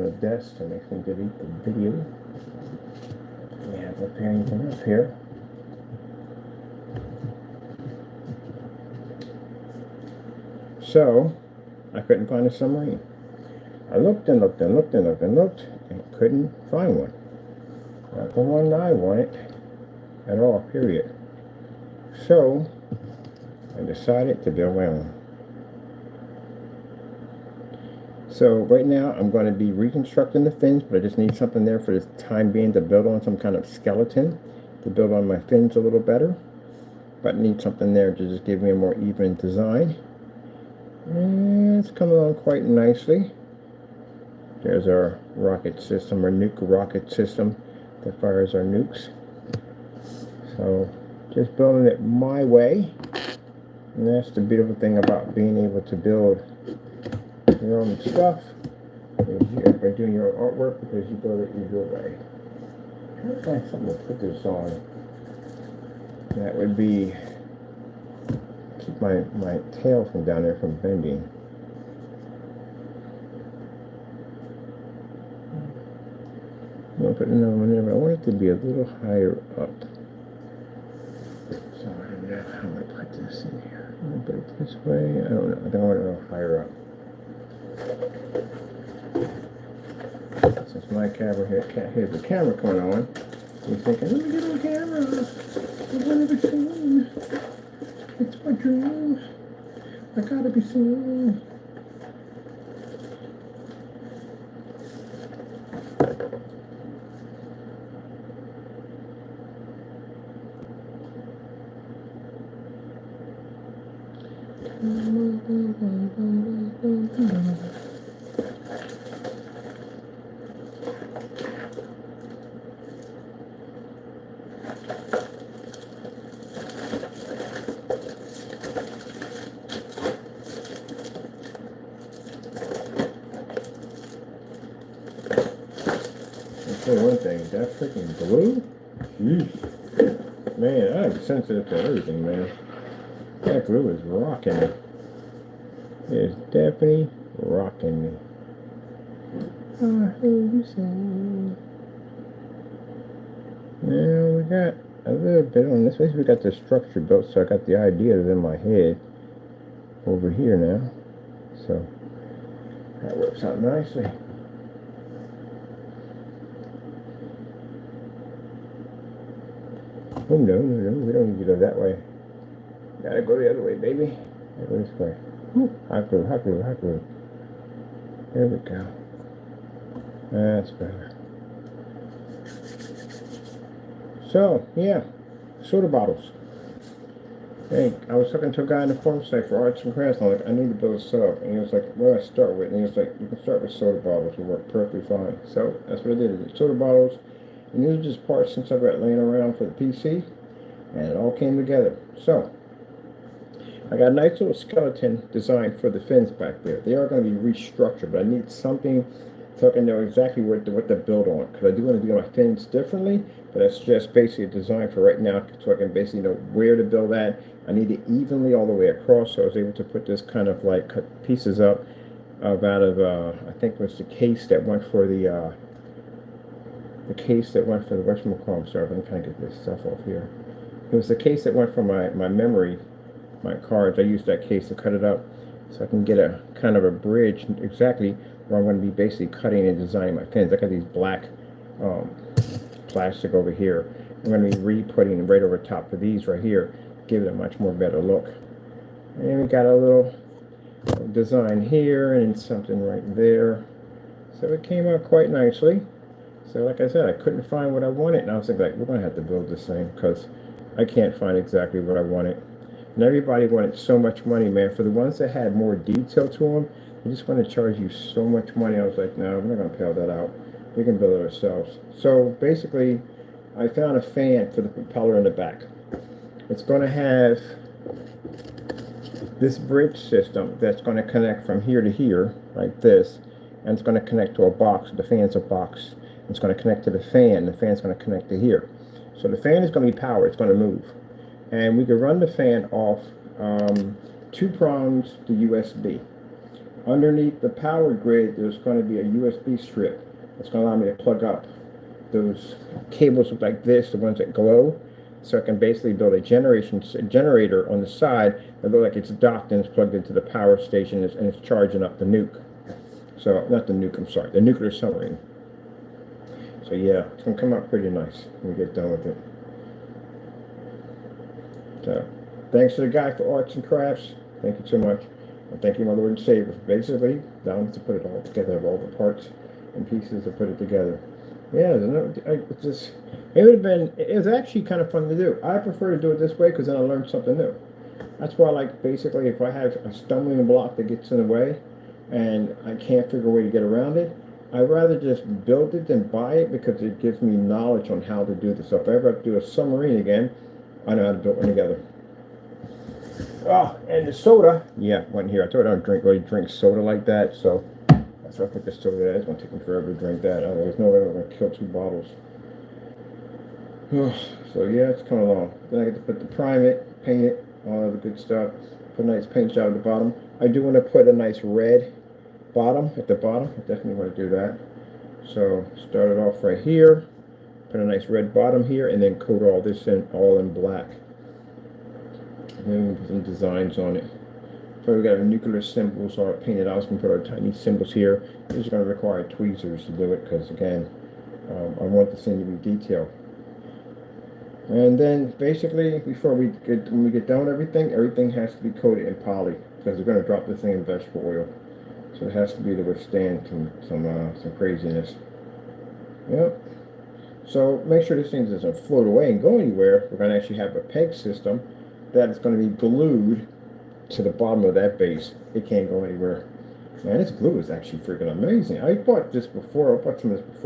the desk to make me delete the video. We have up here anything up here. So I couldn't find a submarine. I looked and looked and looked and looked and looked and couldn't find one. Not the one I wanted at all, period. So I decided to build my own. So right now I'm going to be reconstructing the fins, but I just need something there for the time being to build on, some kind of skeleton to build on my fins a little better. But I need something there to just give me a more even design. And it's coming along quite nicely. There's our rocket system, our nuke rocket system that fires our nukes. So just building it my way. And that's the beautiful thing about being able to build your own stuff by doing your own artwork, because you build it your way. I'm trying to find something to put this on. That would be keep my tail from down there from bending. I'm going to put another one there, but I want it to be a little higher up. So I don't know how I'm going to put this in here. I'm going to put it this way. I don't know. I think I want it a little higher up. Since my camera here can't hear the camera coming on, you're thinking, let me get on camera. I want to be seen. It's my dream. I gotta be seen. One thing, that freaking glue, man, I'm sensitive to everything, man. That glue is rocking me. It is definitely rocking me. I heard you say. Now we got a little bit on this. We got the structure built, so I got the ideas in my head over here now. So that works out nicely. Oh, no, we don't need to go that way. Gotta go the other way, baby. Gotta go this way. Hot glue. There we go. That's better. So, yeah, soda bottles. Hey, I was talking to a guy in the forum site for arts and crafts, and I'm like, I need to build a sub. And he was like, what do I start with? And he was like, you can start with soda bottles. It'll work perfectly fine. So, that's what I did. Soda bottles. And these are just parts since I've got laying around for the PC, and it all came together. So I got a nice little skeleton designed for the fins back there. They are going to be restructured, but I need something so I can know exactly what to build on, because I do want to do my fins differently, but that's just basically a design for right now, so I can basically know where to build at. I need it evenly all the way across, so I was able to put this kind of like cut pieces up out of I think it was the case that went for the whatchamacallit. Sorry, I'm trying to get this stuff off here. It was the case that went from my memory, my cards. I used that case to cut it up so I can get a kind of a bridge exactly where I'm going to be basically cutting and designing my fins. I got these black plastic over here. I'm going to be re-putting right over top of these right here, give it a much more better look. And we got a little design here and something right there. So it came out quite nicely. So like I said, I couldn't find what I wanted, and I was thinking, like, we're going to have to build this thing, because I can't find exactly what I wanted. And everybody wanted so much money, man. For the ones that had more detail to them, they just want to charge you so much money. I was like, no, we're not going to pay all that out. We can build it ourselves. So basically, I found a fan for the propeller in the back. It's going to have this bridge system that's going to connect from here to here, like this, and it's going to connect to a box. The fan's a box. It's going to connect to the fan. The fan's going to connect to here. So the fan is going to be powered. It's going to move. And we can run the fan off 2 prongs to USB. Underneath the power grid, there's going to be a USB strip that's going to allow me to plug up those cables like this, the ones that glow, so I can basically build a generator on the side that looks like it's docked and it's plugged into the power station and it's charging up the nuke. So, not the nuke, I'm sorry, the nuclear submarine. So yeah, it's going to come out pretty nice when we get done with it. So, thanks to the guy for arts and crafts. Thank you so much. And thank you, my Lord and Savior. Basically, down to put it all together, have all the parts and pieces to put it together. Yeah, it just, it was actually kind of fun to do. I prefer to do it this way because then I learned something new. That's why, like, basically, if I have a stumbling block that gets in the way and I can't figure a way to get around it, I'd rather just build it than buy it because it gives me knowledge on how to do this. So if I ever have to do a submarine again, I know how to build one together. Oh, and the soda. Yeah, went here. I told I don't really drink soda like that, so that's why I put the soda there. It's gonna take me forever to drink that. There's no way I'm gonna kill 2 bottles. So yeah, it's coming along. Then I get to put the prime it, paint it, all of the good stuff. Put a nice paint job at the bottom. I do want to put a nice red bottom at the bottom. I definitely want to do that. So start it off right here. Put a nice red bottom here, and then coat all this in all in black. And then put some designs on it. So we got our nuclear symbols all painted out. So we can put our tiny symbols here. This is going to require tweezers to do it because, again, I want this thing to be detailed. And then basically, when we get done with everything has to be coated in poly because we're going to drop this thing in vegetable oil. So it has to be to withstand some craziness. Yep. So make sure this thing doesn't float away and go anywhere. We're going to actually have a peg system that is going to be glued to the bottom of that base. It can't go anywhere. Man, this glue is actually freaking amazing. I bought some of this before,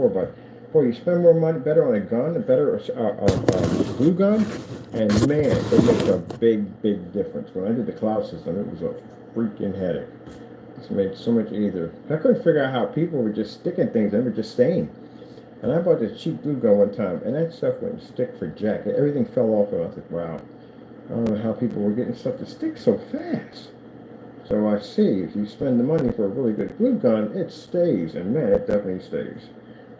but boy, you spend more money, better on a gun, better glue gun, and man, it makes a big difference. When I did the cloud system, it was a freaking headache. This made so much easier. I couldn't figure out how people were just sticking things and they were just staying. And I bought this cheap glue gun one time, and that stuff wouldn't stick for jack. Everything fell off, and I was like, wow. I don't know how people were getting stuff to stick so fast. So I see, if you spend the money for a really good glue gun, it stays, and man, it definitely stays.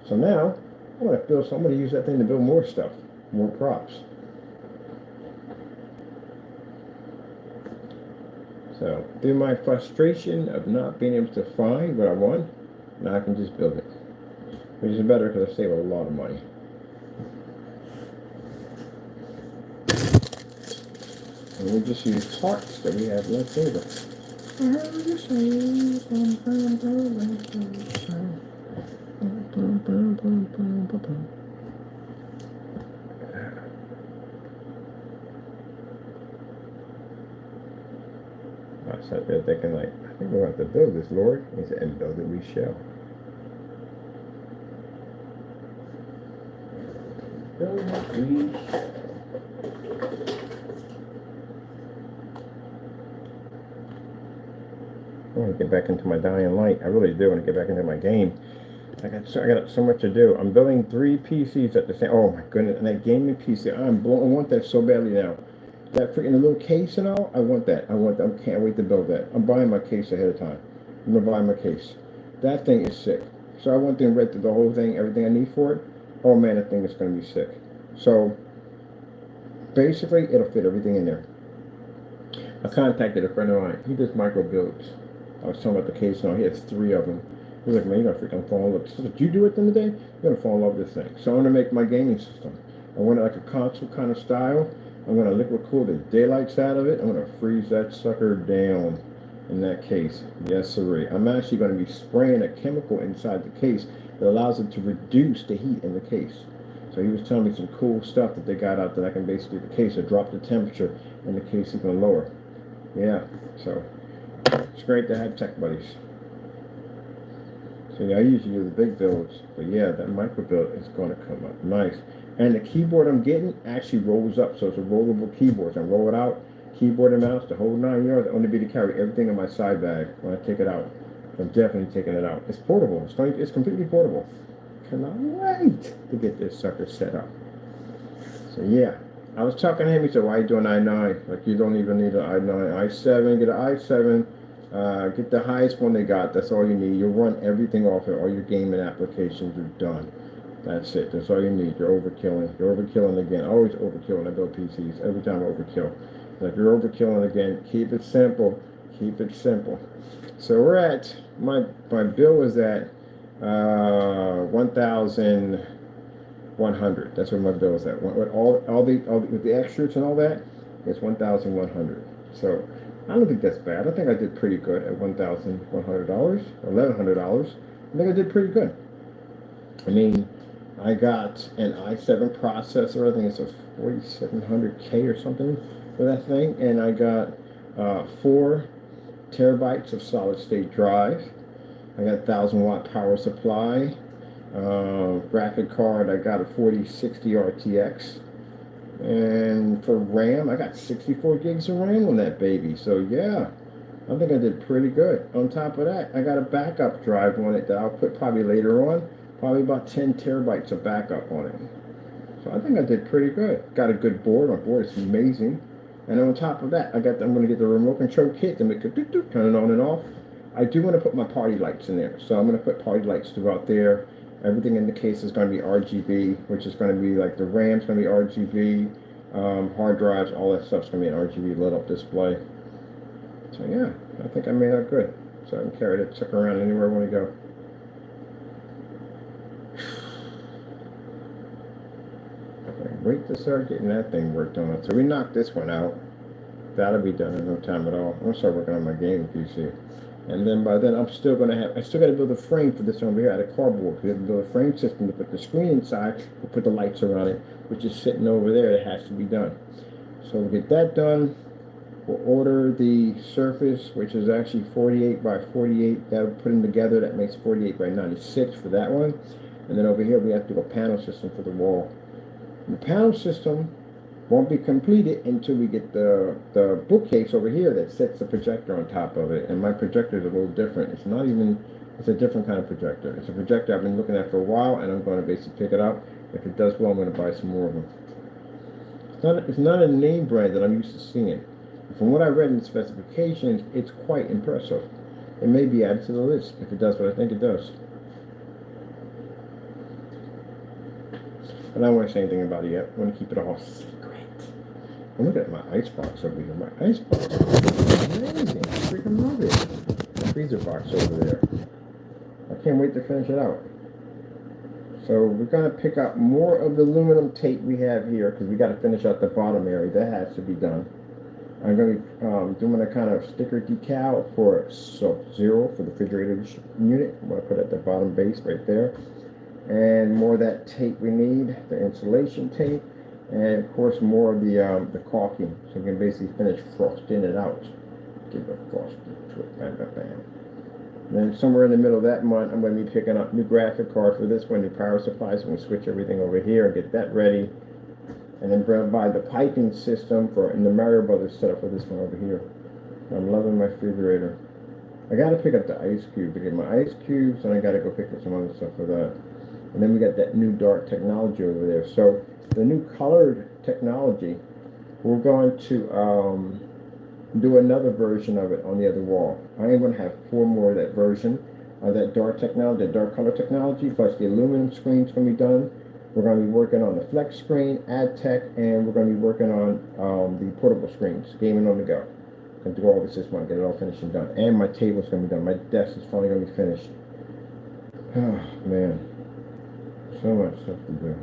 So now, I'm going to use that thing to build more stuff, more props. So, through my frustration of not being able to find what I want, now I can just build it. Which is better because I save a lot of money. And we'll just use parts that we have left over. I sat there thinking, like, I think we're going to have to build this, Lord. He said, and build it we shall. Build it we shall. I want to get back into my dying light. I really do want to get back into my game. I got so much to do. I'm building 3 PCs at the same. Oh my goodness! And that gaming PC, I want that so badly now. That freaking little case and all. I want that. I can't wait to build that. I'm buying my case ahead of time. I'm gonna buy my case. That thing is sick. So I went there and read through the whole thing, everything I need for it. Oh man, that thing is gonna be sick. So basically, it'll fit everything in there. I contacted a friend of mine. He does micro builds. I was talking about the case now. He has 3 of them. He's like, man, you're gonna freaking fall in love. So did you do it the other day? You're gonna fall in love with this thing. So I'm gonna make my gaming system. I want it like a console kind of style. I'm gonna liquid cool the daylights out of it. I'm gonna freeze that sucker down in that case. Yes, sirree. I'm actually gonna be spraying a chemical inside the case that allows it to reduce the heat in the case. So he was telling me some cool stuff that they got out that I can basically the case to drop the temperature in the case even lower. Yeah, so it's great to have tech buddies. So yeah, I usually do the big builds, but yeah, that micro build is going to come up nice. And the keyboard I'm getting actually rolls up, so it's a rollable keyboard. So I roll it out, keyboard and mouse, the whole 9 yards. Only be to carry everything in my side bag when I take it out. I'm definitely taking it out. It's portable. It's completely portable. Cannot wait to get this sucker set up. So yeah, I was talking to him. He said, "Why are you doing i9? Like you don't even need an i9, i7. Get an i7." Get the highest one they got. That's all you need. You'll run everything off it. All your gaming applications are done. That's it. That's all you need. You're overkilling. You're overkilling again. I always overkill when I build PCs. Every time I overkill. So if you're overkilling again, keep it simple. Keep it simple. So we're at my bill is at 1,100. That's what my bill is at. With all the with the extras and all that, it's 1,100. So I don't think that's bad. I think I did pretty good at $1,100, $1,100. I think I did pretty good. I mean, I got an i7 processor. I think it's a 4700K or something for that thing, and I got 4 terabytes of solid state drive. I got 1,000-watt power supply. Graphic card, I got a 4060 RTX. And for RAM, I got 64 gigs of RAM on that baby. So yeah, I think I did pretty good. On top of that, I got a backup drive on it that I'll put probably later on. Probably about 10 terabytes of backup on it. So I think I did pretty good. Got a good board. My board is amazing. And on top of that, I'm going to get the remote control kit to make it turn it on and off. I do want to put my party lights in there. So I'm going to put party lights throughout there. Everything in the case is going to be RGB, which is going to be like the RAM's going to be RGB, hard drives, all that stuff's going to be an RGB lit up display. So yeah, I think I made out good. So I can carry that sucker around anywhere I want to go. Wait to start getting that thing worked on. So we knocked this one out. That'll be done in no time at all. I'm gonna start working on my gaming PC. And then by then I still gotta build a frame for this one over here out of cardboard. We have to build a frame system to put the screen inside, we'll put the lights around it, which is sitting over there that has to be done. So we'll get that done. We'll order the surface, which is actually 48 by 48. That'll put them together, that makes 48 by 96 for that one. And then over here we have to do a panel system for the wall. The panel system won't be completed until we get the bookcase over here that sets the projector on top of it. And my projector is a little different. It's a different kind of projector. It's a projector I've been looking at for a while, and I'm going to basically pick it up. If it does well, I'm going to buy some more of them. It's not a name brand that I'm used to seeing. From what I read in the specifications, it's quite impressive. It may be added to the list if it does what I think it does. But I don't want to say anything about it yet. I want to keep it all secret. And look at my icebox over here. My icebox is amazing. I freaking love it. The freezer box over there. I can't wait to finish it out. So we're going to pick up more of the aluminum tape we have here because we got to finish out the bottom area. That has to be done. I'm going to be doing a kind of sticker decal for Sub-Zero for the refrigerator unit. I'm going to put it at the bottom base right there. And more of that tape we need, the insulation tape, and of course more of the caulking, so we can basically finish frosting it out. Give a frosting to it, bam, bam, bam. And then somewhere in the middle of that month, I'm going to be picking up new graphic card for this one, new power supply, so we can switch everything over here and get that ready. And then buy the piping system in the Mario Brothers setup for this one over here. I'm loving my refrigerator. I got to pick up the ice cube to get my ice cubes, and I got to go pick up some other stuff for that. And then we got that new dark technology over there. So the new colored technology, we're going to do another version of it on the other wall. I am going to have 4 more of that version of that dark technology, that dark color technology, plus the aluminum screen's going to be done. We're going to be working on the flex screen, ad tech, and we're going to be working on the portable screens, gaming on the go. I'm going to do all this month, get it all finished and done. And my table's going to be done. My desk is finally going to be finished. Oh, man. So much stuff to do.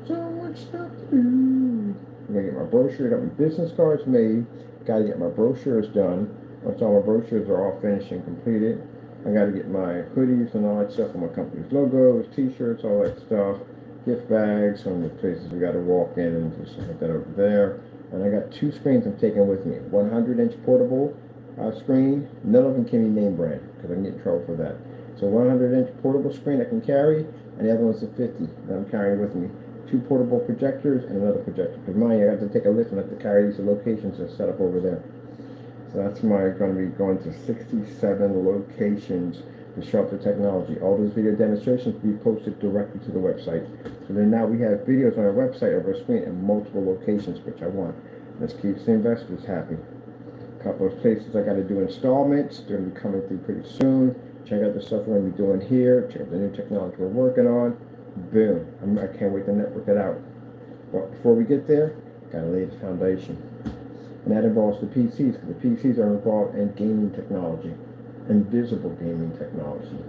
So much stuff to do. I'm going to get my brochure, got my business cards made. Got to get my brochures done. Once all my brochures are all finished and completed, I got to get my hoodies and all that stuff for my company's logos, t-shirts, all that stuff. Gift bags from the places we got to walk in and just like that over there. And I got 2 screens I'm taking with me. 100-inch portable screen. None of them can be name brand because I can get in trouble for that. So 100-inch portable screen I can carry, and the other one's a 50 that I'm carrying with me. 2 portable projectors and another projector. Because mine, I have to take a lift and I have to carry these locations and set up over there. So that's going to be going to 67 locations to show up the technology. All those video demonstrations will be posted directly to the website. So then now we have videos on our website of our screen in multiple locations, which I want. This keeps the investors happy. A couple of places I got to do installments. They're going to be coming through pretty soon. Check out the stuff we're going to be doing here. Check out the new technology we're working on. Boom. I can't wait to network it out. But before we get there, got to lay the foundation. And that involves the PCs, because the PCs are involved in gaming technology, invisible gaming technology.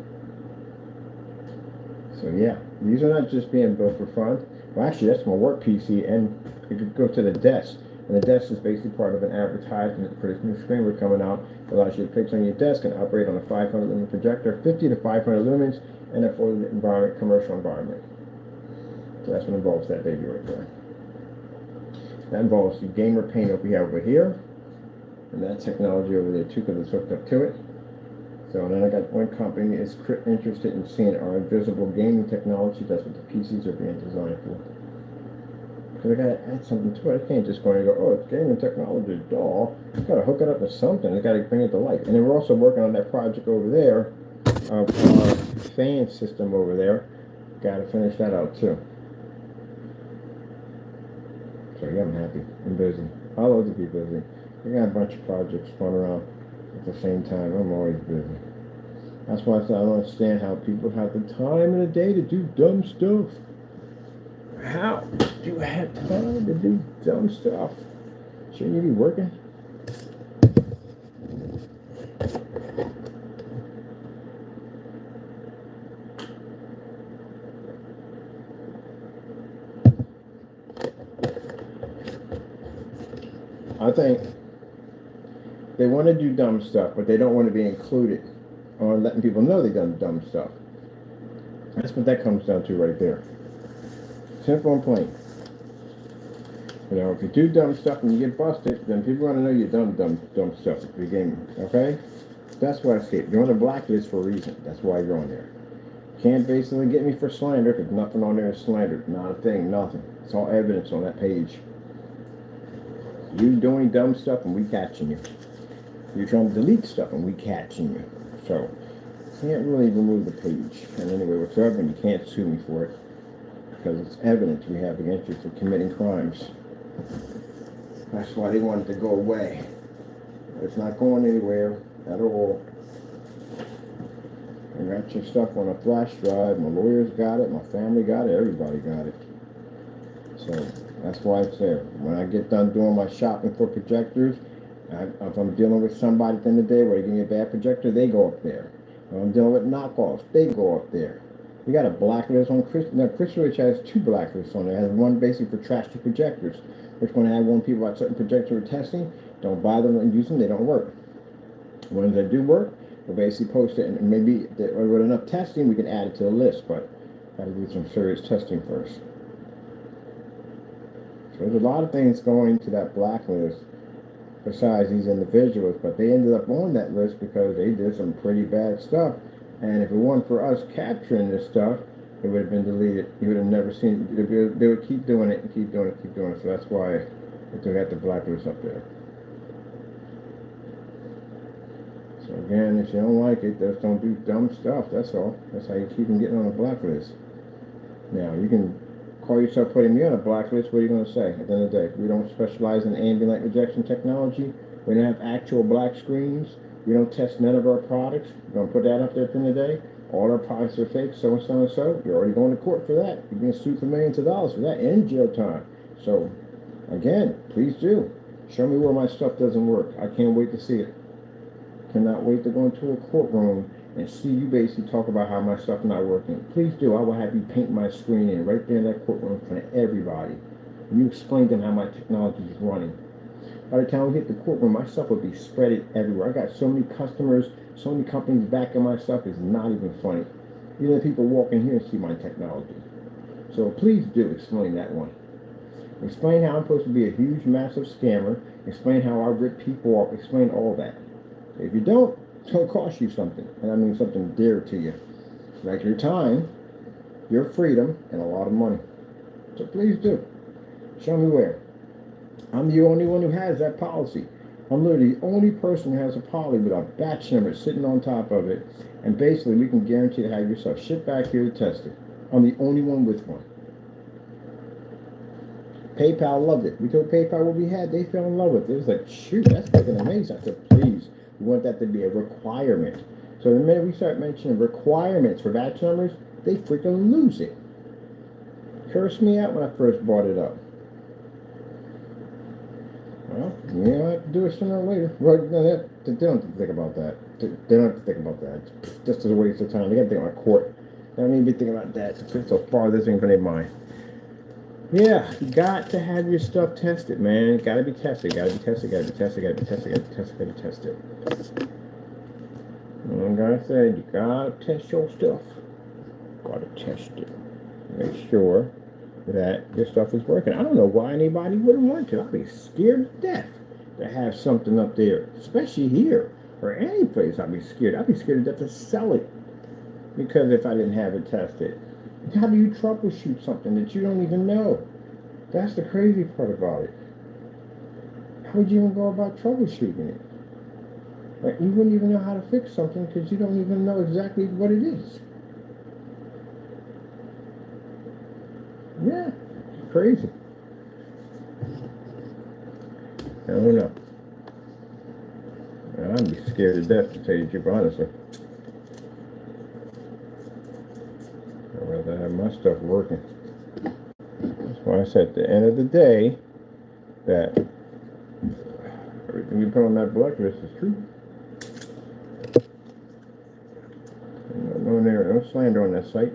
So yeah, these are not just being built for fun. Well, actually, that's my work PC, and it could go to the desk. And the desk is basically part of an advertisement for this new screen we're coming out. It allows you to place on your desk and operate on a 500 lumen projector, 50 to 500 lumens, and a fully environment, commercial environment. So that's what involves that baby right there. That involves the gamer panel we have over here, and that technology over there too, because it's hooked up to it. So then I got one company is interested in seeing our invisible gaming technology. That's what the PCs are being designed for. Because I gotta add something to it. I can't just go and go, oh, it's gaming technology, duh. I gotta hook it up to something. I gotta bring it to life. And then we're also working on that project over there of our fan system over there. Gotta finish that out too. So yeah, I'm happy. I'm busy. I love to be busy. I got a bunch of projects going around at the same time. I'm always busy. That's why I don't understand how people have the time in a day to do dumb stuff. How do you have time to do dumb stuff? Shouldn't you be working? I think they want to do dumb stuff, but they don't want to be included or letting people know they've done dumb stuff. That's what that comes down to right there. Simple and plain. You know, if you do dumb stuff and you get busted, then people want to know you've done dumb stuff at the beginning. Okay? That's why I say it. You're on the blacklist for a reason. That's why you're on there. Can't basically get me for slander, because nothing on there is slander. Not a thing, nothing. It's all evidence on that page. You doing dumb stuff and we catching you. You're trying to delete stuff and we catching you. So, can't really remove the page in any way whatsoever, and you can't sue me for it, because it's evidence we have against you for committing crimes. That's why they wanted to go away. It's not going anywhere at all. I got your stuff on a flash drive. My lawyers got it. My family got it. Everybody got it. So that's why it's there. When I get done doing my shopping for projectors, if I'm dealing with somebody at the end of the day where they give me a bad projector, they go up there. When I'm dealing with knockoffs, they go up there. We got a blacklist on Chris. Now, Chris Rich has 2 blacklists on there. It has one basically for trashy projectors, which when I have warned people about certain projectors we're testing, don't buy them and use them, they don't work. Ones that do work, we'll basically post it, and maybe with enough testing, we can add it to the list, but got to do some serious testing first. So there's a lot of things going to that blacklist besides these individuals, but they ended up on that list because they did some pretty bad stuff. And if it weren't for us capturing this stuff, it would have been deleted. You would have never seen it. They would keep doing it and keep doing it, keep doing it. So that's why they got the blacklist up there. So again, if you don't like it, just don't do dumb stuff. That's all. That's how you keep them getting on a blacklist. Now, you can call yourself putting me on a blacklist. What are you going to say at the end of the day? We don't specialize in ambient light rejection technology. We don't have actual black screens. We don't test none of our products. We're going to put that up there at the end of the day. All our products are fake, so and so and so. You're already going to court for that. You're being sued for millions of dollars for that and jail time. So, again, please do. Show me where my stuff doesn't work. I can't wait to see it. Cannot wait to go into a courtroom and see you basically talk about how my stuff not working. Please do. I will have you paint my screen in right there in that courtroom in front of everybody. And you explain to them how my technology is running. By the time we hit the courtroom, my stuff will be spread everywhere. I got so many customers, so many companies backing my stuff, it's not even funny. Even people walk in here and see my technology. So please do explain that one. Explain how I'm supposed to be a huge, massive scammer. Explain how I rip people off. Explain all that. If you don't, it's going to cost you something. And I mean something dear to you. Like your time, your freedom, and a lot of money. So please do. Show me where. I'm the only one who has that policy. I'm literally the only person who has a policy with a batch number sitting on top of it. And basically, we can guarantee to have your stuff shipped back here to test it. I'm the only one with one. PayPal loved it. We told PayPal what we had. They fell in love with it. It was like, shoot, that's freaking amazing. I said, please, we want that to be a requirement. So the minute we start mentioning requirements for batch numbers, they freaking lose it. Cursed me out when I first brought it up. Well, you don't have to do it sooner or later. Well, no, they don't have to think about that. They don't have to think about that. It's just a waste of time. They got to think about court. They don't need to be thinking about that. It's so far this ain't from their mind. Yeah, you got to have your stuff tested, man. Got to be tested. Got to be tested. Got to be tested. Got to be tested. Got to be tested. Got to be tested. Like I said, you got to test your stuff. Got to test it. Make sure that your stuff is working. I don't know why anybody wouldn't want to. I'd be scared to death to have something up there, especially here or any place. I'd be scared. I'd be scared to death to sell it because if I didn't have it tested. How do you troubleshoot something that you don't even know? That's the crazy part about it. How would you even go about troubleshooting it? Like, you wouldn't even know how to fix something because you don't even know exactly what it is. Yeah, it's crazy. I don't know. I'd be scared to death, to tell you the truth, honestly. I'd rather have my stuff working. That's why I said at the end of the day that everything you put on that blacklist is true. No slander on that site.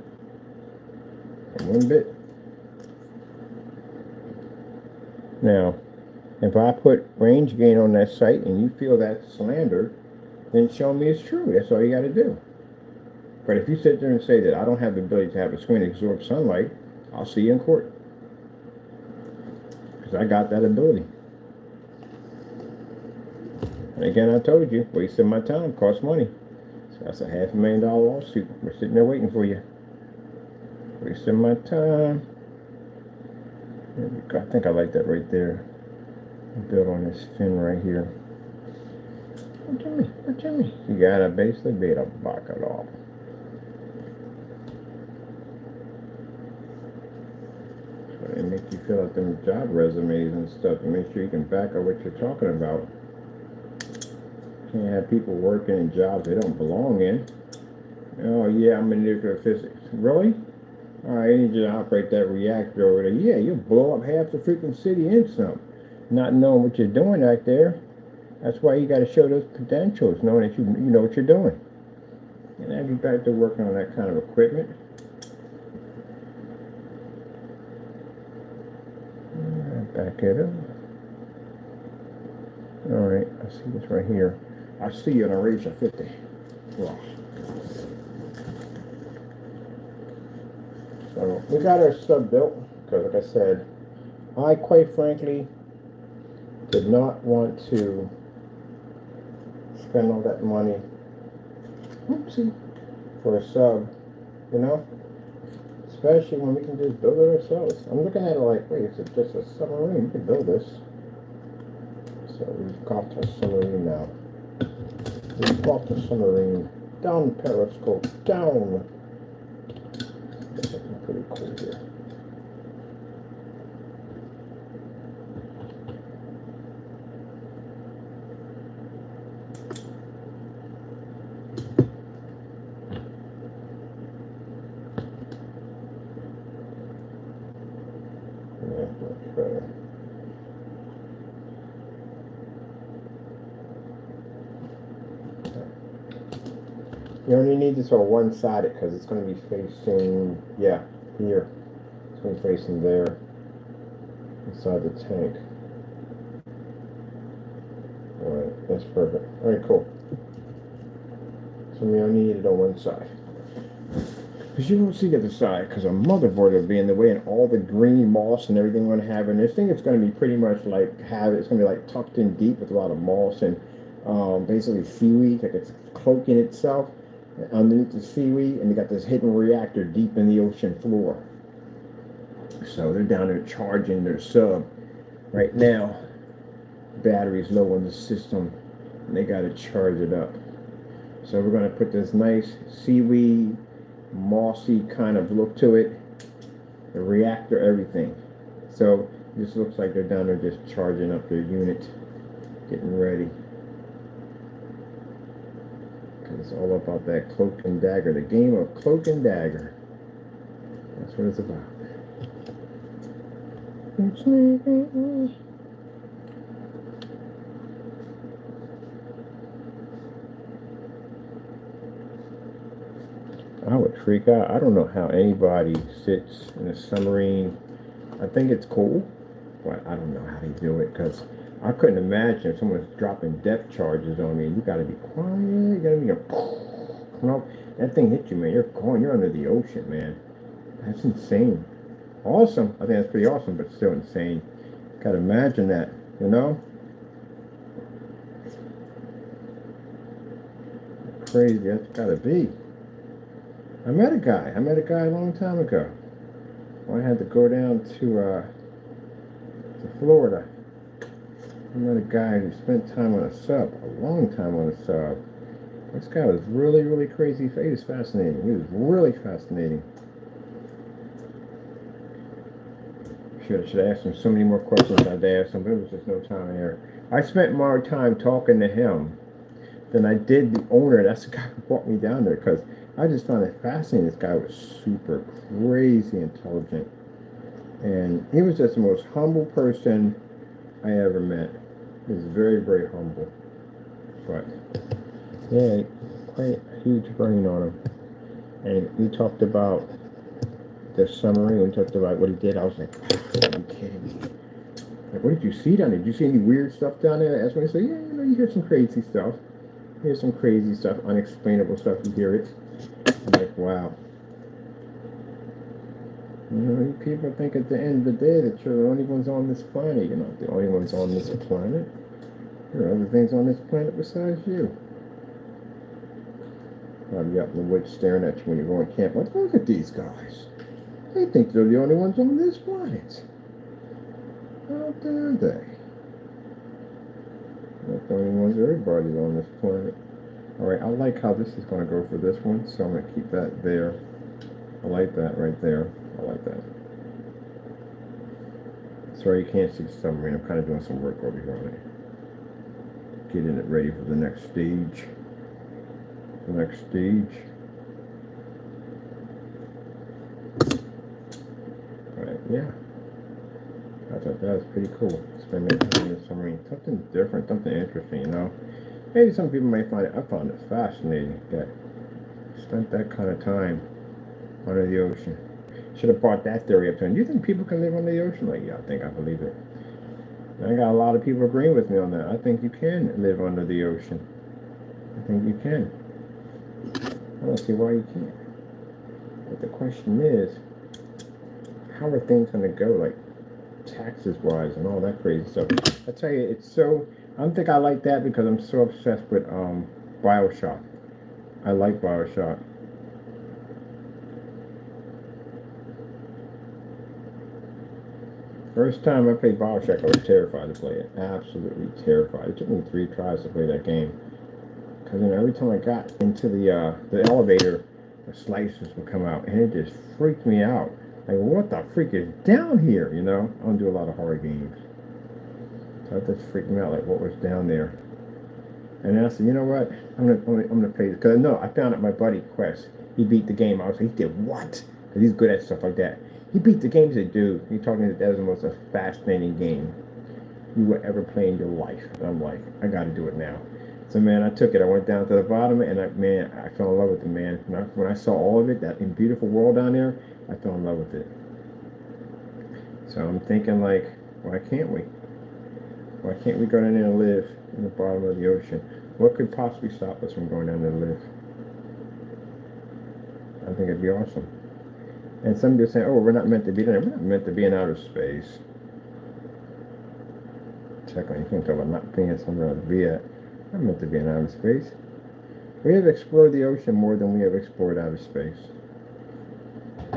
One bit. Now, if I put range gain on that site and you feel that's slander, then show me it's true. That's all you got to do. But if you sit there and say that I don't have the ability to have a screen absorb sunlight, I'll see you in court. Because I got that ability. And again, I told you, wasting my time costs money. So that's a $500,000 lawsuit. We're sitting there waiting for you. Wasting my time. I think I like that right there. Build on this fin right here. What you mean? You gotta basically be able to back it off. So they make you fill out them job resumes and stuff to make sure you can back up what you're talking about. Can't have people working in jobs they don't belong in. Oh yeah, I'm in nuclear physics. Really? Alright, I need you to operate that reactor over there. Yeah, you'll blow up half the freaking city in some. Not knowing what you're doing out there. That's why you got to show those credentials, knowing that you know what you're doing. And I'd be back to working on that kind of equipment. Back it up. Alright, I see this right here. I see you on a Razor 50. Wow. So we got our sub built because, like I said, I quite frankly did not want to spend all that money, oopsie, for a sub, you know, especially when we can just build it ourselves. I'm looking at it like, wait, is it just a submarine? We can build this. So we've got a submarine now. We've got the submarine. Down periscope, down. That's looking pretty cool here. Yeah, much better. You only need this on one-sided because it's going to be facing, yeah, here. It's going to be facing there, inside the tank. Alright, that's perfect. Alright, cool. So we only need it on one side. Because you won't see the other side because a motherboard will be in the way and all the green moss and everything we're going to have in this thing. It's going to be pretty much like it's going to be like tucked in deep with a lot of moss and basically seaweed, like it's cloaking itself underneath the seaweed, and they got this hidden reactor deep in the ocean floor. So they're down there charging their sub right now. Battery's low on the system and they got to charge it up. So we're going to put this nice seaweed, mossy kind of look to it, the reactor, everything. So This looks like they're down there just charging up their unit, getting ready. Because it's all about that cloak and dagger, the game of cloak and dagger. That's what it's about. I would freak out. I don't know how anybody sits in a submarine. I think it's cool, but I don't know how they do it, because I couldn't imagine if someone's dropping depth charges on me. You gotta be quiet. You gotta be no, that thing hit you, man. You're going. You're under the ocean, man. That's insane. Awesome. I think that's pretty awesome, but still insane. Gotta imagine that, you know? Crazy. That's gotta be. I met a guy a long time ago. Well, I had to go down to Florida. I met a guy who spent time on a sub, a long time on a sub. This guy was really, really crazy. He was fascinating. He was really fascinating. Should ask him so many more questions I'd ask him, but there was just no time here. I spent more time talking to him than I did the owner. That's the guy who brought me down there, because I just found it fascinating. This guy was super crazy intelligent. And he was just the most humble person I ever met. He was very, very humble. But, yeah, quite a huge brain on him. And we talked about the submarine. We talked about what he did. I was like, are you kidding me? Like, what did you see down there? Did you see any weird stuff down there? That's when he said, yeah, you know, you hear some crazy stuff. You hear some crazy stuff, unexplainable stuff. You hear it. I'm like, wow. You know, people think at the end of the day that you're the only ones on this planet. You're not the only ones on this planet. There are other things on this planet besides you. Probably out in the woods staring at you when you're going camp. Like, look at these guys. They think they're the only ones on this planet. How dare they? Not the only ones. Everybody's on this planet. Alright, I like how this is going to go for this one, so I'm going to keep that there. I like that right there. I like that. Sorry you can't see the submarine. I'm kind of doing some work over here on it. Getting it ready for the next stage. The next stage. Alright, yeah. I thought that was pretty cool. Spending time in the submarine. Something different, something interesting, you know? Maybe some people may find it. I found it fascinating that I spent that kind of time under the ocean. Should have brought that theory up to him. Do you think people can live under the ocean? Like, yeah, I believe it. I got a lot of people agreeing with me on that. I think you can live under the ocean. I think you can. I don't see why you can't. But the question is, how are things going to go, like taxes wise and all that crazy stuff? I tell you, it's so. I don't think I like that because I'm so obsessed with Bioshock. I like Bioshock. First time I played Bioshock, I was terrified to play it. Absolutely terrified. It took me 3 tries to play that game. Because every time I got into the elevator, the slices would come out, and it just freaked me out. Like, what the freak is down here? You know, I don't do a lot of horror games, so that just freaked me out. Like, what was down there? And then I said, you know what? I'm gonna play this, because no, I found out my buddy Quest. He beat the game. I was like, he did what? Because he's good at stuff like that. He beat the game. He said, dude, you're talking that was the most fascinating game you will ever play in your life. And I'm like, I got to do it now. So man, I took it. I went down to the bottom, and I fell in love with it, man. When I saw all of it, that beautiful world down there, I fell in love with it. So I'm thinking, like, why can't we? Why can't we go down there and live in the bottom of the ocean? What could possibly stop us from going down there and live? I think it'd be awesome. And some people say, oh, we're not meant to be there. We're not meant to be in outer space. Check on, you can't talk about not being somewhere to be at. I'm meant to be in outer space. We have explored the ocean more than we have explored outer space.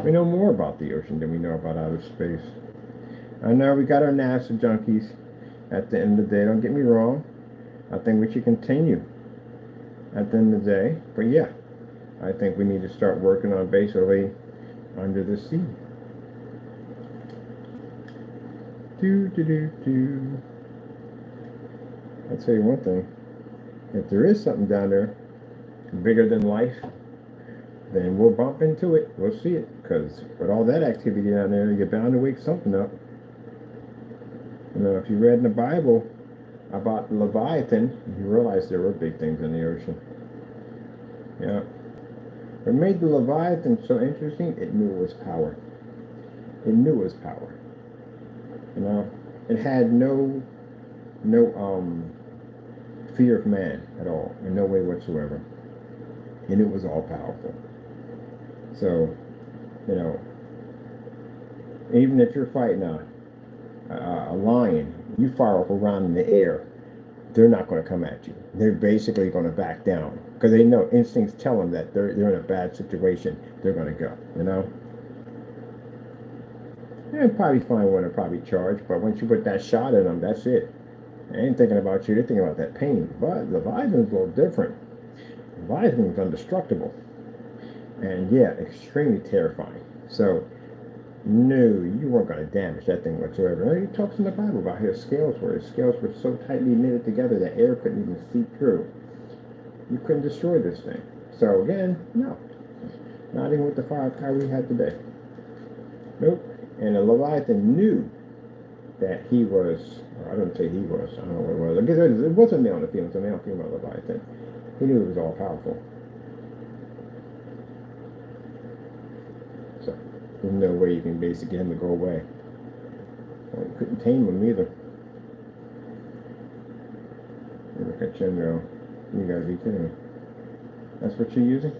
We know more about the ocean than we know about outer space. I know we got our NASA junkies at the end of the day. Don't get me wrong. I think we should continue at the end of the day. But yeah, I think we need to start working on basically under the sea. Do, do, do, do. I'll tell you one thing. If there is something down there bigger than life, then we'll bump into it. We'll see it. Because with all that activity down there, you're bound to wake something up. You know, if you read in the Bible about the Leviathan, you realize there were big things in the ocean. Yeah. What made the Leviathan so interesting, it knew it was power. It knew it was power. You know, it had no fear of man at all, in no way whatsoever. And it was all powerful. So, you know, even if you're fighting a lion, you fire off a round in the air, they're not going to come at you. They're basically going to back down because they know instincts tell them that they're in a bad situation. They're going to go, you know. And probably find one to probably charge, but once you put that shot in them, that's it. They ain't thinking about you. They're thinking about that pain. But Leviathan's a little different. Leviathan's indestructible, and yeah, extremely terrifying. So, no, you weren't going to damage that thing whatsoever. He talks in the Bible about how his scales were. His scales were so tightly knitted together that air couldn't even seep through. You couldn't destroy this thing. So again, no. Not even with the firepower we had today. Nope. And the Leviathan knew that he was, or I don't say he was, I don't know what it was. I guess it wasn't male and female, it was a male and female Leviathan. He knew he was all powerful. So there's no way you can basically get him to go away. Well, you couldn't tame him either. Look at General. You gotta be kidding me. That's what you're using?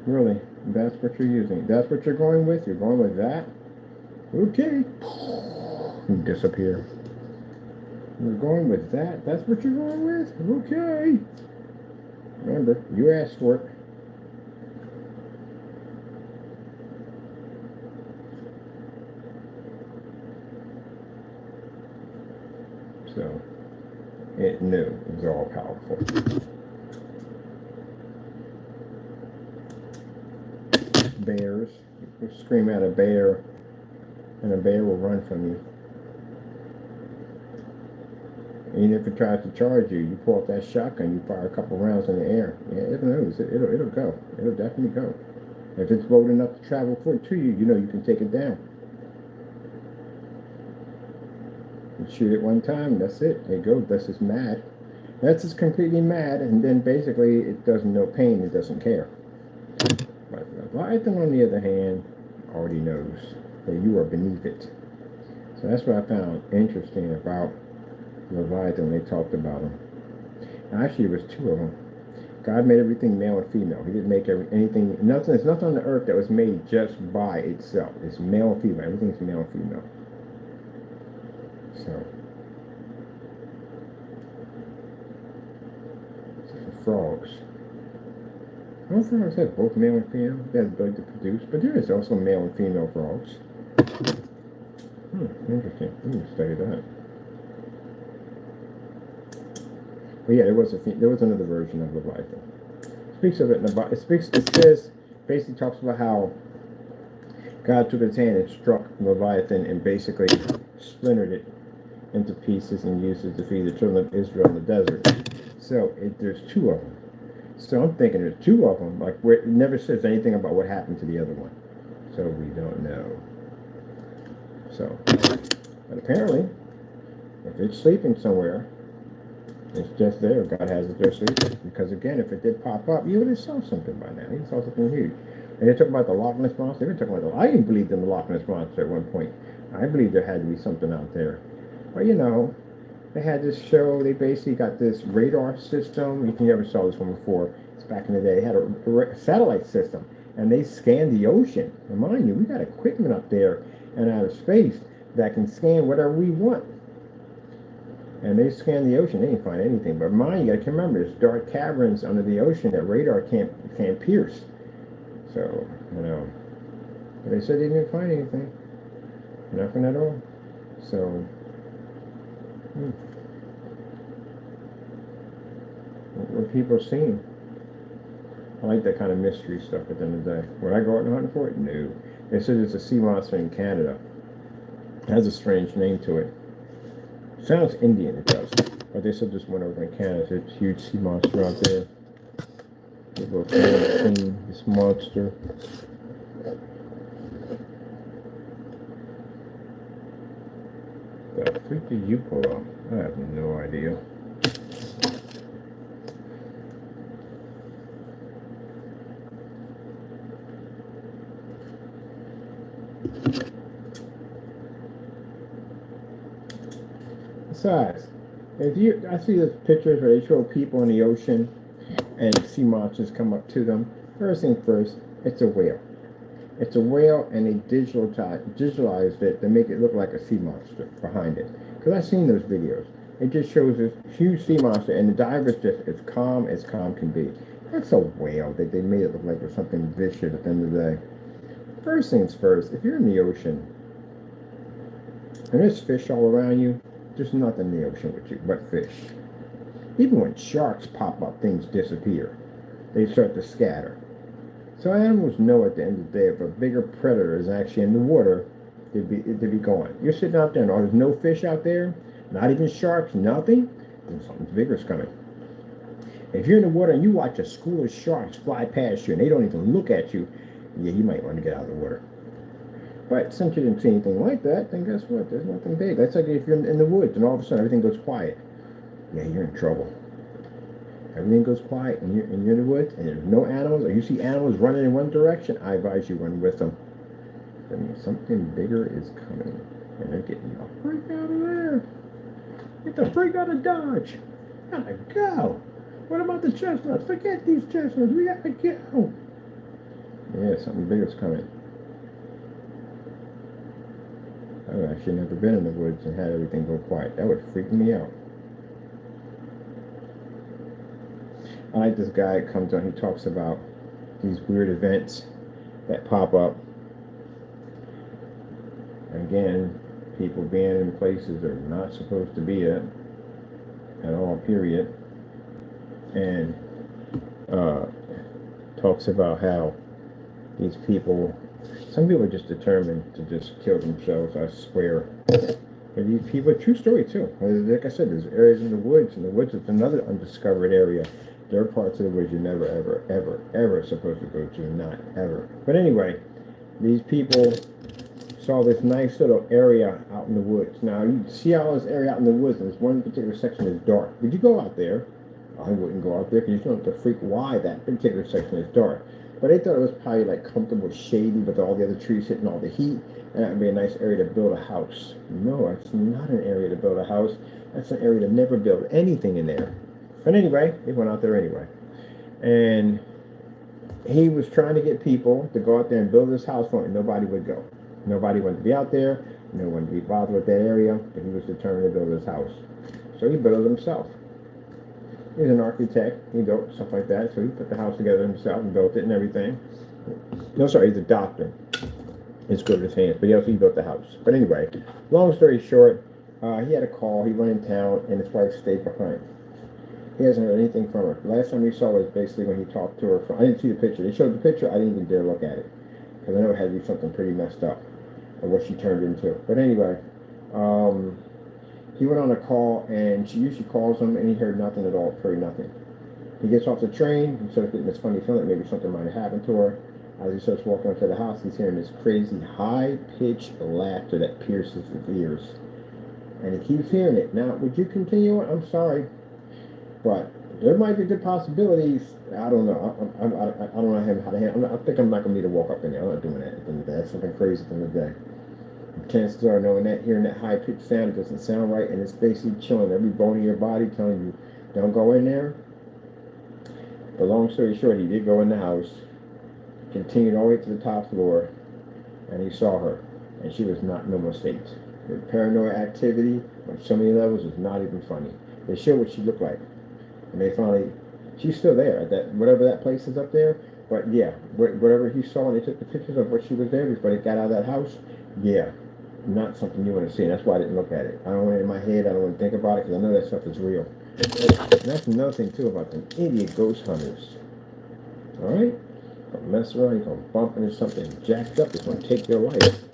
Really? That's what you're using? That's what you're going with? You're going with that? Okay. You disappear. You're going with that? That's what you're going with? Okay. Remember, you asked for it. So, it knew it was all powerful. Bears. You scream at a bear, and a bear will run from you. Even if it tries to charge you, you pull up that shotgun, you fire a couple rounds in the air. Yeah, it knows. It'll go. It'll definitely go. If it's bold enough to travel to you, you know you can take it down. You shoot it one time, that's it. There you go. That's just mad. That's just completely mad, and then basically it doesn't know pain. It doesn't care. But Leviathan, on the other hand, already knows that you are beneath it. So that's what I found interesting about Leviathan when they talked about him. Actually, there was two of them. God made everything male and female. He didn't make anything. There's nothing on the earth that was made just by itself. It's male and female. Everything's male and female. So, for frogs. I don't think I said both male and female. They have the ability to produce, but there is also male and female frogs. Interesting. Let me study that. But yeah, there was another version of Leviathan. It speaks of it in the Bible. It says, basically talks about how God took his hand and struck Leviathan and basically splintered it into pieces and used it to feed the children of Israel in the desert. So there's two of them. So I'm thinking there's two of them. Like, where it never says anything about what happened to the other one. So we don't know. So, but apparently, if it's sleeping somewhere, it's just there. God has it there sleeping. Because again, if it did pop up, you would have saw something by now. You saw something huge. And they're talking about the Loch Ness Monster. They were talking about I even believed in the Loch Ness Monster at one point. I believed there had to be something out there. But you know, they had this show. They basically got this radar system. You never saw this one before. It's back in the day. They had a satellite system. And they scanned the ocean. And mind you, we got equipment up there and out of space that can scan whatever we want. And they scanned the ocean, they didn't find anything. But mind you, I can remember there's dark caverns under the ocean that radar can't pierce. So, you know, but they said they didn't find anything. Nothing at all. So, what were people seeing? I like that kind of mystery stuff at the end of the day. Would I go out and hunt for it? No. They said there's a sea monster in Canada. has a strange name to it. Sounds Indian, it does. But they said this one over in Canada. There's a huge sea monster out there. People have seen this monster. The freak did you pull up? I have no idea. Besides, I see those pictures where they show people in the ocean and sea monsters come up to them. First thing first, it's a whale. It's a whale, and they digitalized it to make it look like a sea monster behind it. Because I've seen those videos. It just shows this huge sea monster, and the diver's just as calm can be. That's a whale that they made it look like it was something vicious at the end of the day. First things first, if you're in the ocean and there's fish all around you, there's nothing in the ocean with you but fish. Even when sharks pop up, things disappear. They start to scatter. So animals know at the end of the day, if a bigger predator is actually in the water, they'd be gone. You're sitting out there and there's no fish out there, not even sharks, nothing, then something bigger's coming. If you're in the water and you watch a school of sharks fly past you and they don't even look at you, yeah, you might want to get out of the water. But since you didn't see anything like that, then guess what? There's nothing big. That's like if you're in the woods and all of a sudden everything goes quiet. Yeah, you're in trouble. Everything goes quiet and you're in the woods and there's no animals, or you see animals running in one direction, I advise you run with them. That means something bigger is coming. And they're getting the freak out of there. Get the freak out of Dodge. Gotta go. What about the chestnuts? Forget these chestnuts. We gotta go. Yeah, something bigger's coming. I've actually never been in the woods and had everything go quiet. That would freak me out. I like this guy that comes on, he talks about these weird events that pop up. Again, people being in places they're not supposed to be at all, period. And talks about how these people, some people are just determined to just kill themselves, I swear. But these people, true story too. Like I said, there's areas in the woods, and the woods is another undiscovered area. There are parts of the woods you're never, ever, ever, ever supposed to go to, not ever. But anyway, these people saw this nice little area out in the woods. Now, you see all this area out in the woods, and this one particular section is dark. Would you go out there? I wouldn't go out there because you don't have to freak why that particular section is dark. But they thought it was probably like comfortable, shady, with all the other trees hitting all the heat, and that would be a nice area to build a house. No, it's not an area to build a house. That's an area to never build anything in there. But anyway, he went out there anyway. And he was trying to get people to go out there and build this house for him, and nobody would go. Nobody wanted to be out there. No one would be bothered with that area, but he was determined to build his house. So he built it himself. He's an architect. He built stuff like that. So he put the house together himself and built it and everything. No, sorry, he's a doctor. It's good with his hands, but he built the house. But anyway, long story short, he had a call. He went in town, and his wife stayed behind. He hasn't heard anything from her. Last time we saw was basically when he talked to her. I didn't see the picture. They showed the picture. I didn't even dare look at it because I know it had to be something pretty messed up, or what she turned into. But anyway, he went on a call, and she usually calls him, and he heard nothing at all. Heard nothing. He gets off the train and starts getting this funny feeling that maybe something might have happened to her. As he starts walking up to the house, he's hearing this crazy high-pitched laughter that pierces his ears, and he keeps hearing it. Now, would you continue it? I'm sorry. But there might be good possibilities. I don't know. I don't know how to handle. I think I'm not going to need to walk up in there. I'm not doing that at the end of the day. That's something crazy at the end of the day. Chances are, knowing that, hearing that high-pitched sound, it doesn't sound right, and it's basically chilling every bone in your body, telling you, don't go in there. But long story short, he did go in the house, continued all the way to the top floor, and he saw her, and she was not in normal state. The paranoid activity on so many levels was not even funny. They showed what she looked like. And they finally, she's still there at that, whatever that place is up there. But yeah, whatever he saw, and they took the pictures of what she was there before they got out of that house. Yeah, not something you want to see. And that's why I didn't look at it. I don't want it in my head. I don't want to think about it because I know that stuff is real. And that's another thing too about them idiot ghost hunters. All right, don't mess around. You're gonna bump into something jacked up. It's gonna take your life.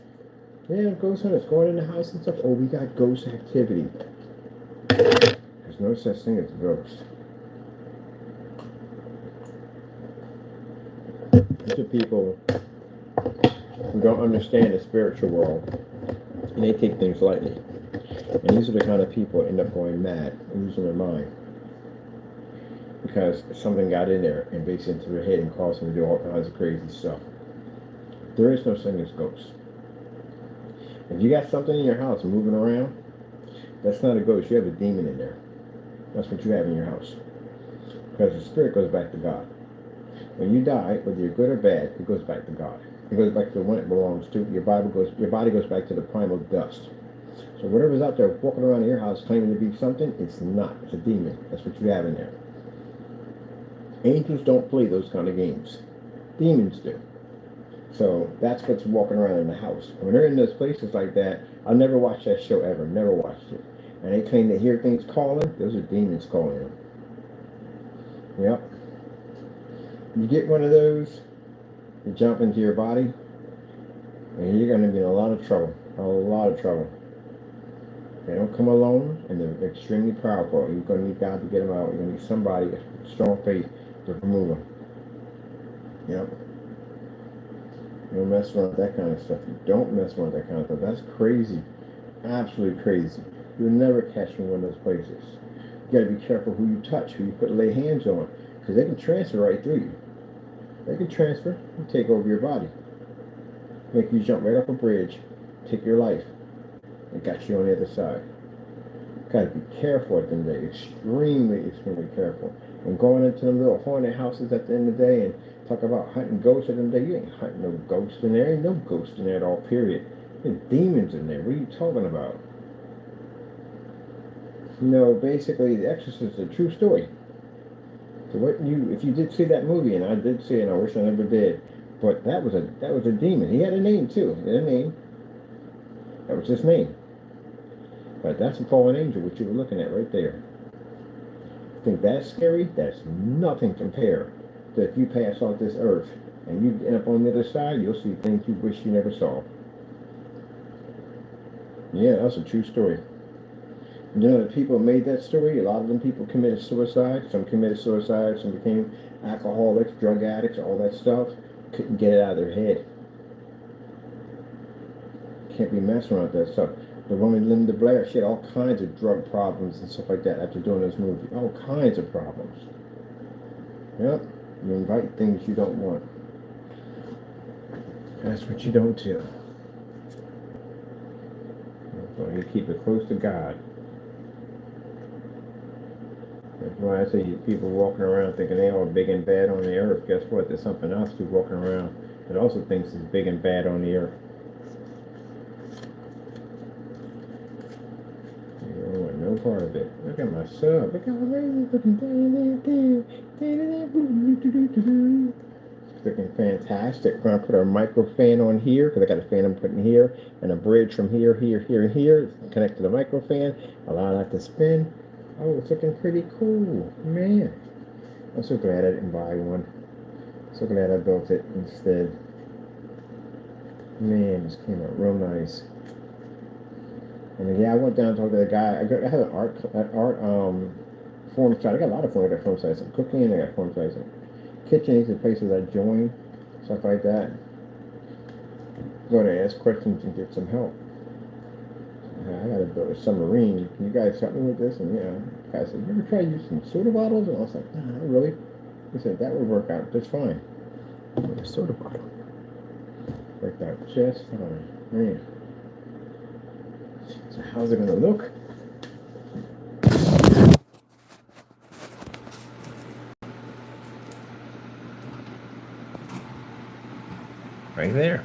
Yeah, ghost hunters going in the house and stuff. Oh, we got ghost activity. There's no such thing as a ghost. These are people who don't understand the spiritual world, and they take things lightly. And these are the kind of people that end up going mad and losing their mind because something got in there and based into their head and caused them to do all kinds of crazy stuff. There is no such thing as ghosts. If you got something in your house moving around, that's not a ghost. You have a demon in there. That's what you have in your house. Because the spirit goes back to God. When you die, whether you're good or bad, it goes back to God. It goes back to the one it belongs to. Your body goes back to the primal dust. So whatever's out there walking around in your house claiming to be something, it's not. It's a demon. That's what you have in there. Angels don't play those kind of games. Demons do. So that's what's walking around in the house. When they're in those places like that, I'll never watch that show ever. Never watched it. And they claim to hear things calling. Those are demons calling them. Yep. You get one of those, you jump into your body, and you're going to be in a lot of trouble. A lot of trouble. They don't come alone, and they're extremely powerful. You're going to need God to get them out. You're going to need somebody with strong faith to remove them. Yep. You don't mess around with that kind of stuff. You don't mess around with that kind of stuff. That's crazy. Absolutely crazy. You'll never catch me in one of those places. You got to be careful who you touch, who you lay hands on, because they can transfer right through you. They can transfer and take over your body. Make you jump right off a bridge, take your life, and got you on the other side. Gotta be careful at the end of the day. Extremely, extremely careful. And going into them little haunted houses at the end of the day and talk about hunting ghosts at the end of the day, you ain't hunting no ghosts in there. Ain't no ghosts in there at all, period. There's demons in there. What are you talking about? You know, basically, The Exorcist is a true story. So if you did see that movie, and I did see it, and I wish I never did, but that was a demon. He had a name too. He had a name. That was his name. But that's a fallen angel, what you were looking at right there. Think that's scary? That's nothing compared to if you pass off this earth and you end up on the other side, you'll see things you wish you never saw. Yeah, that's a true story. You know, the people who made that story, a lot of them people committed suicide. Some committed suicide, some became alcoholics, drug addicts, all that stuff. Couldn't get it out of their head. Can't be messing around with that stuff. The woman Linda Blair, she had all kinds of drug problems and stuff like that after doing this movie. All kinds of problems. Yep. You invite things you don't want. That's what you don't do. So you keep it close to God. That's why I say people walking around thinking they all big and bad on the earth. Guess what? There's something else who's walking around that also thinks is big and bad on the earth. You don't want no part of it. Look at my sub. Look how freaking fantastic. We're going to put our micro fan on here because I got a fan I'm putting here and a bridge from here, here, here, and here. Connect to the micro fan. Allow that to spin. Oh, it's looking pretty cool. Man. I'm so glad I didn't buy one. So glad I built it instead. Man, this came out real nice. And yeah, I went down and talked to the guy. I have an art form site. I got a lot of form. I got form sites. I'm cooking and I got form sites. Kitchens and places I join, stuff like that. Go to ask questions and get some help. I gotta build a submarine. Can you guys help me with this? And yeah, the guy said, you ever try using soda bottles? And I was like, nah, not really. He said, that would work out just fine. With a soda bottle. Worked out just fine. Man. So how's it gonna look? Right there.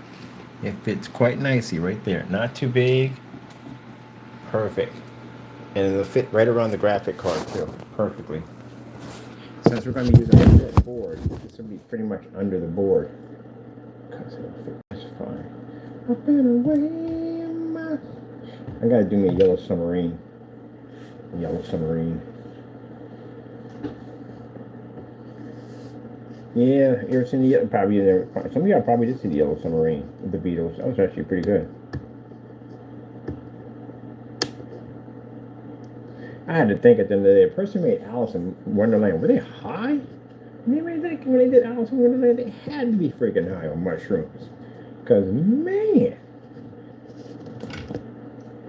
It fits quite nicely right there. Not too big. Perfect. And it'll fit right around the graphic card too. Perfectly. Since we're going to be using this board, this will be pretty much under the board. Because it'll fit just fine. Up and away, I gotta do me a yellow submarine. Yellow submarine. Yeah, you ever seen the probably some of y'all probably did see the yellow submarine with the Beatles. That was actually pretty good. I had to think at the end of the day, the person who made Alice in Wonderland, were they high? Maybe when they did Alice in Wonderland, they had to be freaking high on mushrooms. Because, man,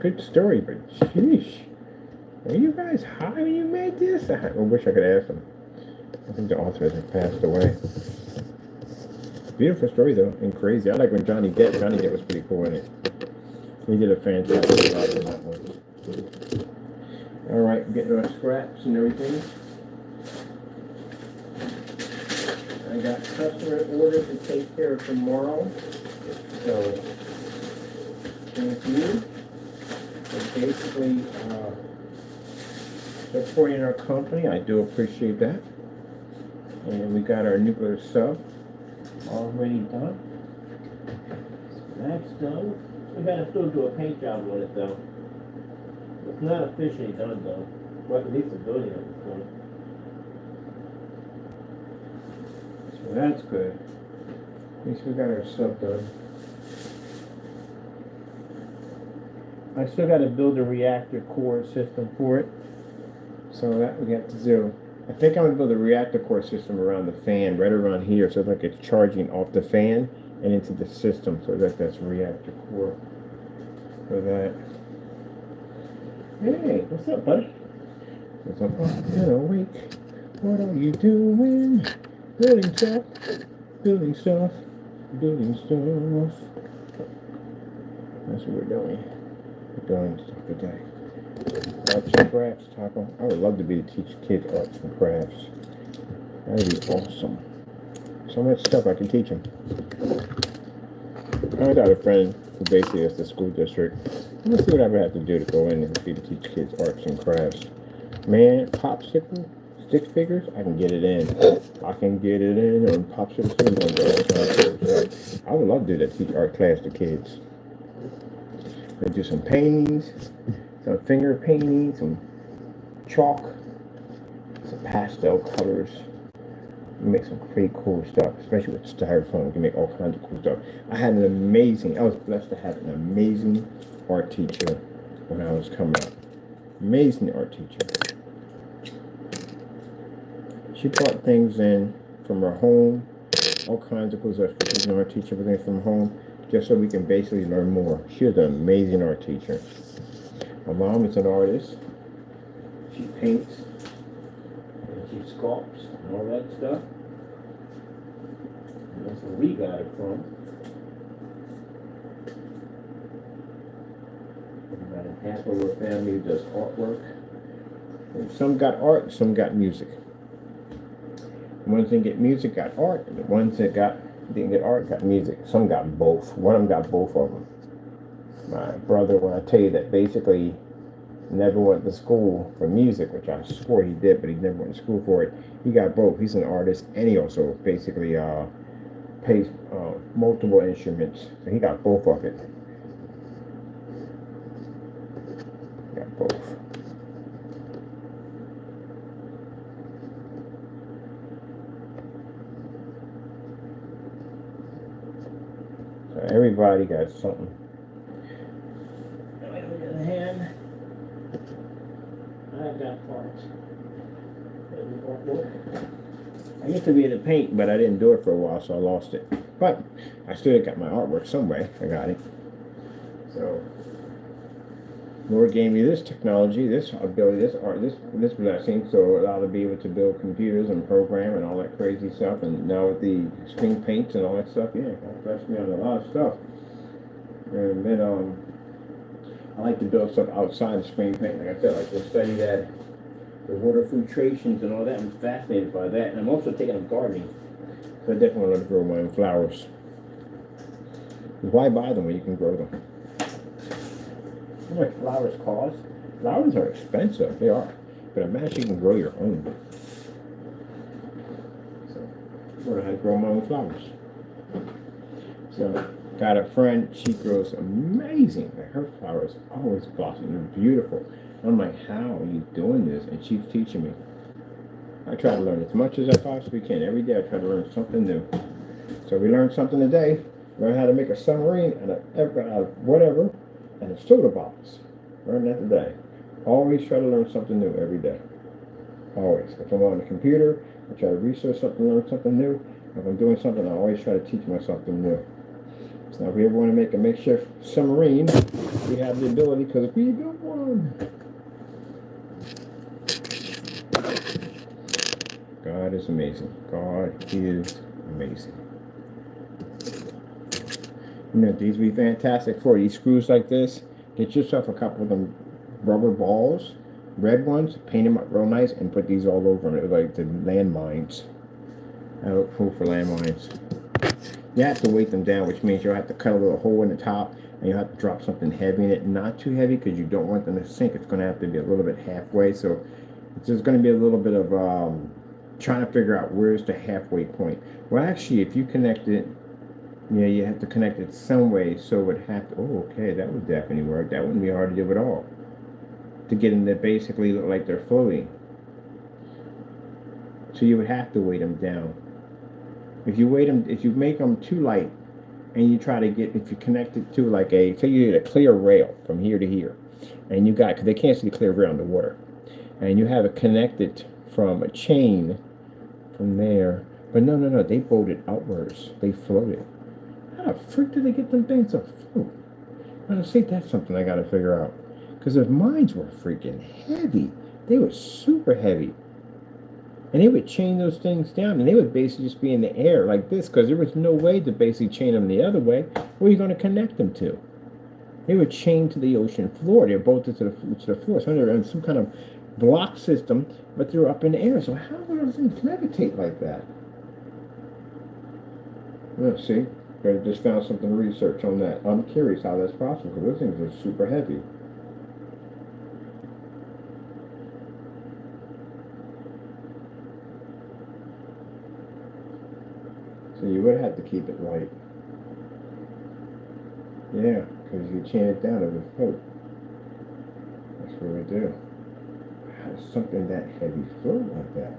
good story, but sheesh. Were you guys high when you made this? I wish I could ask them. I think the author has passed away. Beautiful story, though, and crazy. I like when Johnny Depp was pretty cool in it. He did a fantastic job in that one. All right, getting our scraps and everything. I got customer orders to take care of tomorrow. So, thank you for basically supporting our company. I do appreciate that. And we got our nuclear sub already done. So that's done. We gotta still do a paint job on it though. It's not officially done though. Well, at least the building of it's done. So that's good. At least we got our sub done. I still got to build a reactor core system for it. So that we got to do. I think I'm going to build a reactor core system around the fan, right around here, so that it's charging off the fan and into the system, so that's reactor core for that. Hey, what's up, buddy? What's up? Oh, you're awake. What are you doing? Building stuff. Building stuff. Building stuff. That's what we're doing. We're doing stuff today. Arts and crafts, Taco. I would love to be to teach kids arts and crafts. That would be awesome. So much stuff I can teach them. I got a friend who basically is the school district. Let's see what I would have to do to go in and be to teach kids arts and crafts. Man, popsicle, stick figures, I can get it in. I can get it in on popsicle stickers. I would love to do that, teach art class to kids. I do some paintings, some finger painting, some chalk, some pastel colors. We make some pretty cool stuff, especially with styrofoam. We can make all kinds of cool stuff. I was blessed to have an amazing art teacher when I was coming up. Amazing art teacher. She brought things in from her home, all kinds of cool stuff. She's an art teacher, everything from home, just so we can basically learn more. She was an amazing art teacher. My mom is an artist. She paints and she sculpts and all that stuff. And that's where we got it from. We got a half of our family who does artwork. And some got art, some got music. The ones that get music got art, and the ones that didn't get art got music. Some got both. One of them got both of them. My brother, when I tell you that basically never went to school for music, which I swore he did, but he never went to school for it. He got both. He's an artist, and he also basically plays multiple instruments. So he got both of it. He got both. So everybody got something. On the other hand, I got parts. I used to be into paint, but I didn't do it for a while, so I lost it. But I still got my artwork somewhere. I got it. So Lord gave me this technology, this ability, this blessing, so it allowed to be able to build computers and program and all that crazy stuff. And now with the screen paints and all that stuff, yeah, God blessed me on a lot of stuff. And then I like to build stuff outside of screen paint. Like I said, I like to study that, the water filtrations and all that. I'm fascinated by that. And I'm also taking up gardening. So I definitely want to grow my own flowers. Why buy them when you can grow them? How much flowers cost? Flowers are expensive, they are. But imagine you can grow your own. So, I learned how to grow my own flowers. So, got a friend, she grows amazing. Her flowers always blossom, they're beautiful. I'm like, how are you doing this? And she's teaching me. I try to learn as much as I possibly can. Every day I try to learn something new. So we learned something today. Learn how to make a submarine and whatever, and a soda box. Learned that today. Always try to learn something new every day. Always. If I'm on the computer, I try to research something, learn something new. If I'm doing something, I always try to teach myself something new. So if we ever want to make a makeshift submarine, we have the ability because we got one. God is amazing. God is amazing. You know, these would be fantastic for these screws like this. Get yourself a couple of them rubber balls, red ones, paint them up real nice, and put these all over them. Like the landmines. That look cool for landmines. You have to weight them down, which means you'll have to cut a little hole in the top, and you'll have to drop something heavy in it. Not too heavy because you don't want them to sink. It's going to have to be a little bit halfway. So there's going to be a little bit of trying to figure out where's the halfway point. Well, actually, if you connect it, yeah, you have to connect it some way, so it would have to. Oh, okay, that would definitely work. That wouldn't be hard to do at all. To get them to basically look like they're floating. So you would have to weight them down. If you weight them, if you make them too light, and you try to get, if you connect it to like a, say you get a clear rail from here to here, and you got, because they can't see the clear rail in the water, and you have it connected from a chain from there, but no, they bolted outwards. They floated. How the frick did they get them things to float? I see, that's something I got to figure out. Because if mines were freaking heavy, they were super heavy. And they would chain those things down, and they would basically just be in the air like this, because there was no way to basically chain them the other way. Where are you going to connect them to? They were chained to the ocean floor. They were bolted to the floor. So they're in some kind of block system, but they're up in the air. So how do those things levitate like that? Let's see. I just found something to research on that. I'm curious how that's possible, because those things are super heavy. So you would have to keep it light. Yeah, because you chain it down, it would float. That's what we do. How does something that heavy float like that?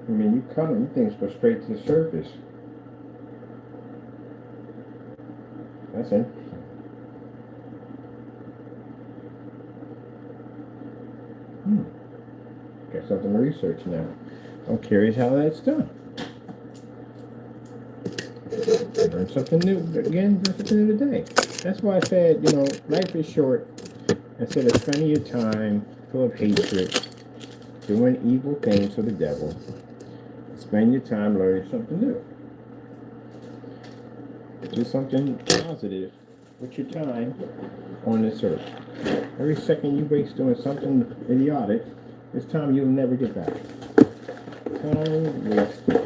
I mean, you cut them, things go straight to the surface. That's it. Got something to research now. I'm curious how that's done. Learn something new again, learn something new today. That's why I said, you know, life is short. Instead of spending your time full of hatred, doing evil things for the devil, spend your time learning something new. Do something positive with your time on this earth. Every second you waste doing something idiotic, it's time you'll never get back. Time wasted.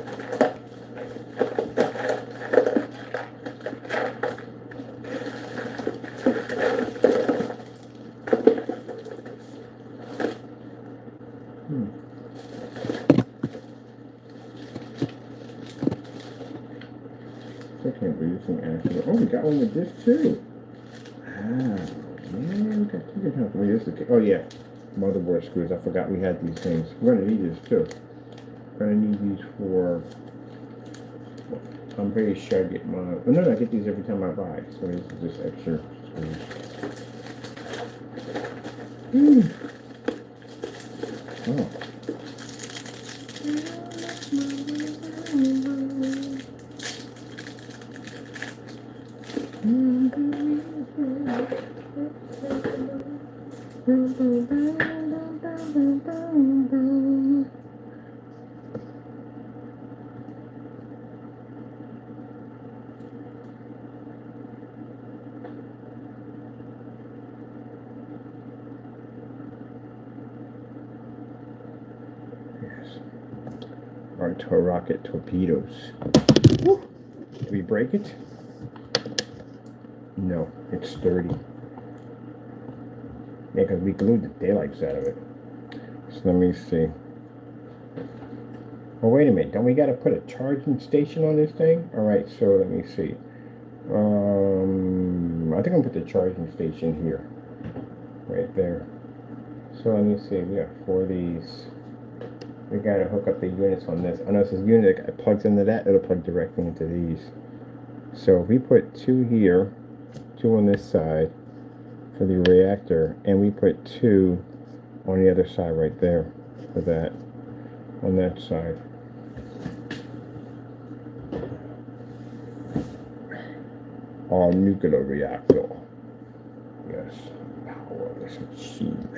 Okay, we're using acid. Oh, we got one with this too. Ah, yeah, we got two different ones. Oh yeah, motherboard screws. I forgot we had these things. We're gonna need these too. We're gonna need these for. I'm very sure I get my. Well, no, I get these every time I buy. So this is just extra screws. Oh. Our rocket torpedoes. Woo. Did we break it? No, it's sturdy. Yeah, because we glued the daylights out of it. So let me see. Oh, wait a minute. Don't we got to put a charging station on this thing? All right, so let me see. I think I'm going to put the charging station here. Right there. So let me see. We got 4 of these. We got to hook up the units on this. I know this is unit that plugs into that. It'll plug directly into these. So if we put 2 here, 2 on this side, for the reactor, and we put 2 on the other side right there for that, on that side. Our nuclear reactor. Yes, power this machine.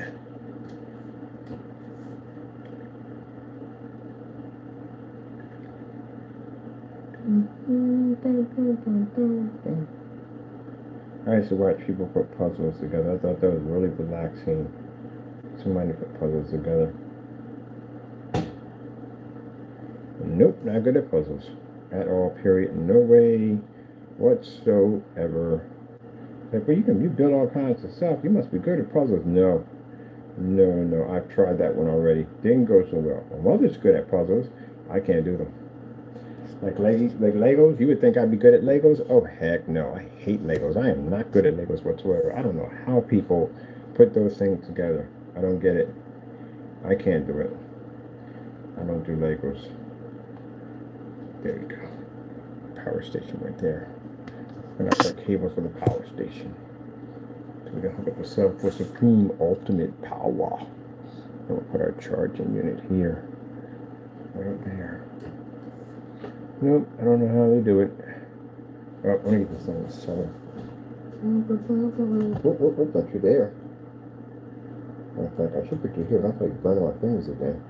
I used to watch people put puzzles together. I thought that was really relaxing. Somebody put puzzles together. Nope, not good at puzzles at all, period. No way whatsoever. Like, well, you build all kinds of stuff. You must be good at puzzles. No. I've tried that one already. Didn't go so well. My mother's good at puzzles. I can't do them. Like Legos, you would think I'd be good at Legos. Oh, heck no. I hate Legos. I am not good at Legos whatsoever. I don't know how people put those things together. I don't get it. I can't do it. I don't do Legos. There you go. Power station right there. And I've got cables for the power station. So we're going to hook up the cell for supreme ultimate power. And we'll put our charging unit here. Right there. Nope, I don't know how they do it. Oh, let me get this on the cell. Whoop, don't you dare. In fact, I should put you here. I thought you'd burn my fingers again.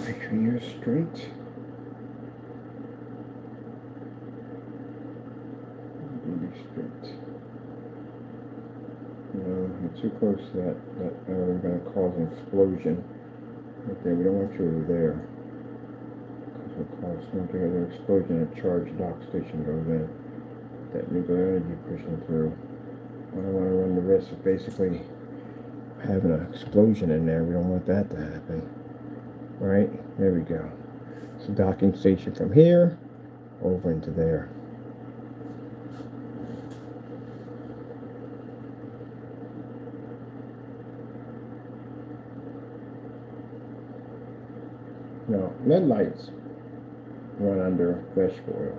Make sure you're straight. Be straight. No, you're too close to that. We're going to cause an explosion. Okay, we don't want you over there. Because we'll cause something of an explosion. A charged dock station goes in. That nuclear energy pushing through. I don't want to run the risk of basically having an explosion in there. We don't want that to happen. Right? There we go. So docking station from here over into there. Now, LED lights run under vegetable oil.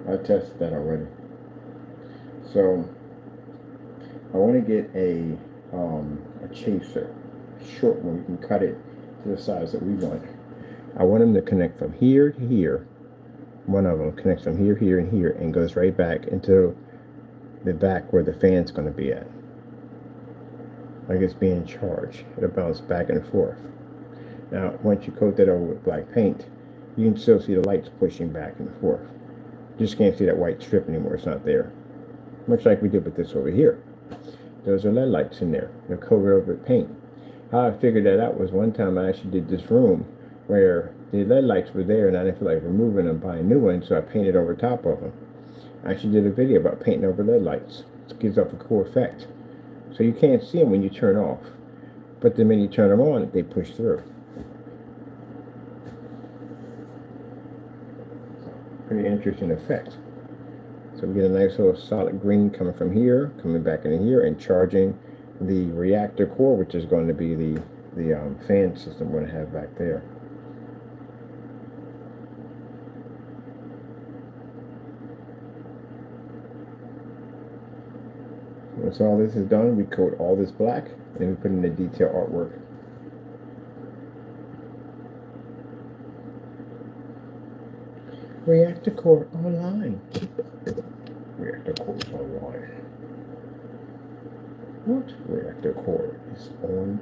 I tested that already. So I want to get a chaser, a short one. We can cut it to the size that we want. I want them to connect from here to here. One of them connects from here, here, and here, and goes right back into the back where the fan's going to be at. Like it's being charged. It'll bounce back and forth. Now, once you coat that over with black paint, you can still see the lights pushing back and forth. You just can't see that white strip anymore. It's not there. Much like we did with this over here. Those are LED lights in there. They're covered over with paint. How I figured that out was one time I actually did this room where the LED lights were there and I didn't feel like removing them, buying new ones, so I painted over top of them. I actually did a video about painting over LED lights. It gives off a cool effect. So you can't see them when you turn off. But then when you turn them on, they push through. Pretty interesting effect. So we get a nice little solid green coming from here, coming back into here, and charging the reactor core, which is going to be the fan system we're going to have back there. Once all this is done, we coat all this black, and we put in the detail artwork. Reactor core online. Reactor core is online. What? Reactor core is online.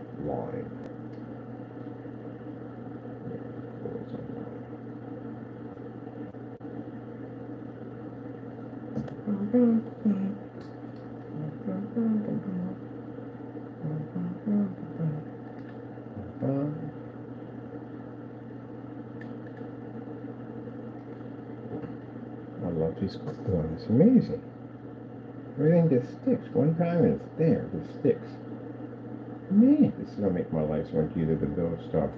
these going. It's amazing. Everything just sticks. One time and it's there. It just sticks. Man, this is gonna make my life so much easier to build stuff.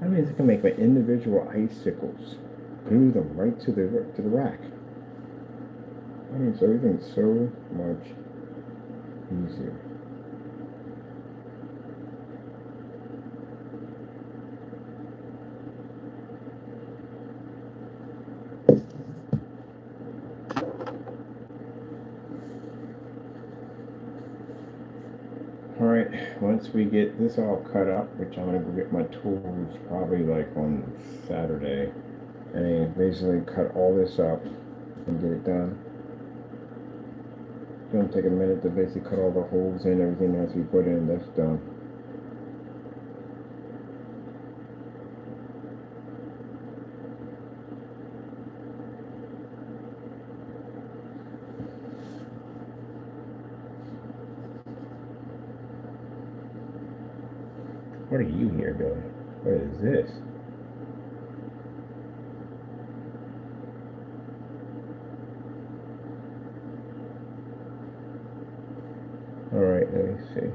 I mean, this can make my individual icicles. Glue them right to the rack. I mean, so everything's so much easier. Alright, once we get this all cut up, which I'm going to go get my tools probably like on Saturday, and basically cut all this up and get it done. It's going to take a minute to basically cut all the holes in, everything has to be put in, that's done. What are you here doing? What is this? Alright, let me see.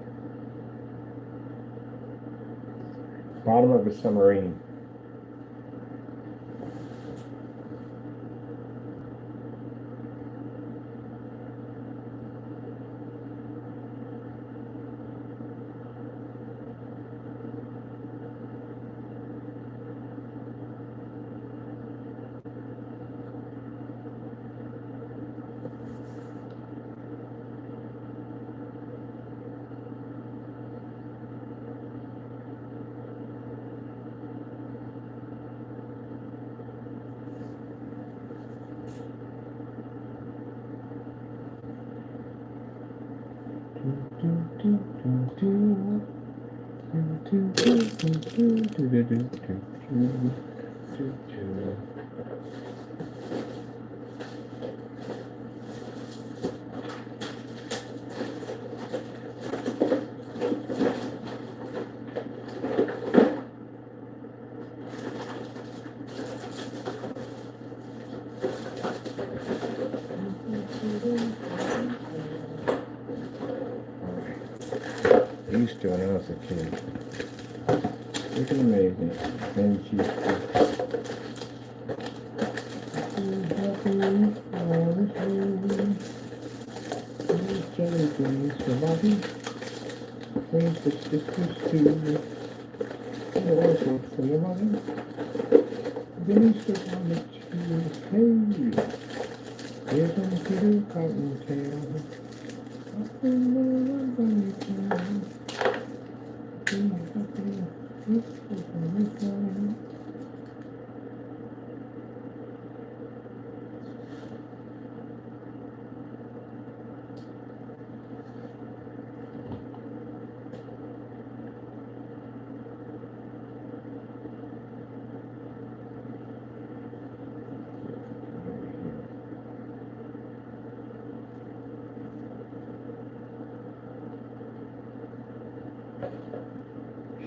Bottom of a submarine. Used to when I was a kid. It's amazing. And she's surviving. Things that sisters do. And also for your mother. Then surviving to hey. Here's on the cottontail.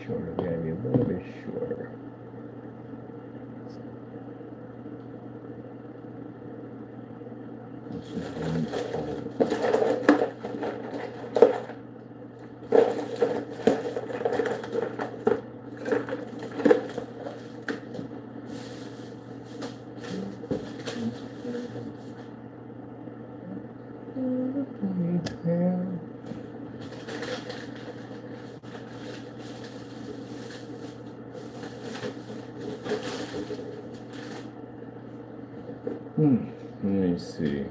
Shorter, gotta be a little bit shorter. This is one fold. Let me see.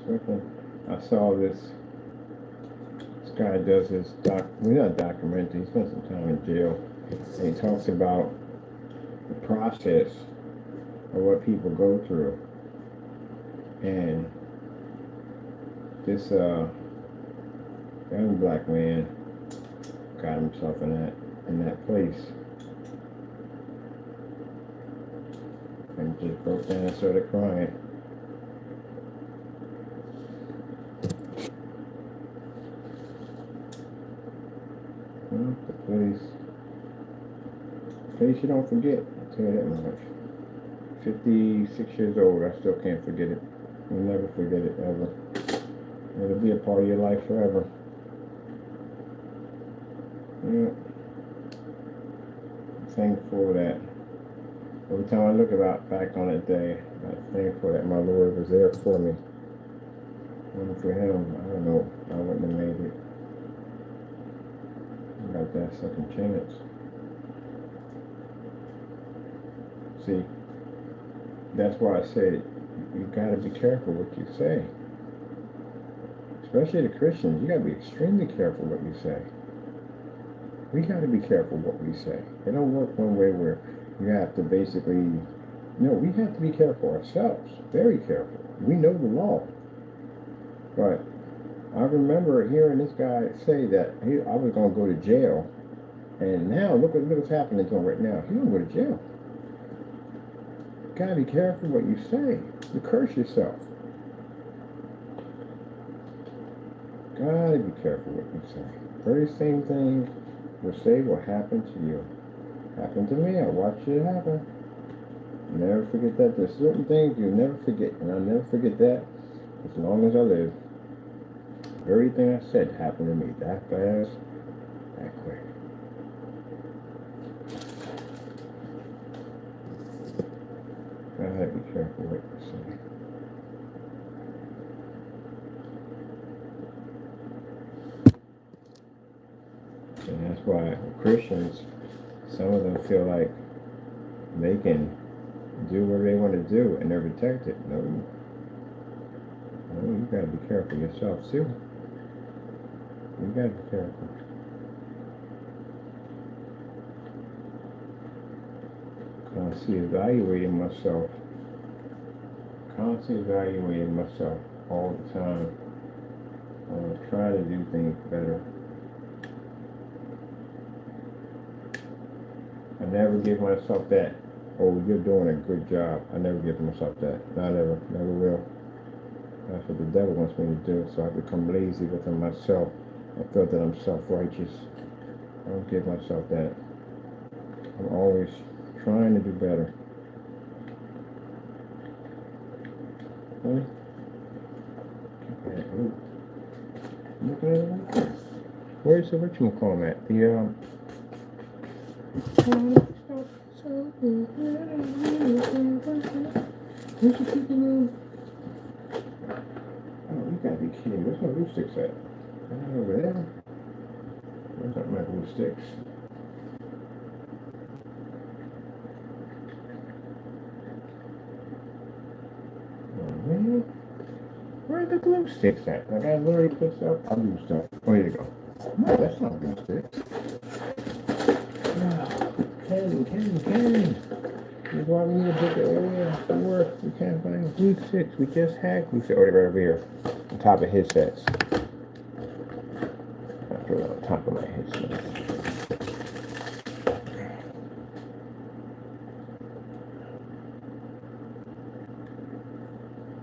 looking. I saw this guy does his not documentary. He spent some time in jail, and he talks about the process of what people go through. And this young black man got himself in that place, and just broke down and started crying. Well, the place you don't forget. I'll tell you that much. 56 years old, I still can't forget it. You'll never forget it ever. It'll be a part of your life forever. Yeah. I'm thankful that every time I look back on that day, I'm thankful that my Lord was there for me. And for him, I don't know, I wouldn't have made it. I got that second chance. See, that's why I said you gotta be careful what you say. Especially the Christians, you gotta be extremely careful what you say. We gotta be careful what we say. It don't work one way where you have to basically, no, we have to be careful ourselves. Very careful. We know the law. But I remember hearing this guy say that I was gonna go to jail, and now look what's happening to him right now. He don't go to jail. You gotta be careful what you say. You curse yourself. Gotta be careful what you say. Very same thing you'll say will happen to you. Happened to me. I watched it happen. Never forget that. There's certain things you never forget, and I'll never forget that as long as I live. Everything I said happened to me that fast, that quick. Gotta be careful what you say. And that's why Christians, some of them feel like they can do whatever they want to do and they're protected. No, you gotta be careful yourself too. You gotta be careful. Constantly evaluating myself. Constantly evaluating myself all the time. Trying to do things better. I never give myself that, oh, you're doing a good job. I never give myself that. Not ever. Never will. That's what the devil wants me to do. So I become lazy within myself. I feel that I'm self-righteous. I don't give myself that. I'm always trying to do better. Okay? Looking at it. Where's the whatchamacallit at? Where's the people room? Oh, you gotta be kidding. Where's my glue sticks at? Right over there. Where's my glue sticks? Oh, man. Where are the glue sticks at? Like I literally put stuff. I'll do stuff. Oh, here you go. No, that's not glue sticks. Cannon. This is why we need a bigger area for work. We can't find glue sticks. We just had glue sticks. Oh, they're right over here. On top of his sets. I'll throw it on top of my headset.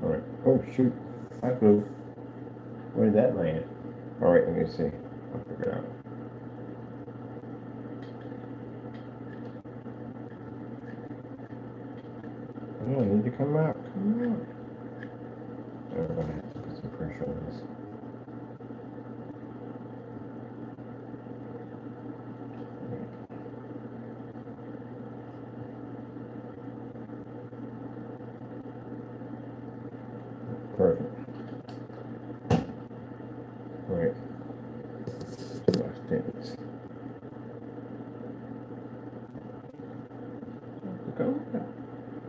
Alright. Oh, shoot. I flew. Where did that land? Alright, let me see. I'll figure it out. Oh, I need to come out. Come out. I'm going to have to put some pressure on this. Perfect. Right. My things. Go.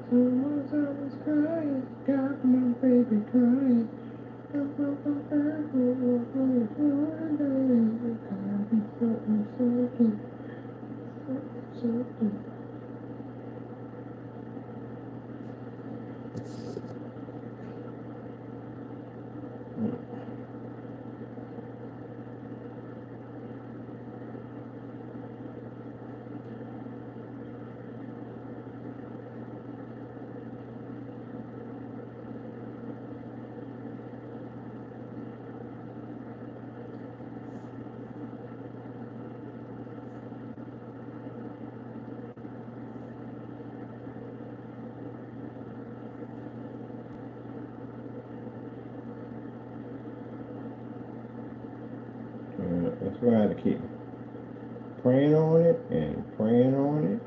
Someone was crying, got my baby crying. That's why I had to keep praying on it and praying on it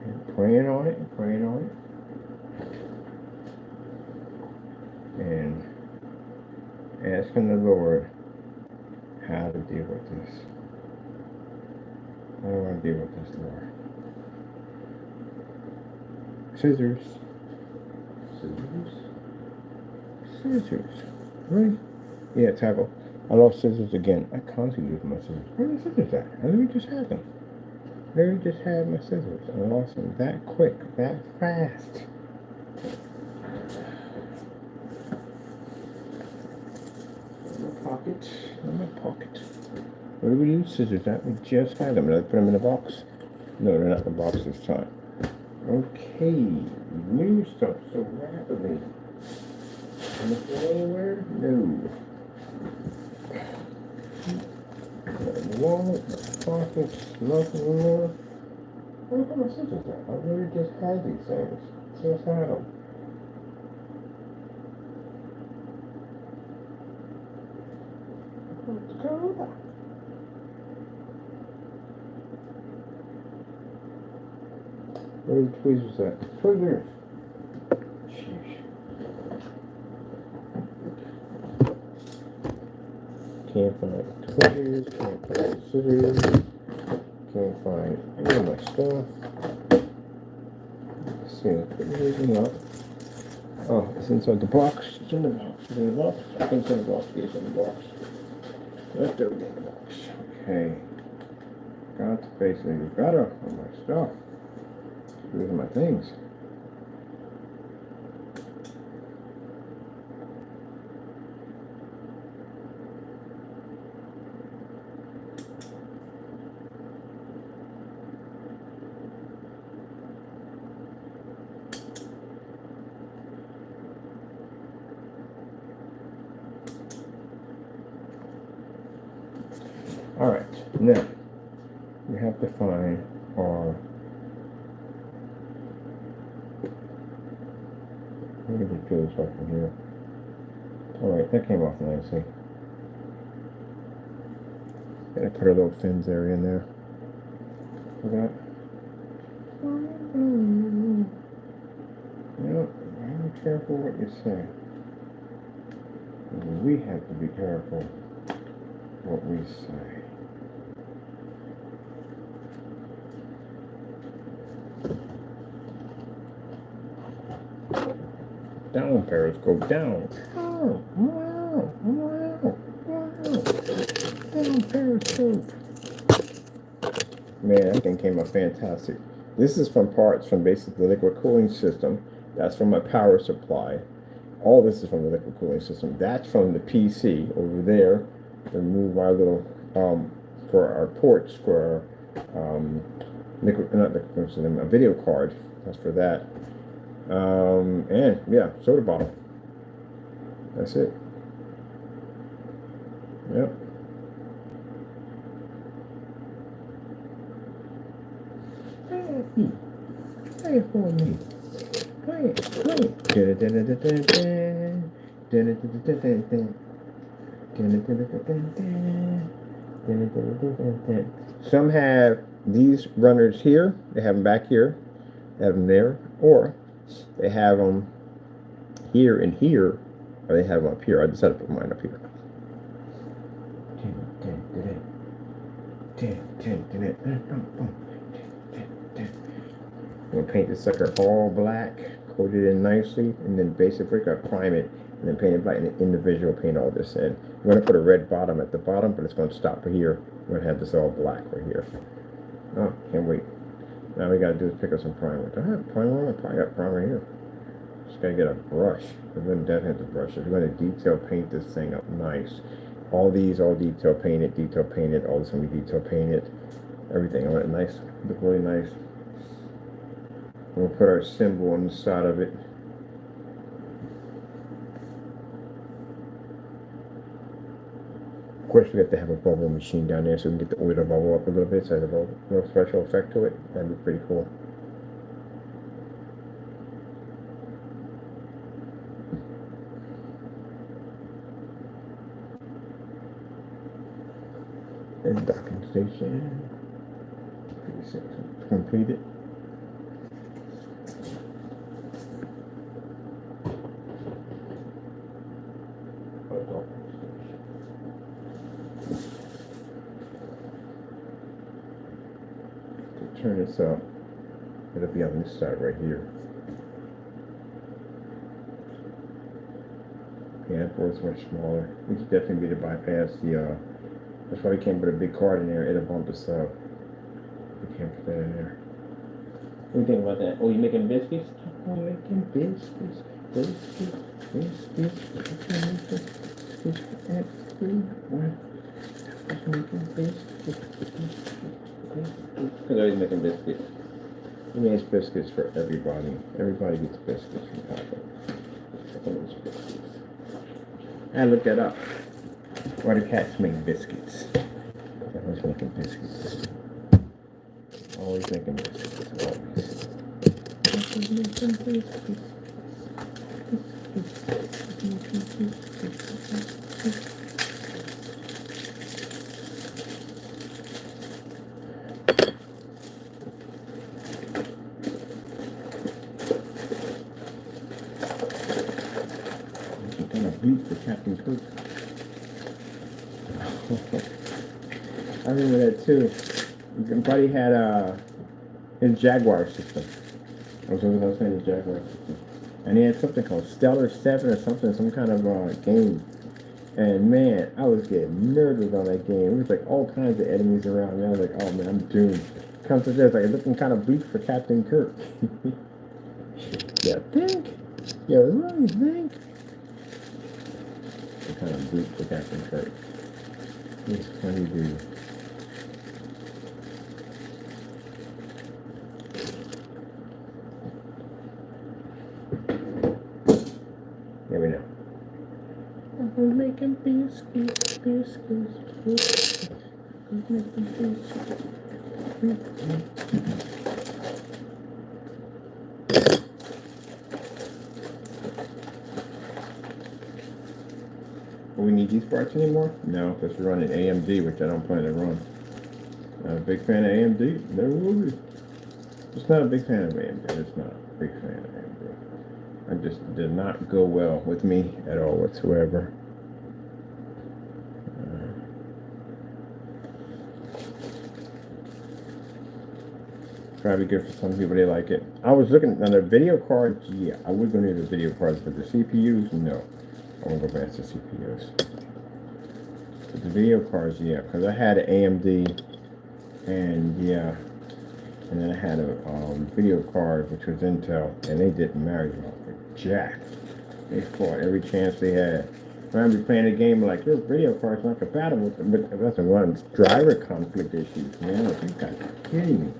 and praying on it and praying on it and asking the Lord how to deal with this. How do I deal with this, Lord? Scissors. Scissors. Right? Yeah, tackle. I lost scissors again. I constantly lose my scissors. Where are the scissors at? I literally just had them. Literally just had my scissors. I lost them that quick, that fast. In my pocket. In my pocket. Where do we use scissors at? We just had them. Did I put them in the box? No, they're not in the box this time. Okay. New stuff so rapidly. Anything anywhere? No. The wallet, the pockets, nothing in there. Where are my scissors at? I really just had these things. Just had them. Let's go. Where are the tweezers at? Tweezers. Sheesh. Can't find tweezers, can't find scissors, can't find any of my stuff. Let's see, tweezers up. Oh, it's inside the box. It's in the box. It's in the box. I think it's in the box. It's in the box. Left everything in the box. Okay. Got to basically get better on my stuff. These are my things. All right, now we have to find our. Where did we peel this off from here? All right, that came off nicely. Gotta put our little fins area in there. Forgot. You know, be careful what you say. We have to be careful what we say. Down, Periscope, down. Oh, wow, wow, wow. Down, Periscope. Man, that thing came out fantastic. This is from parts from basically the liquid cooling system. That's from my power supply. All this is from the liquid cooling system. That's from the PC over there. Remove our little, for our ports, for our, not liquid system, a video card. That's for that. And yeah, soda bottle. That's it. Yep. Play it for me. Play it. Some have these runners here. They have them back here. They have them there. Or they have them here and here, or they have them up here. I decided to put mine up here. I'm gonna paint this sucker all black, coat it in nicely, and then basically I prime it, and then paint it black, and then individual paint all this in. I'm gonna put a red bottom at the bottom, but it's gonna stop here. I'm gonna have this all black right here. Oh, can't wait. Now we gotta do is pick up some primer. Do I have primer on? I probably got primer here. Just gotta get a brush. I'm gonna definitely have to brush it. I'm gonna detail paint this thing up nice. All these, all detail painted, all this gonna be detail painted. Everything. I want it nice, look really nice. We'll put our symbol on the side of it. Of course, we have to have a bubble machine down there so we can get the oil to bubble up a little bit, so it has a little special effect to it. That'd be pretty cool. And docking station. Completed. To turn this up, it'll be on this side right here. Yeah, that board's much smaller. We should definitely be to bypass the, that's why we can't put a big card in there, it'll bump us up. We can't put that in there. What do you think about that? Oh, you making biscuits? I'm making biscuits. For everyone. I'm making biscuits. Because always making biscuits. He makes biscuits for everybody. Everybody gets biscuits from Papa. I looked that up. Why do cats make biscuits? They're always making biscuits. Always making biscuits. Always. Some kind of beat for Captain Cook. I remember that too. Buddy had his Jaguar system. I was saying his Jaguar system. And he had something called Stellar 7 or something, some kind of game. And man, I was getting murdered on that game. It was like all kinds of enemies around me. I was like, oh man, I'm doomed. Comes to this, like looking kind of bleak for Captain Kirk. You think? You really think? Kind of bleak for Captain Kirk. He's a funny dude. Here we go. We're making biscuits. We're making biscuits. We need these parts anymore? No, because we're running AMD, which I don't plan to run. Not a big fan of AMD? No worries. Just not a big fan of AMD. It's not a big fan of AMD. It just did not go well with me at all whatsoever. Probably good for some people, they like it. I was looking on the video cards, yeah, I would go near the video cards, but the CPUs, no. I won't go past the CPUs. But the video cards, yeah, because I had an AMD, and yeah, and then I had a video card, which was Intel, and they didn't marry them up with jack. They fought every chance they had. When I be playing a game like, your video card's not compatible with them, but that's one driver conflict issues, man. Like, you guys are kidding me.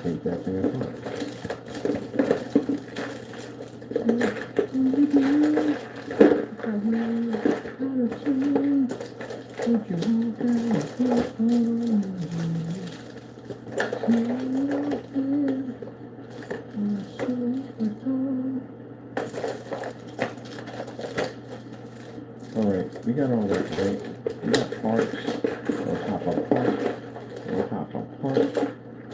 Take that thing apart. Alright, we got all that right. We got parts. We'll top up parts. We'll top up parts.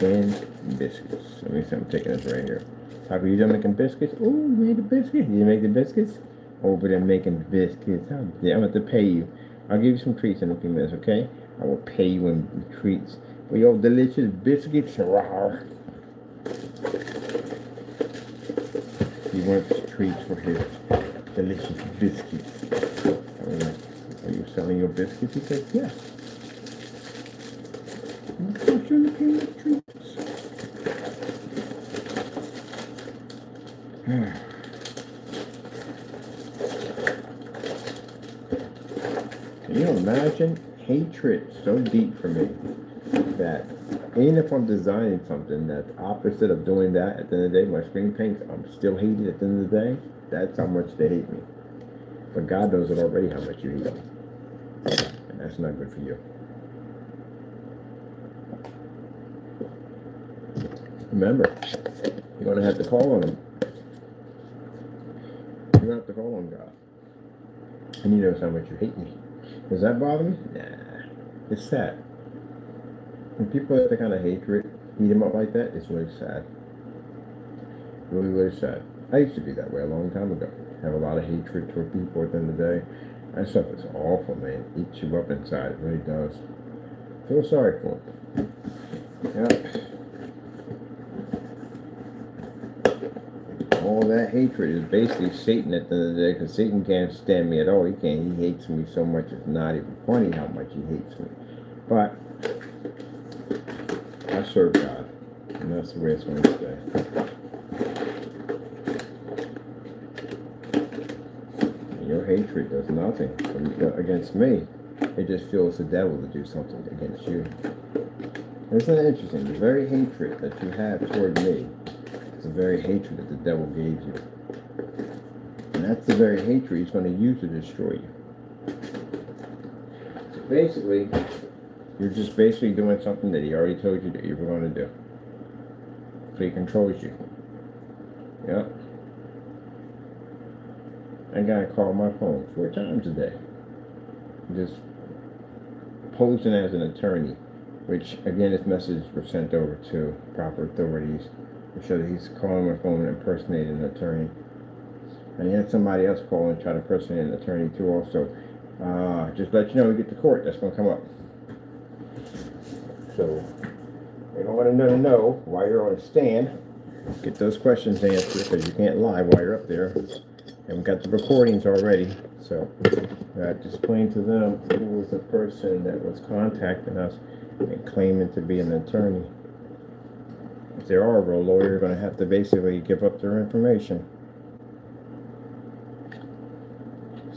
And biscuits. Let me see, I'm taking this right here. Papa, you done making biscuits? Oh, you made the biscuits? You make the biscuits? Over there making biscuits. How dare I'm going to pay you. I'll give you some treats in a few minutes, okay? I will pay you in treats for your delicious biscuits. Rawr. He wants treats for his delicious biscuits. Are you selling your biscuits? He said, yes. I thought you were looking at treats. Can you imagine hatred so deep for me that even if I'm designing something that's opposite of doing that, at the end of the day, my screen paints, I'm still hated at the end of the day? That's how much they hate me. But God knows it already how much you hate me. And that's not good for you. Remember, you're going to have to call on Him. You're going to have to call on God. And He knows how much you hate me. Does that bother me? Nah. It's sad. When people have that kind of hatred, eat them up like that, it's really sad. Really, really sad. I used to be that way a long time ago. Have a lot of hatred toward people at the end of the day. That stuff is awful, man. It eats you up inside. It really does. Feel sorry for them. Yeah. All that hatred is basically Satan at the end of the day, because Satan can't stand me at all. He can't. He hates me so much it's not even funny how much he hates me. But I serve God, and that's the way it's going to stay. And your hatred does nothing against me. It just feels the devil to do something against you. Isn't that interesting? The very hatred that you have toward me, the very hatred that the devil gave you. And that's the very hatred he's going to use to destroy you. So basically, you're just basically doing something that he already told you that you were going to do. So he controls you. Yep. I gotta call my phone 4 times a day. Just posing as an attorney, which again, this message was sent over to proper authorities. So he's calling my phone and impersonating an attorney. And he had somebody else call and try to impersonate an attorney too also. Just let you know, we get to court, that's going to come up. So, they don't want to know while you're on a stand. Get those questions answered, because you can't lie while you're up there. And we got the recordings already. So, I just explained to them who was the person that was contacting us and claiming to be an attorney. If they are a real lawyer, you're going to have to basically give up their information.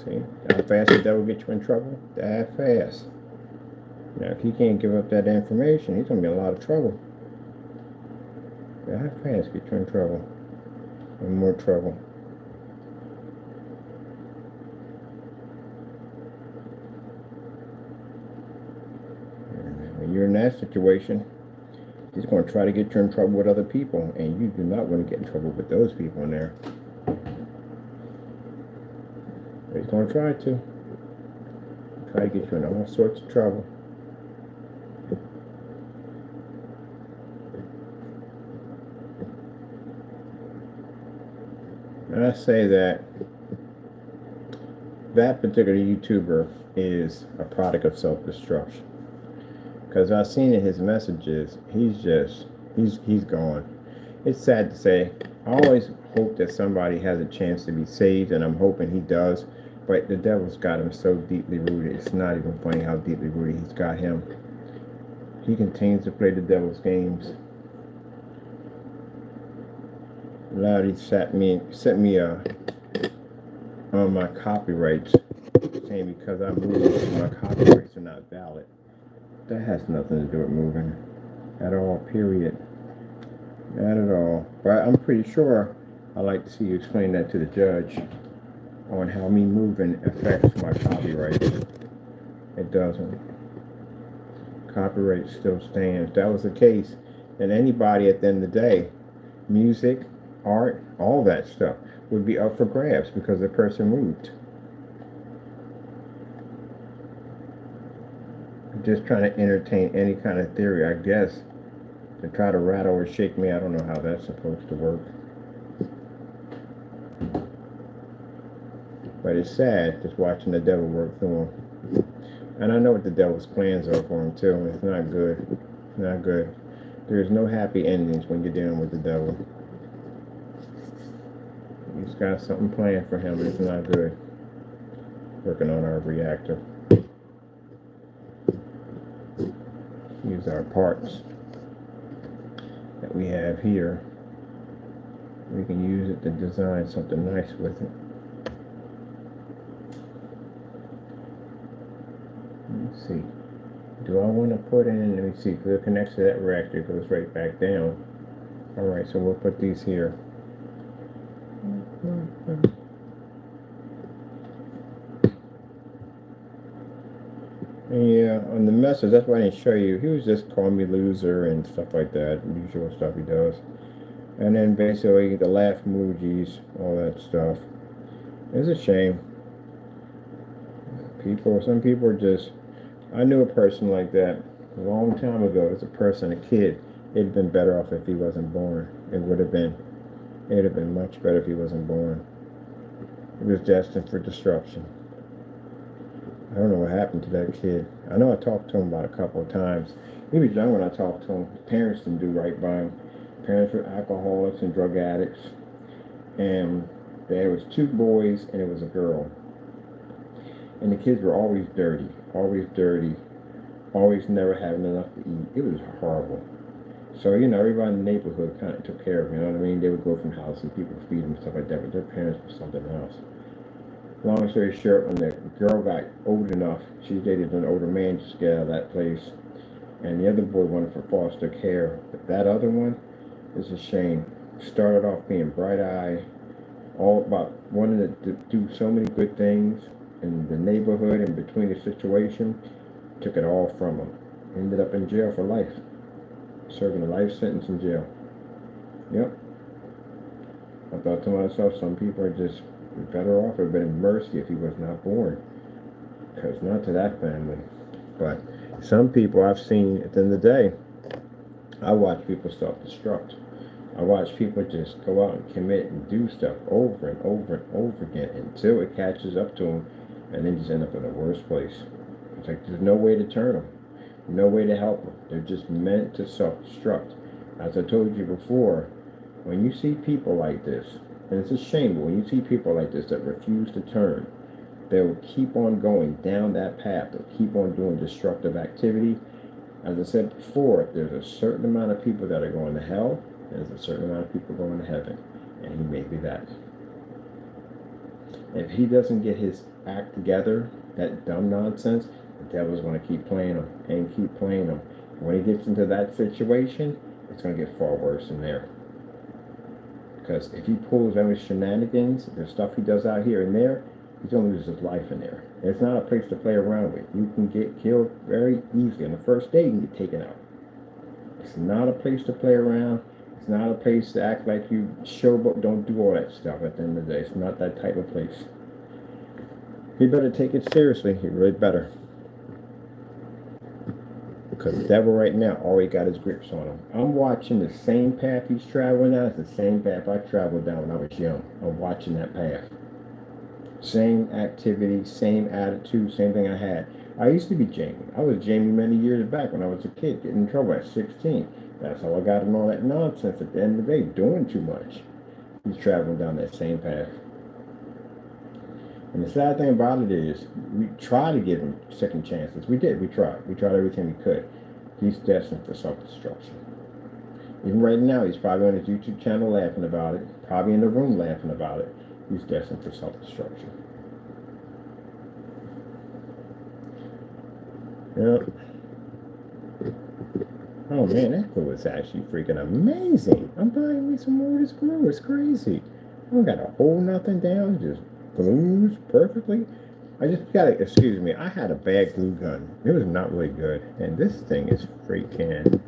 See how fast the devil gets you in trouble? That fast. Now, if he can't give up that information, he's going to be in a lot of trouble. That fast gets you in trouble. And more trouble. And when you're in that situation, he's going to try to get you in trouble with other people, and you do not want to get in trouble with those people in there. But he's going to try to. Try to get you in all sorts of trouble. And I say that that particular YouTuber is a product of self-destruction. Because I've seen in his messages, he's gone. It's sad to say. I always hope that somebody has a chance to be saved, and I'm hoping he does. But the devil's got him so deeply rooted. It's not even funny how deeply rooted he's got him. He continues to play the devil's games. Lowdy sent me on my copyrights, saying because I moved, my copyrights are not valid. That has nothing to do with moving at all, period. Not at all. But I'm pretty sure I'd like to see you explain that to the judge on how me moving affects my copyright. It doesn't. Copyright still stands. If that was the case, then anybody at the end of the day, music, art, all that stuff would be up for grabs because the person moved. Just trying to entertain any kind of theory, I guess, to try to rattle or shake me. I don't know how that's supposed to work. But it's sad just watching the devil work through him. And I know what the devil's plans are for him too. It's not good. It's not good. There's no happy endings when you're dealing with the devil. He's got something planned for him, and it's not good. Working on our reactor. Use our parts that we have here We can use it to design something nice with it. Let's see. Do I want to put in, let me see, because it connects to that reactor, it goes right back down. Alright, so we'll put these here. Yeah, on the message, that's why I didn't show you. He was just calling me loser and stuff like that, usual stuff he does. And then basically the laugh emojis, all that stuff. It's a shame. Some people are just, I knew a person like that a long time ago. It was a person, a kid. It'd been better off if he wasn't born. It would have been. It'd have been much better if he wasn't born. He was destined for destruction. I don't know what happened to that kid. I know I talked to him about a couple of times. He was young when I talked to him. His parents didn't do right by him. Parents were alcoholics and drug addicts. And there was 2 boys and it was a girl. And the kids were always dirty, always never having enough to eat. It was horrible. So, everybody in the neighborhood kind of took care of them, you know what I mean? They would go from house and people would feed them and stuff like that, but their parents were something else. Long story short, when the girl got old enough, she dated an older man just to get out of that place. And the other boy wanted for foster care. But that other one is a shame. Started off being bright-eyed, all about wanting to do so many good things in the neighborhood and between the situation, took it all from him. Ended up in jail for life, serving a life sentence in jail. Yep. I thought to myself, some people are just better off, have been in mercy if he was not born. Because not to that family. But some people I've seen, at the end of the day, I watch people self-destruct. I watch people just go out and commit and do stuff over and over and over again until it catches up to them, and then just end up in the worst place. It's like there's no way to turn them, no way to help them. They're just meant to self-destruct. As I told you before, when you see people like this, and it's a shame, but when you see people like this that refuse to turn, they'll keep on going down that path. They'll keep on doing destructive activity. As I said before, there's a certain amount of people that are going to hell, and there's a certain amount of people going to heaven, and he may be that. If he doesn't get his act together, that dumb nonsense, the devil's going to keep playing him and keep playing him. When he gets into that situation, it's going to get far worse than there. Because if he pulls any shenanigans, the stuff he does out here and there, he's going to lose his life in there. It's not a place to play around with. You can get killed very easily. On the first day, you can get taken out. It's not a place to play around. It's not a place to act like you showboat. Don't do all that stuff at the end of the day. It's not that type of place. He better take it seriously. He really better. Because the devil right now already got his grips on him. I'm watching the same path he's traveling now. It's the same path I traveled down when I was young. I'm watching that path. Same activity, same attitude, same thing I had. I used to be Jamie. I was Jamie many years back when I was a kid, getting in trouble at 16. That's how I got in all that nonsense at the end of the day, doing too much. He's traveling down that same path. And the sad thing about it is, we try to give him second chances. We did. We tried. We tried everything we could. He's destined for self-destruction. Even right now, he's probably on his YouTube channel laughing about it. Probably in the room laughing about it. He's destined for self-destruction. Yep. Oh man, that glue is actually freaking amazing. I'm buying me some more of this glue. It's crazy. I don't got to hold nothing down. Just glues perfectly. I just got to, excuse me, I had a bad glue gun. It was not really good. And this thing is freaking.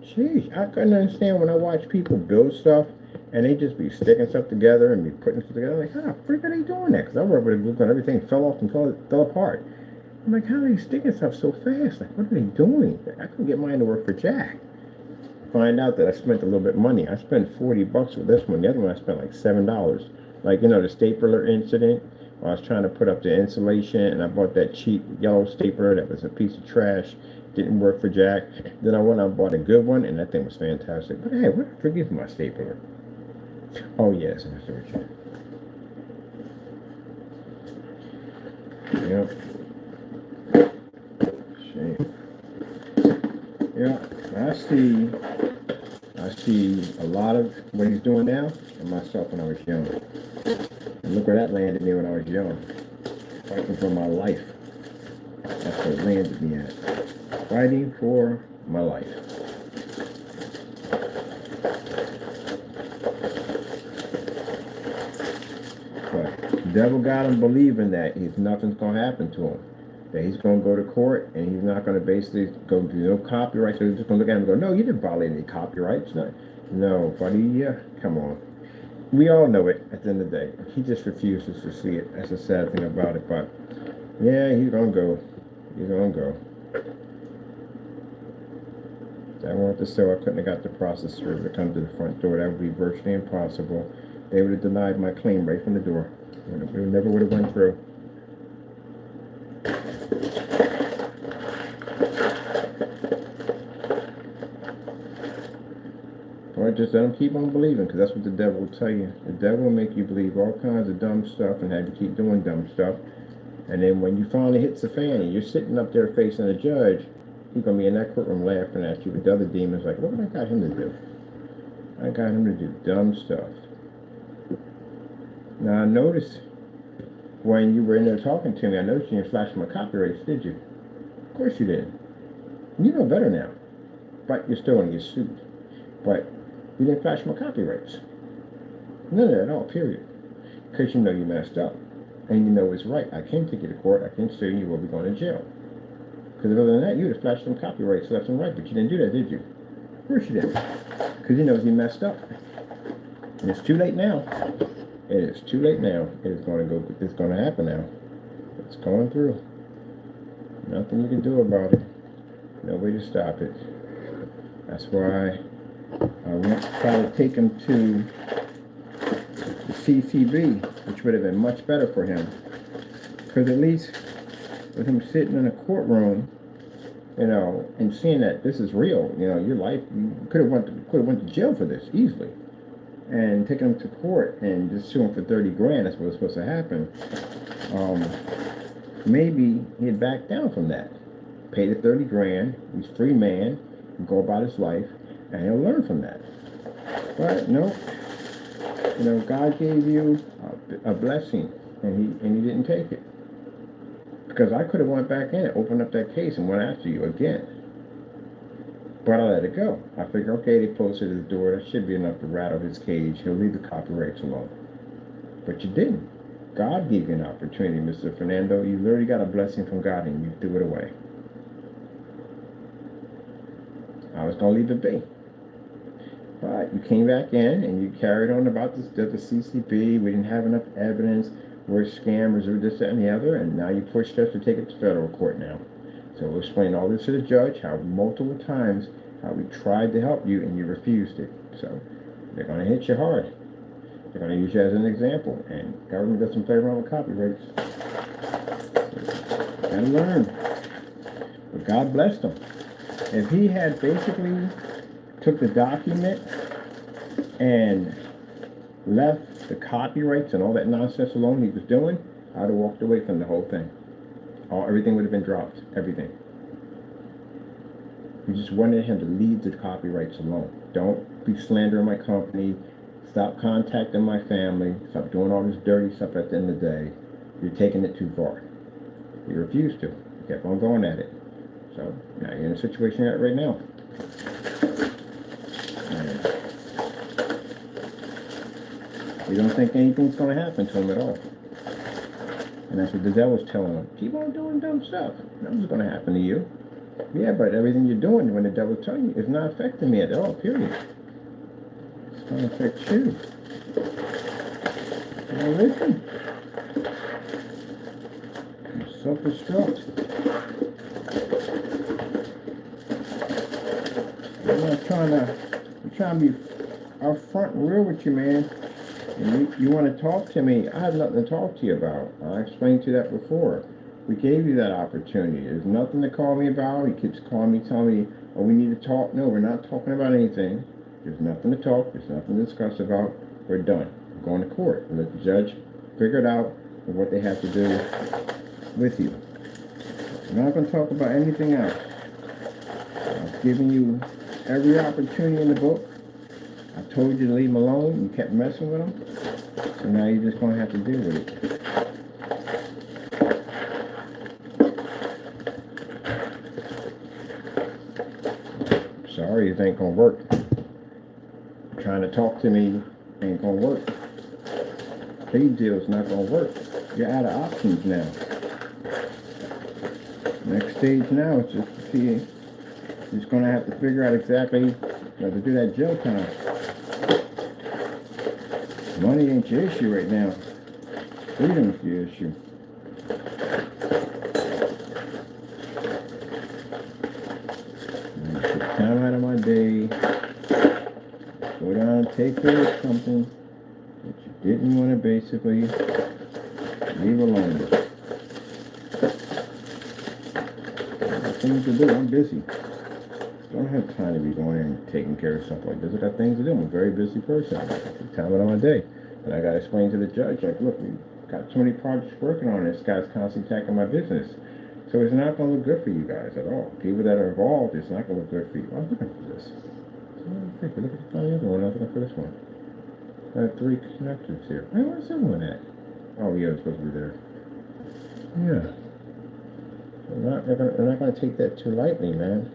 Jeez, I couldn't understand when I watch people build stuff and they just be sticking stuff together and be putting stuff together. Like, how the freak are they doing that? Because I worked with a glue gun, everything fell off and fell apart. I'm like, how are they sticking stuff so fast? Like, what are they doing? I couldn't get mine to work for Jack. Find out that I spent a little bit of money. I spent $40 with this one. The other one I spent like $7. Like, the stapler incident. I was trying to put up the insulation and I bought that cheap yellow stapler that was a piece of trash. Didn't work for Jack. Then I went out and bought a good one and that thing was fantastic. But hey, what did I forget my stapler? Oh yes, in the storage. Yep. Shame. Yeah, I I see a lot of what he's doing now and myself when I was young. And look where that landed me when I was young. Fighting for my life. That's where it landed me at. Fighting for my life. But the devil got him believing that nothing's going to happen to him. That he's going to go to court and he's not going to basically go do no copyright. So he's just going to look at him and go, no, you didn't violate any copyrights. No, buddy, yeah, come on. We all know it at the end of the day. He just refuses to see it. That's the sad thing about it. But yeah, he's going to go. He's going to go. I wanted to say I couldn't have got the process through to come to the front door. That would be virtually impossible. They would have denied my claim right from the door. It never would have went through. Or just let them keep on believing, because that's what the devil will tell you. The devil will make you believe all kinds of dumb stuff and have you keep doing dumb stuff. And then when you finally hits the fan and you're sitting up there facing a judge, he's going to be in that courtroom laughing at you with the other demons like, what have I got him to do? I got him to do dumb stuff. Now, I noticed when you were in there talking to me, I noticed you didn't flash my copyrights, did you? Of course you didn't. You know better now. But you're still going to get sued. But you didn't flash my copyrights. None of that at all, period. Because you know you messed up. And you know it's right. I can take you to court. I can sue you. You will be going to jail. Because other than that, you would have flashed some copyrights left and right. But you didn't do that, did you? Of course you didn't. Because you know you messed up. And it's too late now. It is too late now. It's going to happen now. It's going through. Nothing you can do about it. No way to stop it. That's why I went to try to take him to the CCB, which would have been much better for him. Because at least with him sitting in a courtroom, and seeing that this is real, your life, you could have went to jail for this easily. And taking him to court and just sue him for 30 grand, that's what was supposed to happen. Maybe he'd back down from that. Pay the 30 grand, he's free man, go about his life, and he'll learn from that. But no, God gave you a blessing, and he didn't take it. Because I could have went back in, opened up that case, and went after you again. But I let it go. I figured, okay, they posted his door. That should be enough to rattle his cage. He'll leave the copyrights alone. But you didn't. God gave you an opportunity, Mr. Fernando. You literally got a blessing from God, and you threw it away. I was going to leave it be. But you came back in, and you carried on about the CCP. We didn't have enough evidence. We're scammers, or this, that, and the other. And now you pushed us to take it to federal court now. So we'll explain all this to the judge, how multiple times, how we tried to help you and you refused it. So they're going to hit you hard. They're going to use you as an example. And government doesn't play around with copyrights. So, gotta learn. But God blessed him. If he had basically took the document and left the copyrights and all that nonsense alone he was doing, I'd have walked away from the whole thing. Everything would have been dropped. Everything. We just wanted him to leave the copyrights alone. Don't be slandering my company. Stop contacting my family. Stop doing all this dirty stuff at the end of the day. You're taking it too far. He refused to. He kept on going at it. So now you're in a situation you're at right now. And you don't think anything's going to happen to him at all. And that's what the devil's telling him. Keep on doing dumb stuff. Nothing's going to happen to you. Yeah, but everything you're doing when the devil's telling you is not affecting me at all, period. It's going to affect you. Now listen. You're self-destruct. I'm trying to be upfront and real with you, man. And you want to talk to me, I have nothing to talk to you about. I explained to you that before. We gave you that opportunity. There's nothing to call me about. He keeps calling me, telling me, oh, we need to talk. No, we're not talking about anything. There's nothing to talk. There's nothing to discuss about. We're done. We're going to court. And let the judge figure it out and what they have to do with you. We're not going to talk about anything else. I've given you every opportunity in the book. I told you to leave him alone. You kept messing with him. So now you're just going to have to deal with it. Sorry, it ain't going to work. Trying to talk to me ain't going to work. Plea deal's not going to work. You're out of options now. Next stage now is just to see. You're just going to have to figure out exactly how to do that jail time. Money ain't your issue right now. Freedom's your issue. Take time out of my day. Go down and take care of something that you didn't want to basically leave alone. Things to do. I'm busy. Don't have time to be going in and taking care of something like this. I got things to do. I'm a very busy person. I take time out of my day. And I got to explain to the judge, like, look, we got so many projects working on this. Guy's constantly attacking my business. So it's not going to look good for you guys at all. People that are involved, it's not going to look good for you. I'm looking for this. Look at the other one. I'm looking for this one. I have 3 connectors here. Hey, where's that one at? Oh, yeah, it's supposed to be there. Yeah. We're not going to take that too lightly, man.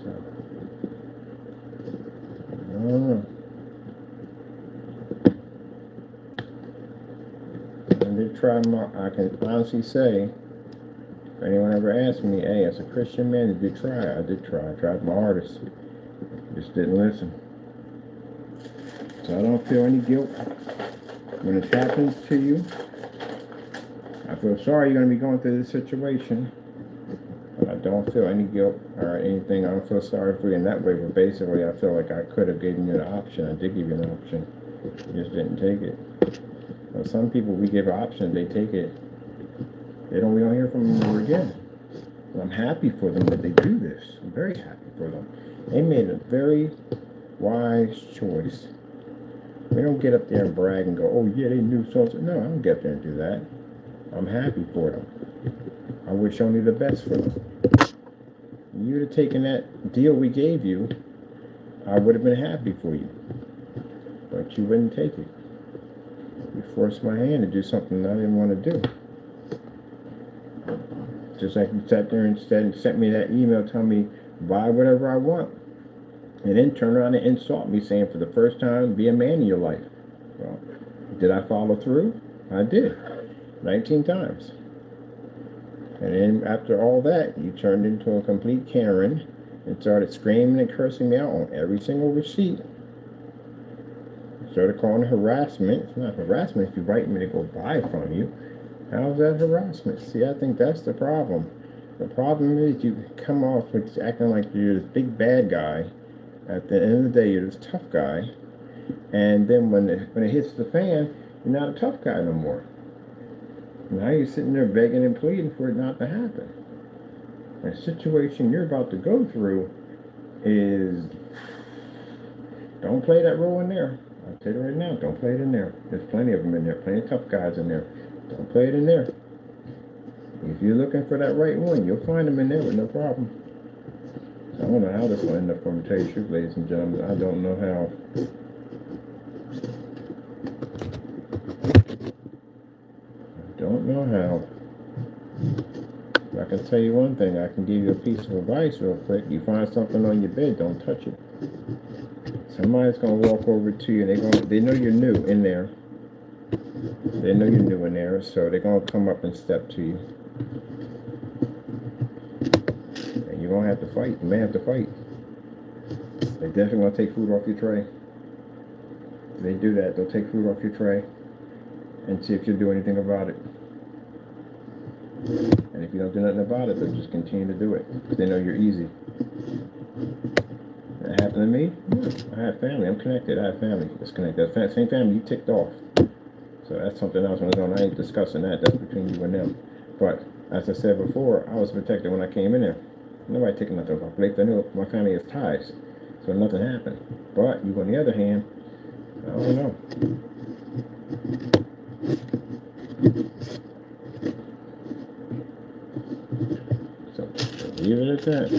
So, I don't know. I did try I can honestly say, if anyone ever asked me, hey, as a Christian man, did you try? I did try. I tried my hardest. Just didn't listen. So I don't feel any guilt when it happens to you. I feel sorry you're going to be going through this situation. But I don't feel any guilt or anything. I don't feel sorry for you in that way. But basically, I feel like I could have given you the option. I did give you an option. You just didn't take it. Now, some people, we give an option, they take it. We don't hear from them ever again. And I'm happy for them that they do this. I'm very happy for them. They made a very wise choice. We don't get up there and brag and go, oh yeah, they knew something. No, I don't get up there and do that. I'm happy for them. I wish only the best for them. You'd have taken that deal we gave you, I would have been happy for you. But you wouldn't take it. You forced my hand to do something I didn't want to do. Just like you sat there and sent me that email telling me, buy whatever I want. And then turn around and insult me saying, for the first time, be a man in your life. Well, did I follow through? I did. 19 times. And then after all that, you turned into a complete Karen and started screaming and cursing me out on every single receipt. Started calling it harassment. It's not harassment if you write me to go buy from you. How's that harassment? See, I think that's the problem. The problem is you come off with acting like you're this big bad guy. At the end of the day, you're this tough guy. And then when it hits the fan, you're not a tough guy no more. Now you're sitting there begging and pleading for it not to happen. The situation you're about to go through is, don't play that role in there. I'll tell you right now, don't play it in there. There's plenty of them in there, plenty of tough guys in there. Don't play it in there. If you're looking for that right one, you'll find them in there with no problem. I don't know how this will end up for me, to tell you the truth, ladies and gentlemen. I don't know how. Don't know how. I can tell you one thing. I can give you a piece of advice real quick. You find something on your bed, don't touch it. Somebody's gonna walk over to you. They know you're new in there. They know you're new in there, so they're gonna come up and step to you. And you're gonna have to fight. You may have to fight. They're definitely gonna take food off your tray. If they do that, they'll take food off your tray and see if you'll do anything about it. And if you don't do nothing about it, they'll just continue to do it because they know you're easy. That happened to me? Yeah. I have family. I'm connected. I have family that's connected. That same family you ticked off. So that's something else. I ain't discussing that. That's between you and them. But as I said before, I was protected when I came in there. Nobody taking nothing off. They knew my family has ties, so nothing happened. But you, on the other hand, I don't know. So leave it at that.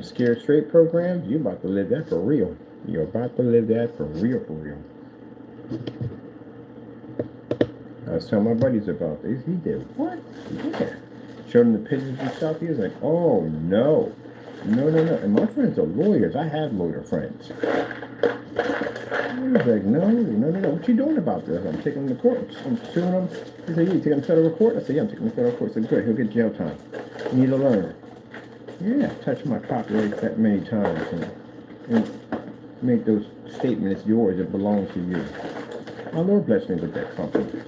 Scared Straight program, you about to live that for real. You're about to live that for real, for real. I was telling my buddies about this. He did what? Yeah. Showed him the pictures and stuff. He was like, oh no. No. And my friends are lawyers. I have lawyer friends. He was like, no. What you doing about this? I'm taking him to court. I'm suing him. He said, you taking him to federal court? I said, yeah, I'm taking him to federal court. I said, good, he'll get jail time. You need to learn. Yeah, touch my copyright that many times and make those statements yours. It belongs to you. My Lord bless me with that company.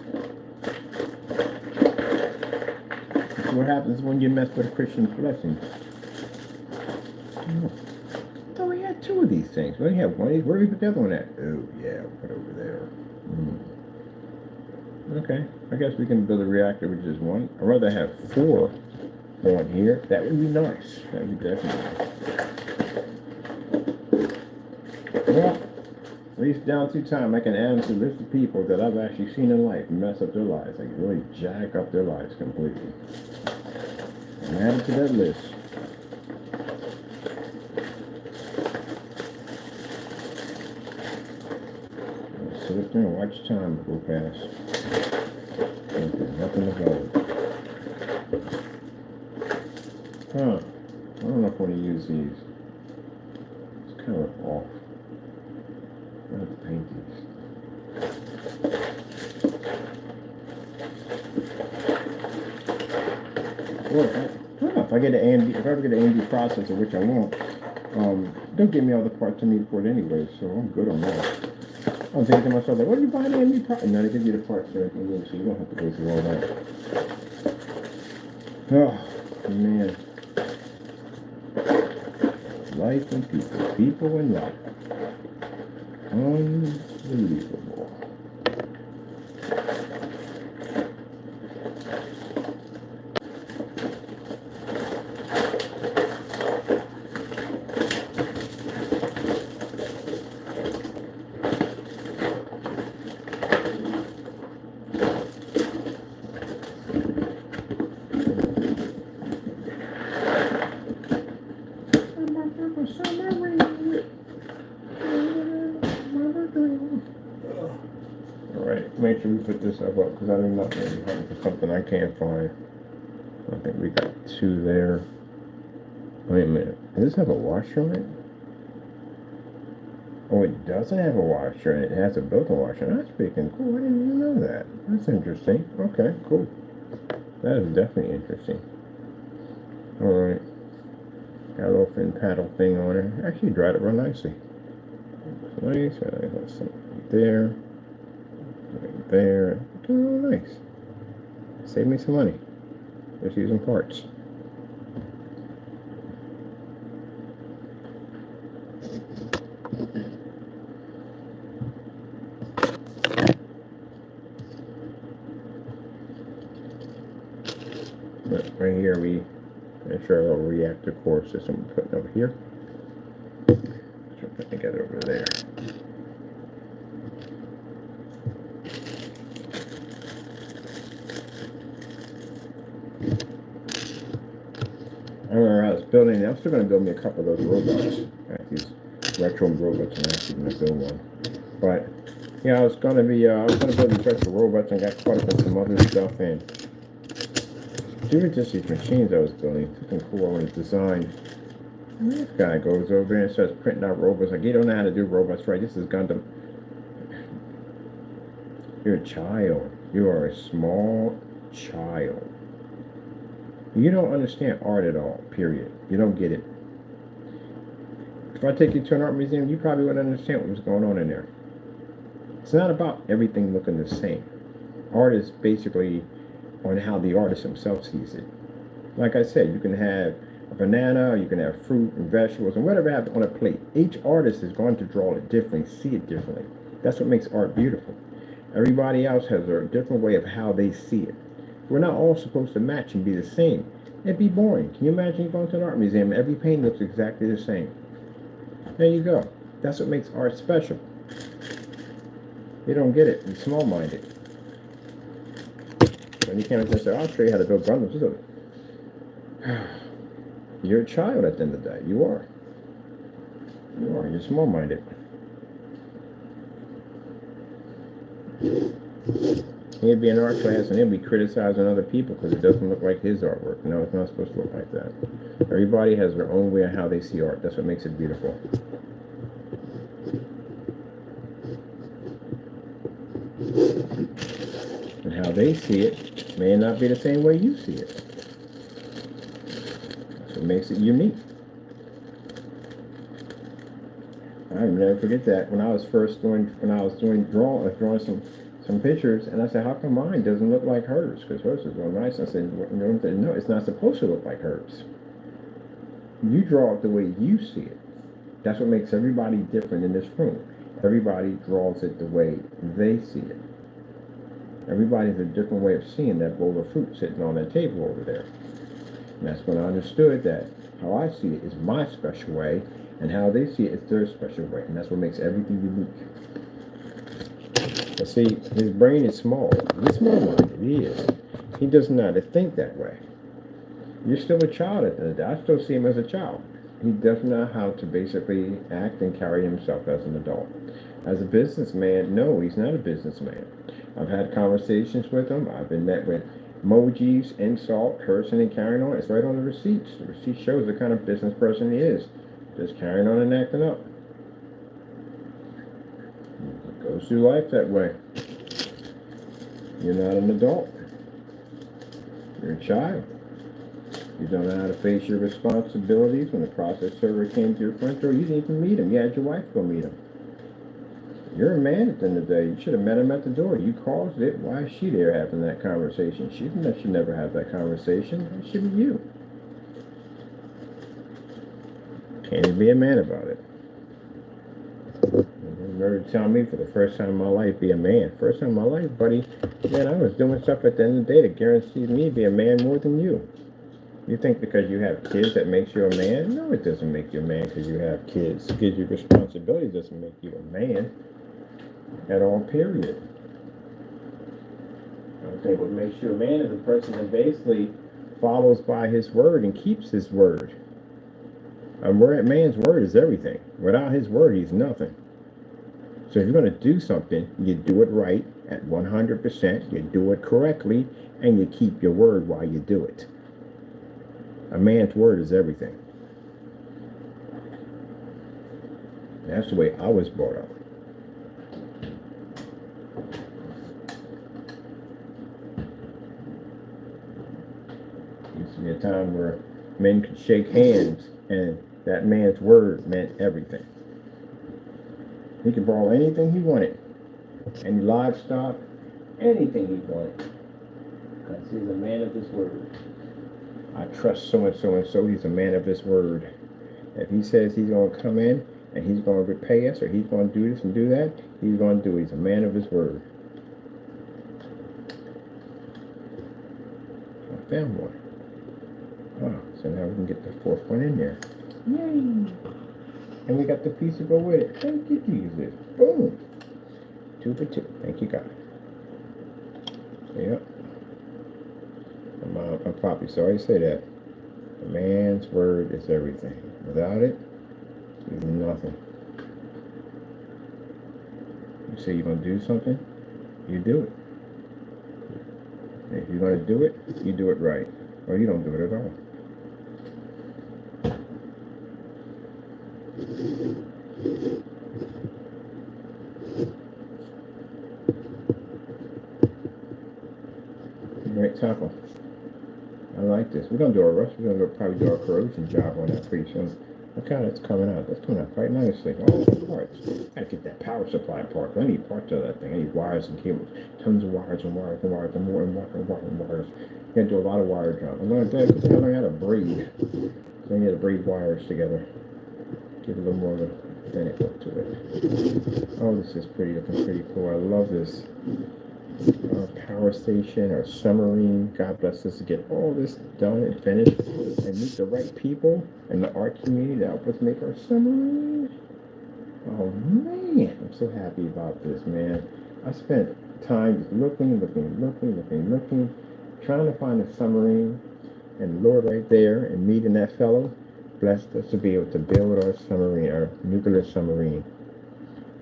That's what happens when you mess with a Christian's blessings. Oh, we had two of these things. We only have one. Where do we put the other one at? Oh, yeah, we'll put it over there. Okay, I guess we can build a reactor with just one. I'd rather have 4 on here. That would be nice. That would be definitely nice. Well, at least down through time, I can add to a list of people that I've actually seen in life mess up their lives. Like really jack up their lives completely. And add it to that list. Sit up there and watch time go past. Nothing about it. Huh. I don't know if I want to use these. It's kind of off. I have to paint these. Well, if I get an AMD, if I ever get an AMD processor, which I won't, they'll give me all the parts I need for it anyway, so I'm good on that. I'm thinking to myself, like, what are you buying an AMD processor? No, they give you the parts for everything you need, so you don't have to go through all that. Oh, man. Life and people and life. Unbelievable. Alright, make sure we put this up because I do not want to be hunting for something I can't find. I think we got 2 there. Wait a minute. Does this have a washer on it? Oh, it doesn't have a washer in it. It has a built-in washer. That's freaking cool. I didn't even know that. That's interesting. Okay, cool. That is definitely interesting. Alright. Got a little fin paddle thing on it. Actually dried it real nicely. Nice. That's something there. Right there. Oh, nice. Save me some money. Just using parts. But right here we make sure our little reactor core system we're putting over here. Try to put together over there. I remember I was building, I'm still going to build me a couple of those robots. These retro robots, I'm actually going to build one. But, yeah, I was going to build these retro robots and got caught up in some other stuff. And they were just these machines I was building. Something cool I wanted to design. And this guy goes over there and starts printing out robots. Like, you don't know how to do robots right. This is Gundam. You're a child. You are a small child. You don't understand art at all, period. You don't get it. If I take you to an art museum, you probably wouldn't understand what was going on in there. It's not about everything looking the same. Art is basically on how the artist himself sees it. Like I said, you can have a banana, you can have fruit and vegetables, and whatever you have on a plate. Each artist is going to draw it differently, see it differently. That's what makes art beautiful. Everybody else has a different way of how they see it. We're not all supposed to match and be the same. It'd be boring. Can you imagine going to an art museum? Every painting looks exactly the same. There you go. That's what makes art special. You don't get it. You're small-minded. When you can't just say, I'll show you how to build Gundams. You're a child at the end of the day. You are. You are. You're small-minded. He'd be in art class and he'll be criticizing other people because it doesn't look like his artwork. No, it's not supposed to look like that. Everybody has their own way of how they see art. That's what makes it beautiful. And how they see it may not be the same way you see it. That's what makes it unique. I'll never forget that when I was drawing some pictures, and I said, how come mine doesn't look like hers? Because hers is real nice. I said, no, it's not supposed to look like hers. You draw it the way you see it. That's what makes everybody different in this room. Everybody draws it the way they see it. Everybody has a different way of seeing that bowl of fruit sitting on that table over there. And that's when I understood that how I see it is my special way, and how they see it is their special way. And that's what makes everything unique. But see, his brain is small. He's small-minded. He is. He does not think that way. You're still a child at the end of the day. I still see him as a child. He doesn't know how to basically act and carry himself as an adult. As a businessman, no, he's not a businessman. I've had conversations with him. I've been met with emojis, insult, cursing, and carrying on. It's right on the receipts. The receipt shows the kind of business person he is. Just carrying on and acting up. He goes through life that way. You're not an adult. You're a child. You don't know how to face your responsibilities. When the process server came to your front door, you didn't even meet him. You had your wife go meet him. You're a man at the end of the day. You should have met him at the door. You caused it. Why is she there having that conversation? She should never have that conversation. It should be you. Can't even be a man about it. Remember telling me for the first time in my life, be a man. First time in my life, buddy, man, I was doing stuff at the end of the day that guaranteed me to be a man more than you. You think because you have kids that makes you a man? No, it doesn't make you a man because you have kids. It gives you responsibility. Doesn't make you a man at all, period. I think what makes you a man is a person that basically follows by his word and keeps his word. A man's word is everything. Without his word, he's nothing. So if you're going to do something, you do it right at 100%, you do it correctly, and you keep your word while you do it. A man's word is everything. That's the way I was brought up. Used to be a time where men could shake hands, and that man's word meant everything. He could borrow anything he wanted, any livestock, anything he wanted, because he's a man of his word. I trust so and so, he's a man of his word. If he says he's going to come in and he's going to repay us, or he's going to do this and do that, he's going to do it. He's a man of his word. I found one. Oh, so now we can get the fourth one in there. Yay! And we got the piece to go with it. Thank you, Jesus. Boom. 2 for 2. Thank you, God. Yep. My poppy, so I say that. A man's word is everything. Without it, he's nothing. You say you're going to do something, you do it. And if you're going to do it, you do it right. Or you don't do it at all. Great tackle. I like this. We're going to do our rush. We're going to probably do our corrosion job on that pretty soon. Look how that's coming out. That's coming out quite nicely. All the parts. I gotta get that power supply part. I need parts of that thing. I need wires and cables. Tons of wires and wires and wires and more and wires. I'm going to do a lot of wire job. I'm going to learn how to braid. So I need to braid wires together. Give a little more of a authentic look to it. Oh, this is pretty. Looking pretty cool. I love this. Power station or submarine. God bless us to get all this done and finished and meet the right people in the art community to help us make our submarine. Oh man, I'm so happy about this, man. I spent time just looking, trying to find a submarine And the Lord right there and meeting that fellow blessed us to be able to build our submarine, our nuclear submarine.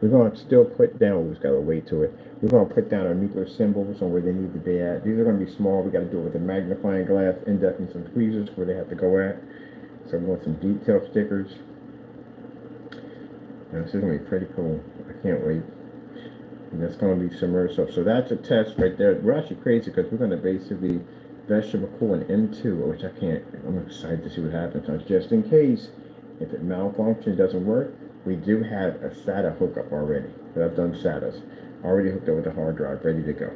We're going to still put down, we just got to wait to it. We're going to put down our nuclear symbols on where they need to be at. These are going to be small. We got to do it with a magnifying glass, index, and some tweezers where they have to go at. So we want some detail stickers. This is going to be pretty cool. I can't wait. And that's going to be submersible. So that's a test right there. We're actually crazy because we're going to basically vegetable cool an M2, which I can't. I'm excited to see what happens. So just in case, if it malfunctions, doesn't work, we do have a SATA hookup already. I've done SATAs. Already hooked up with a hard drive, ready to go.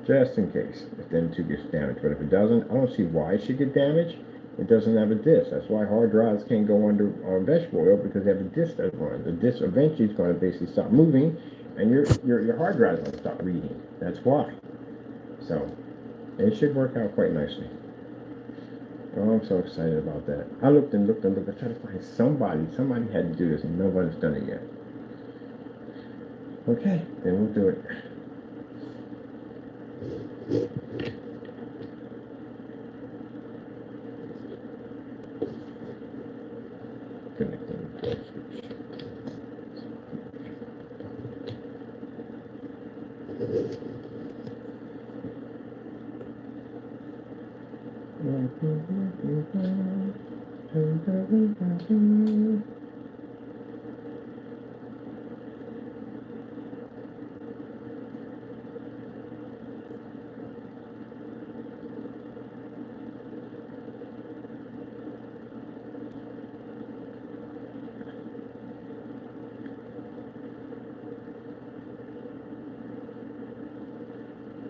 Just in case if the M2 gets damaged. But if it doesn't, I don't see why it should get damaged. It doesn't have a disk. That's why hard drives can't go under on vegetable oil, because they have a disk that runs. The disk eventually is going to basically stop moving, and your hard drive is going to stop reading. That's why. So it should work out quite nicely. Oh, I'm so excited about that. I looked and looked and looked. I tried to find somebody. Somebody had to do this, and nobody's done it yet. Okay, then we'll do it. Connecting the switch.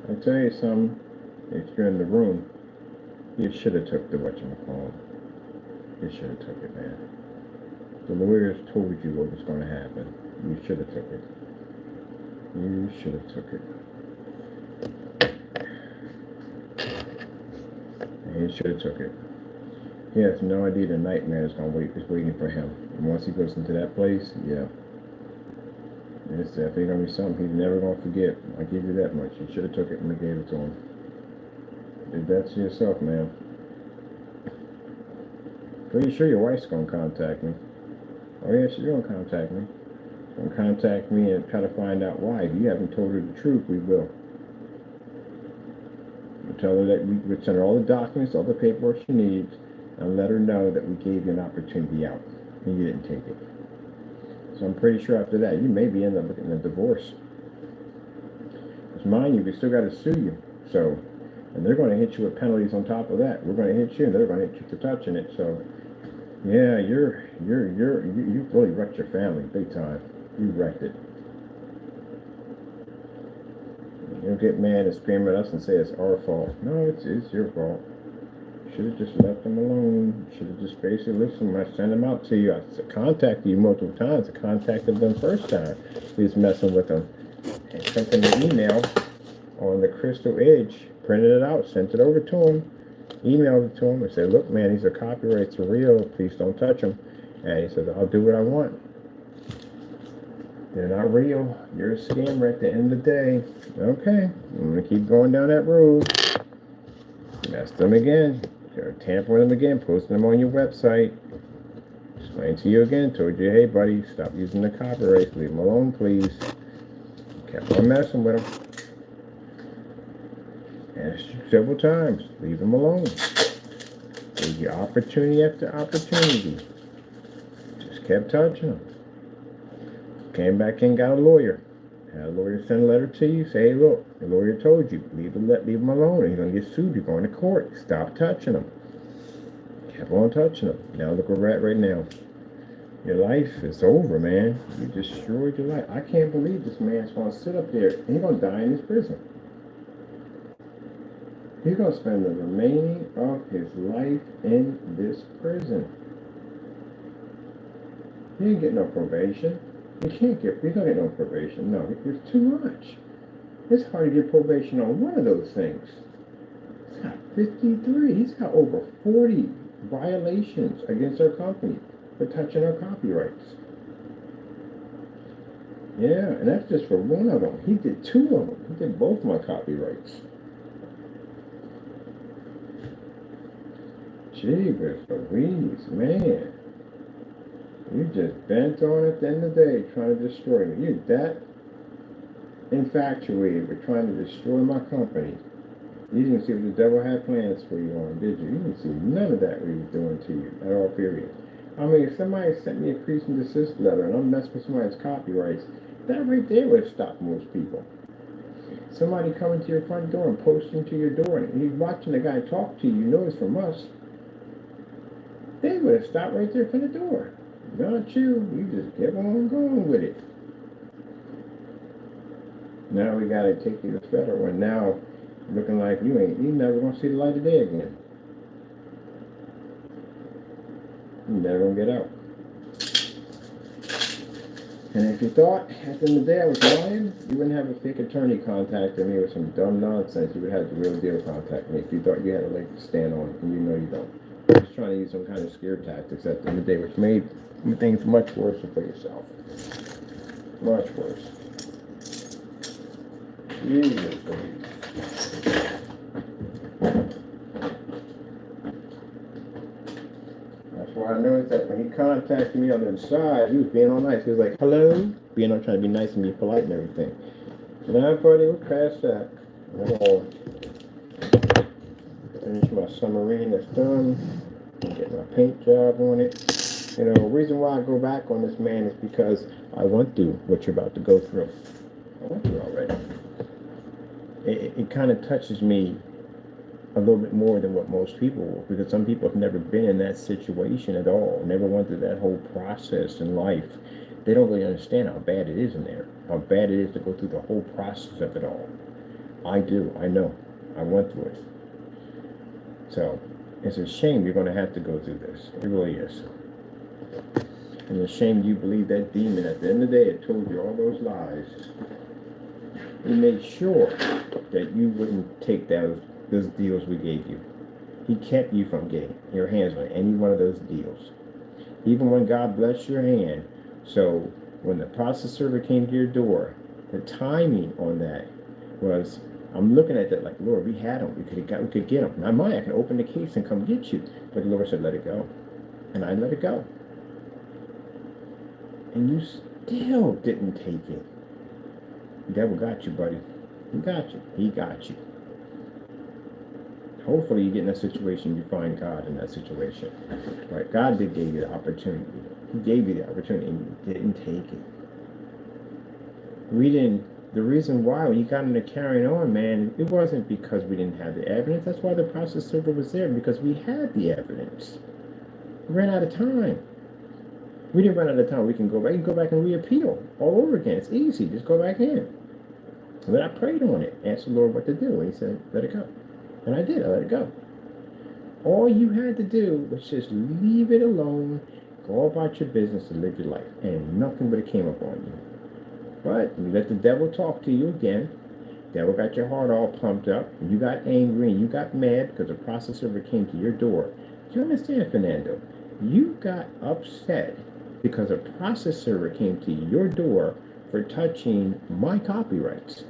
I tell you something, if you're in the room, you should have took the whatchamacallit. You should have took it, man. The lawyers told you what was going to happen. You should have took it. You should have took it. And he should have took it. He has no idea the nightmare is waiting for him. And once he goes into that place, yeah. It's definitely going to be something he's never going to forget. I give you that much. You should have took it when we gave it to him. Did that to yourself, man. Pretty sure your wife's going to contact me. Oh, yeah, she's going to contact me. She's going to contact me and try to find out why. If you haven't told her the truth, we will. We'll tell her that we send her all the documents, all the paperwork she needs, and let her know that we gave you an opportunity out, and you didn't take it. So I'm pretty sure after that, you may be end up getting a divorce. Because mind you, we still got to sue you. So, and they're going to hit you with penalties on top of that. We're going to hit you, and they're going to hit you for touching it. So, yeah, you really wrecked your family big time. You wrecked it. You'll get mad and scream at us and say it's our fault. No, it's your fault. Should have just left them alone. Should have just basically listened when I sent them out to you. I contacted you multiple times. I contacted them first time. We was messing with them. And sent them an email on the Crystal Edge. Printed it out. Sent it over to them. Emailed it to him. I said, look, man, these are copyrights are real. Please don't touch them. And he said, I'll do what I want. They're not real. You're a scammer at the end of the day. Okay. I'm going to keep going down that road. Messed them again. Tampering them again, posting them on your website. Explain to you again, told you, hey buddy, stop using the copyrights, leave them alone, please. Kept on messing with them. Asked you several times, leave them alone. Gave you opportunity after opportunity. Just kept touching them. Came back in, got a lawyer. Had a lawyer send a letter to you, say, hey, look, the lawyer told you, leave them alone. You're going to get sued. You're going to court. Stop touching them. Kept on touching them. Now look where we're at right now. Your life is over, man. You destroyed your life. I can't believe this man's going to sit up there and he's going to die in his prison. He's going to spend the remaining of his life in this prison. He ain't getting no probation. He's not getting no probation. No, it's too much. It's hard to get probation on one of those things. He's got 53. He's got over 40 violations against our company for touching our copyrights. Yeah, and that's just for one of them. He did two of them. He did both my copyrights. Jeebus Louise, man. You just bent on at the end of the day trying to destroy me. You're that infatuated with trying to destroy my company. You didn't see what the devil had plans for you on, did you? You didn't see none of that what he was doing to you at all, period. I mean, if somebody sent me a cease and desist letter and I'm messing with somebody's copyrights, that right there would have stopped most people. Somebody coming to your front door and posting to your door and he's watching the guy talk to you, you know it's from us. They would have stopped right there from the door. Not you. You just kept on going with it. Now we gotta take you to federal, and now looking like you never gonna see the light of day again. You never gonna get out. And if you thought at the end of the day I was lying, you wouldn't have a fake attorney contacting me with some dumb nonsense. You would have the real deal contact me if you thought you had a leg to stand on, and you know you don't. You're just trying to use some kind of scare tactics at the end of the day, which made things much worse for yourself. Much worse. Jesus, that's why I noticed that when he contacted me on the side, he was being all nice. He was like, hello, being all trying to be nice and be polite and everything. Now, buddy, we're past that. I'm gonna finish my submarine that's done. Get my paint job on it. You know, the reason why I go back on this, man, is because I went through what you're about to go through. I went through already. It kind of touches me a little bit more than what most people will, because some people have never been in that situation at all, never went through that whole process in life. They don't really understand how bad it is in there, how bad it is to go through the whole process of it all. I do, I know, I went through it. So it's a shame you're going to have to go through this. It really is. And it's a shame you believe that demon. At the end of the day, it told you all those lies. He made sure that you wouldn't take those deals we gave you. He kept you from getting your hands on any one of those deals. Even when God blessed your hand. So when the process server came to your door, the timing on that was, I'm looking at that like, Lord, we had them. We could get them. Now, I can open the case and come get you. But the Lord said, let it go. And I let it go. And you still didn't take it. The devil got you, buddy. He got you. He got you. Hopefully you get in that situation, you find God in that situation. Right? God did give you the opportunity. He gave you the opportunity and you didn't take it. The reason why when you got into carrying on, man, it wasn't because we didn't have the evidence. That's why the process server was there, because we had the evidence. We ran out of time. We didn't run out of time. We can go back. You can go back and reappeal all over again. It's easy. Just go back in. And then I prayed on it. Asked the Lord what to do. And he said, let it go. And I did. I let it go. All you had to do was just leave it alone, go about your business and live your life. And nothing but it came upon you. But you let the devil talk to you again. The devil got your heart all pumped up. And you got angry and you got mad because the process server came to your door. Do you understand, Fernando? You got upset because a process server came to your door for touching my copyrights,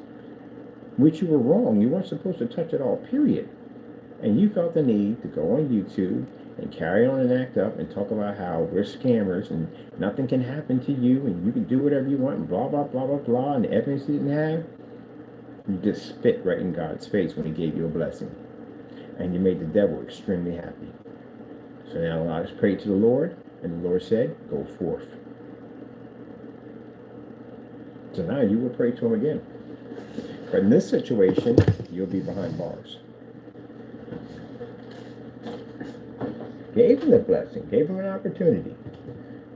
which you were wrong. You weren't supposed to touch it all, period. And you felt the need to go on YouTube and carry on and act up and talk about how we're scammers and nothing can happen to you and you can do whatever you want and blah, blah, blah, blah, blah, and the evidence you didn't have. You just spit right in God's face when he gave you a blessing. And you made the devil extremely happy. So now I just prayed to the Lord, and the Lord said, go forth. So now you will pray to him again. But in this situation, you'll be behind bars. Gave him the blessing, gave him an opportunity.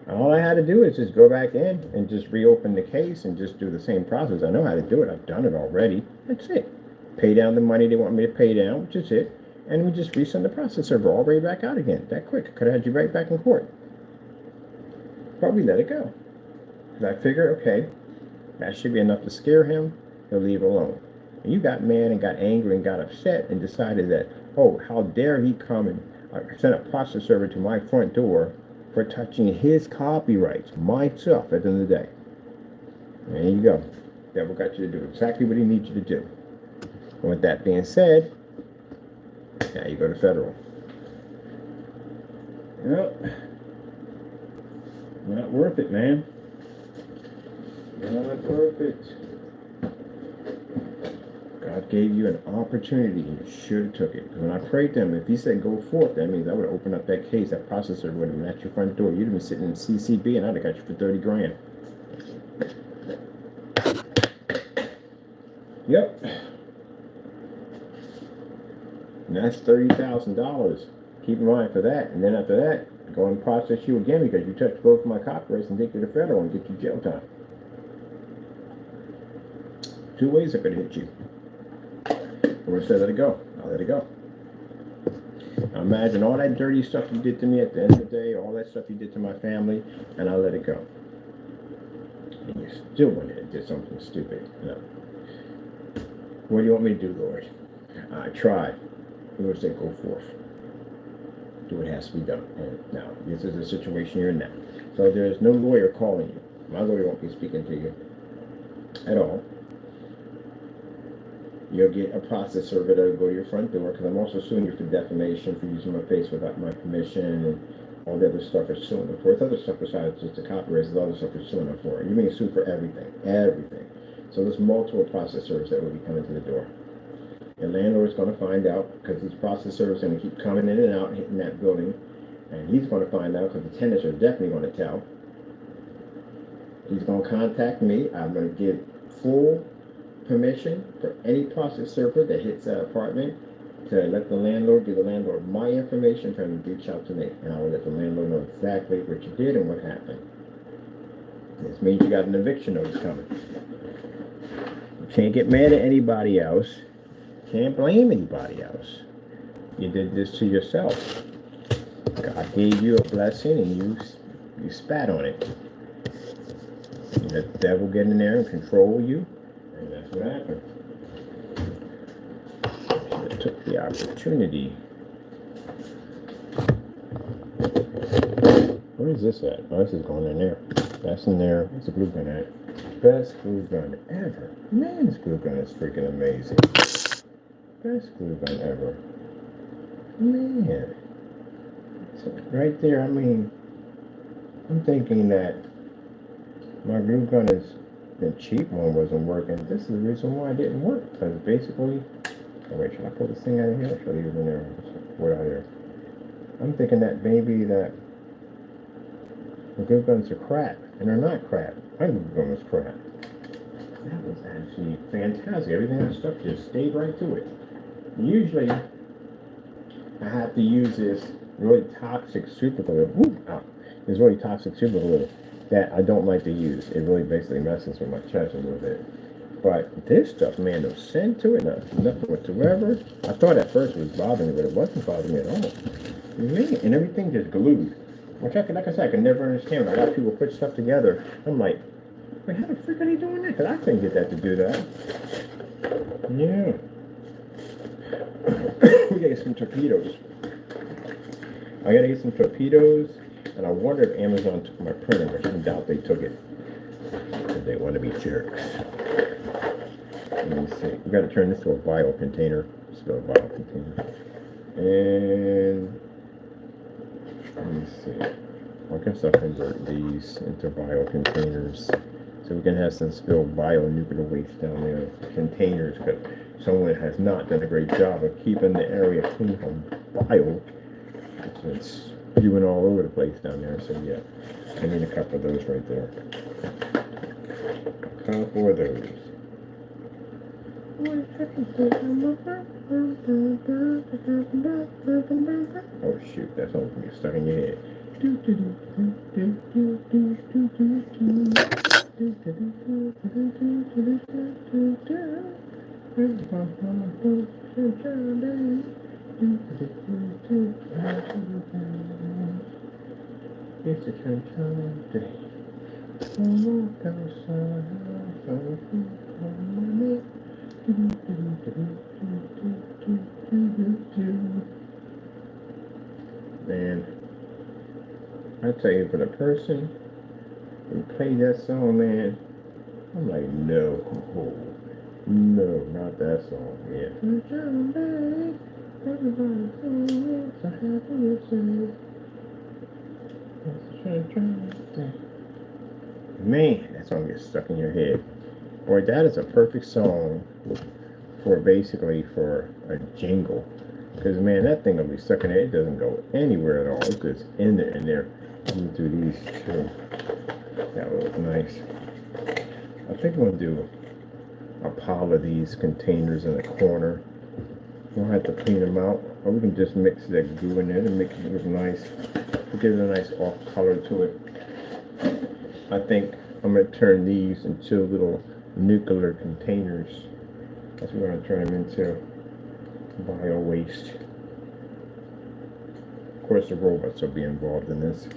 All I had to do is just go back in and just reopen the case and just do the same process. I know how to do it. I've done it already. That's it. Pay down the money they want me to pay down, which is it. And we just resend the process server all the way back out again. That quick. Could have had you right back in court. But we let it go. Because I figured, okay, that should be enough to scare him. He'll leave alone. And you got mad and got angry and got upset and decided that, oh, how dare he come and send a process server to my front door for touching his copyrights, my stuff at the end of the day. There you go. Devil got you to do exactly what he needs you to do. And with that being said, now you go to federal. Well, not worth it, man. Not worth it. God gave you an opportunity and you should have took it. When I prayed to him, if he said go forth, that means I would have opened up that case, that processor would have been at your front door. You'd have been sitting in CCB and I'd have got you for 30 grand. Yep. And that's $30,000. Keep in mind for that. And then after that, go and process you again because you touched both of my copyrights and take you to federal and get you jail time. 2 ways I could hit you. Or instead, let it go. I'll let it go. Now imagine all that dirty stuff you did to me at the end of the day, all that stuff you did to my family, and I'll let it go. And you still went in and did something stupid. No. What do you want me to do, Lord? I tried. The Lord said, go forth. Do what has to be done. And now, this is the situation you're in now. So there's no lawyer calling you. My lawyer won't be speaking to you at all. You'll get a process server that'll go to your front door because I'm also suing you for defamation, for using my face without my permission, and all the other stuff we're suing them for. It's other stuff besides just the copyrights, the other stuff we're suing them for. You're being sued for everything. Everything. So there's multiple process servers that will be coming to the door. Your landlord's going to find out because these process servers are going to keep coming in and out, hitting that building. And he's going to find out because the tenants are definitely going to tell. He's going to contact me. I'm going to give full permission for any process server that hits that apartment to let the landlord give the landlord my information for him to reach out to me, and I will let the landlord know exactly what you did and what happened. This means you got an eviction notice coming. You can't get mad at anybody else. Can't blame anybody else. You did this to yourself. God gave you a blessing and you spat on it. You let the devil get in there and control you. And that's what happened. Should have took the opportunity. Where is this at? Oh, this is going in there. That's in there. Where's the glue gun at? Best glue gun ever. Man, this glue gun is freaking amazing. Best glue gun ever. Man. So right there, I mean, I'm thinking that my glue gun is the cheap one wasn't working. This is the reason why it didn't work. Because basically, oh wait, should I pull this thing out of here? Or should I leave it in there? What out here? I'm thinking that maybe that the glue guns are crap, and they're not crap. My glue gun was crap. That was actually fantastic. Everything I stuck just stayed right to it. Usually, I have to use this really toxic super glue. This really toxic super glue that I don't like to use. It really basically messes with my chest a little bit. But this stuff, man, no scent to it, nothing whatsoever. I thought at first it was bothering me, but it wasn't bothering me at all. Man, and everything just glued. Which like I said, I can never understand. When a lot of people put stuff together, I'm like, wait, how the frick are they doing that? Because I couldn't get that to do that. Yeah. We gotta get some torpedoes. I gotta get some torpedoes, and I wonder if Amazon took my printer. I doubt they took it. Because they want to be jerks. Let me see. We gotta turn this to a vial container. Let's go vial container. And let me see. I guess I'll convert these into vial containers. So we can have some spilled bio-nuclear waste down there. Containers, because someone has not done a great job of keeping the area clean from bio. It's spewing all over the place down there. So yeah, I need a couple of those right there. A couple of those. Oh shoot, that's all gonna get stuck in your head. It's a sunshine day. Man, I tell you, for the person who played that song, man, I'm like, no, not that song, yeah. Man, that song gets stuck in your head. Boy, that is a perfect song for basically for a jingle. Because man, that thing will be stuck in there. It doesn't go anywhere at all. It's just in there, in there. I'm gonna do these too. That will look nice. I think I'm gonna do a pile of these containers in the corner. We don't have to clean them out, or we can just mix that glue in there and make it look nice. It gives it a nice off color to it. I think I'm gonna turn these into little nuclear containers. That's what we're gonna turn them into. Bio waste. Of course, the robots will be involved in this.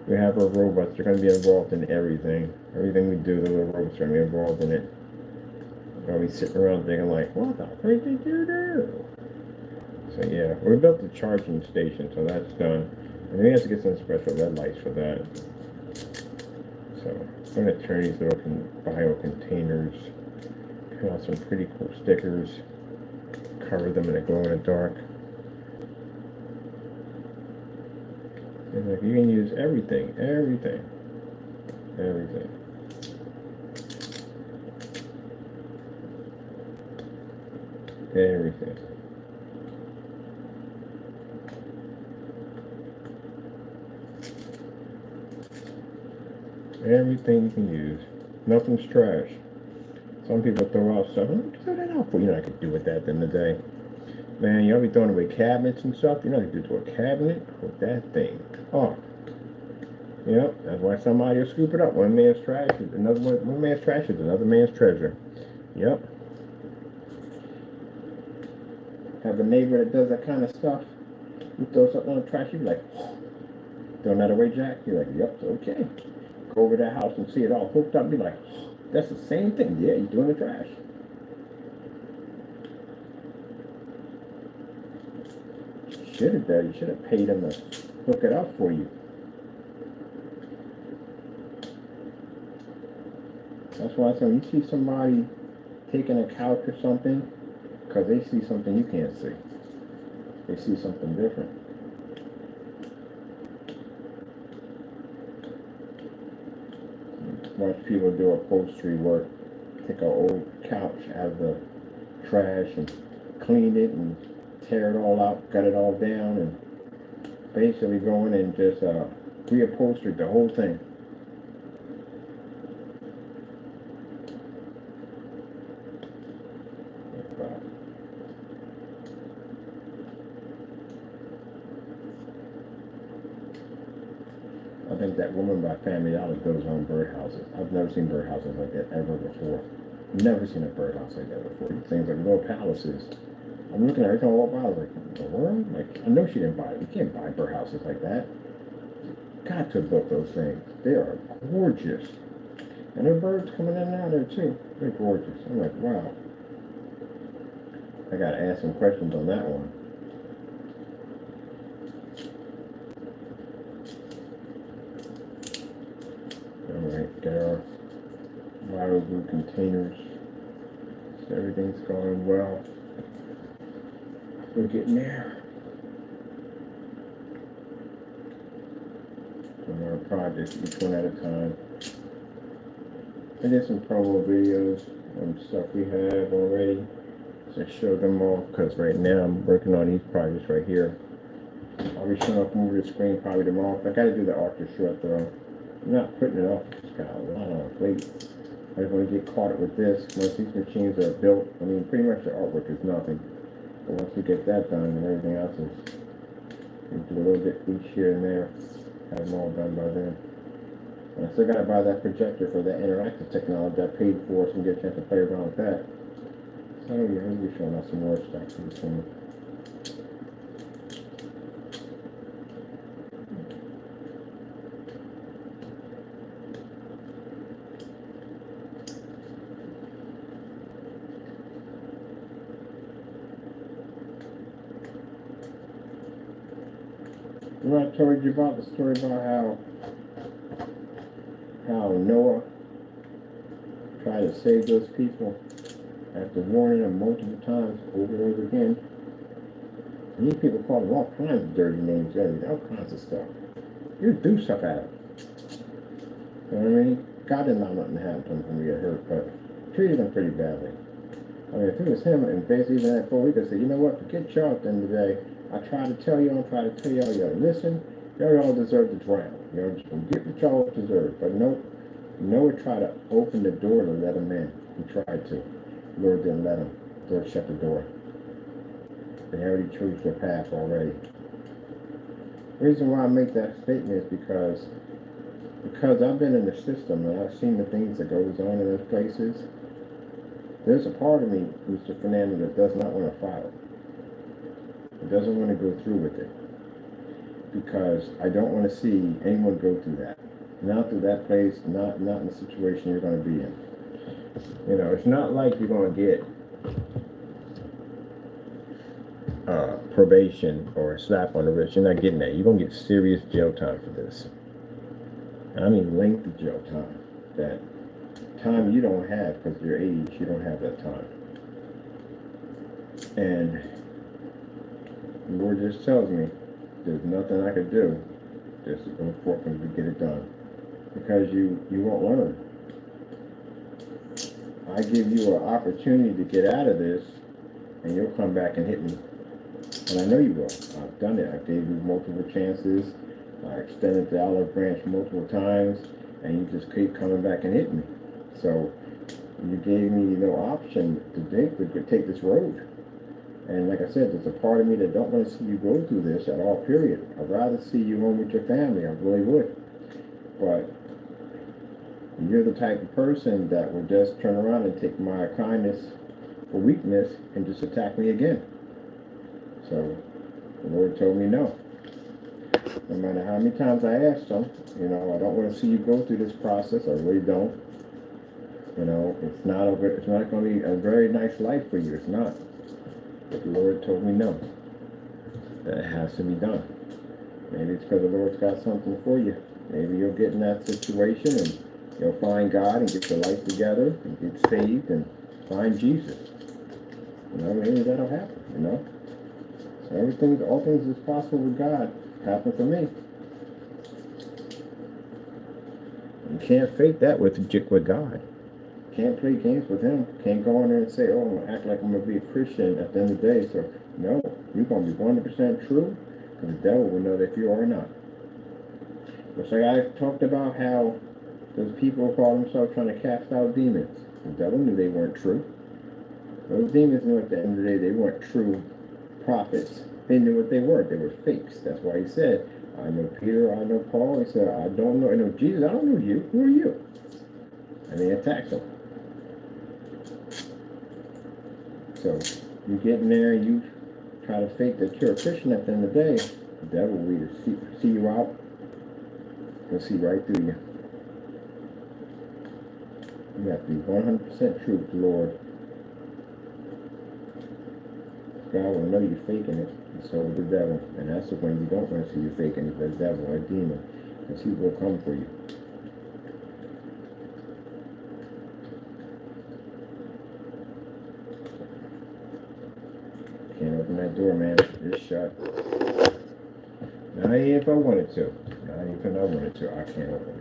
We have our robots. They're going to be involved in everything. Everything we do, the little robots are going to be involved in it. They'll be sitting around thinking like, what the freak did you do? So yeah, we built the charging station, so that's done. And we have to get some special LED lights for that. So I'm going to turn these little bio containers, put out some pretty cool stickers, cover them in a glow in the dark. And like, you can use everything. Everything. Everything. Everything you can use. Nothing's trash. Some people throw out stuff. Throw that out for you. Know I could do with that at the end of the day. Man, y'all be throwing away cabinets and stuff. You know what you do to a cabinet with that thing. Oh. Yep, that's why somebody will scoop it up. One man's trash is another one man's trash is another man's treasure. Yep. Have a neighbor that does that kind of stuff. You throw something on the trash, you be like, throwing that away, Jack? You're like, yep, okay. Go over to that house and see it all hooked up, be like, that's the same thing. Yeah, you're doing the trash. Should have done. You should have paid them to hook it up for you. That's why I say when you see somebody taking a couch or something, because they see something you can't see. They see something different. Watch people do upholstery work. Take an old couch out of the trash and clean it and tear it all out, cut it all down, and basically go in and just reupholster the whole thing. I think that woman by Family Dollar builds her own birdhouses. I've never seen birdhouses like that ever before. Never seen a birdhouse like that before. These things like little palaces. I'm looking at every time I walk by, I was like, the world? Like, I know she didn't buy it. You can't buy birdhouses like that. Got to build those things. They are gorgeous. And there are birds coming in and out there too. They're gorgeous. I'm like, wow. I gotta ask some questions on that one. Alright, got our bio glue containers. So everything's going well. We're getting there. Doing our projects each one at a time. I did some promo videos on stuff we have already. So I showed them all because right now I'm working on these projects right here. I'll be showing up over the screen probably tomorrow. I gotta do the Arctic short though. I'm not putting it off. It's got a lot on a plate. I just want to get caught up with this. Once these machines are built, I mean, pretty much the artwork is nothing. But once we get that done, and everything else is, we do a little bit each here and there. Have them all done by then. And I still got to buy that projector for that interactive technology I paid for, so we get a chance to play around with that. So yeah, I'll be showing us some more stuff pretty soon. Remember I told you about the story about how Noah tried to save those people after warning them multiple times over and over again. And these people called him all kinds of dirty names, all kinds of stuff. You do stuff at him. You know what I mean? God didn't allow nothing to happen to him when we get hurt, but treated him pretty badly. I mean, if it was him, and basically even that 4 weeks, I said, you know what, forget y'all at the end of the day. I try to tell y'all, y'all, listen, y'all deserve to drown. You know, just get what y'all deserve. But no, Noah tried to open the door to let him in. He tried to. The Lord didn't let him. The Lord shut the door. They already chose their path already. The reason why I make that statement is because I've been in the system and I've seen the things that goes on in those places. There's a part of me, Mr. Fernando, that does not want to file. It doesn't want to go through with it. Because I don't want to see anyone go through that. Not through that place, not in the situation you're going to be in. You know, it's not like you're going to get probation or a slap on the wrist. You're not getting that. You're going to get serious jail time for this. I mean lengthy jail time. That time you don't have because of your age, you don't have that time. And the Lord just tells me there's nothing I could do just to go forth and to get it done. Because you won't learn. I give you an opportunity to get out of this and you'll come back and hit me. And I know you will. I've done it. I gave you multiple chances. I extended the olive branch multiple times and you just keep coming back and hitting me. So you gave me no option to take this road. And like I said, there's a part of me that don't want to see you go through this at all, period. I'd rather see you home with your family. I really would. But you're the type of person that will just turn around and take my kindness for weakness and just attack me again. So the Lord told me no. No matter how many times I asked him, I don't want to see you go through this process. I really don't. It's not going to be a very nice life for you. It's not. But the Lord told me no. That it has to be done. Maybe it's because the Lord's got something for you. Maybe you'll get in that situation and you'll find God and get your life together and get saved and find Jesus. Maybe that'll happen, So all things is possible with God. Happened for me. You can't fake that with God. Can't play games with him. Can't go in there and say, oh, I'm going to act like I'm going to be a Christian at the end of the day. So, no, you're going to be 100% true, because the devil will know if you are or not. Just like I talked about how those people call themselves trying to cast out demons. The devil knew they weren't true. Those demons knew at the end of the day they weren't true prophets. They knew what they were. They were fakes. That's why he said, I know Peter, I know Paul. He said, I don't know. I know Jesus, I don't know you. Who are you? And they attacked him. So you get in there and you try to fake that you're a Christian at the end of the day, the devil will either see you out or see right through you. You have to be 100% true with the Lord. God will know you're faking it, and so will the devil. And that's when you don't want to see you faking it, the devil or a demon, because he will come for you. Can't open that door, man. It's shut. Not even if I wanted to. Not even if I wanted to. I can't open it.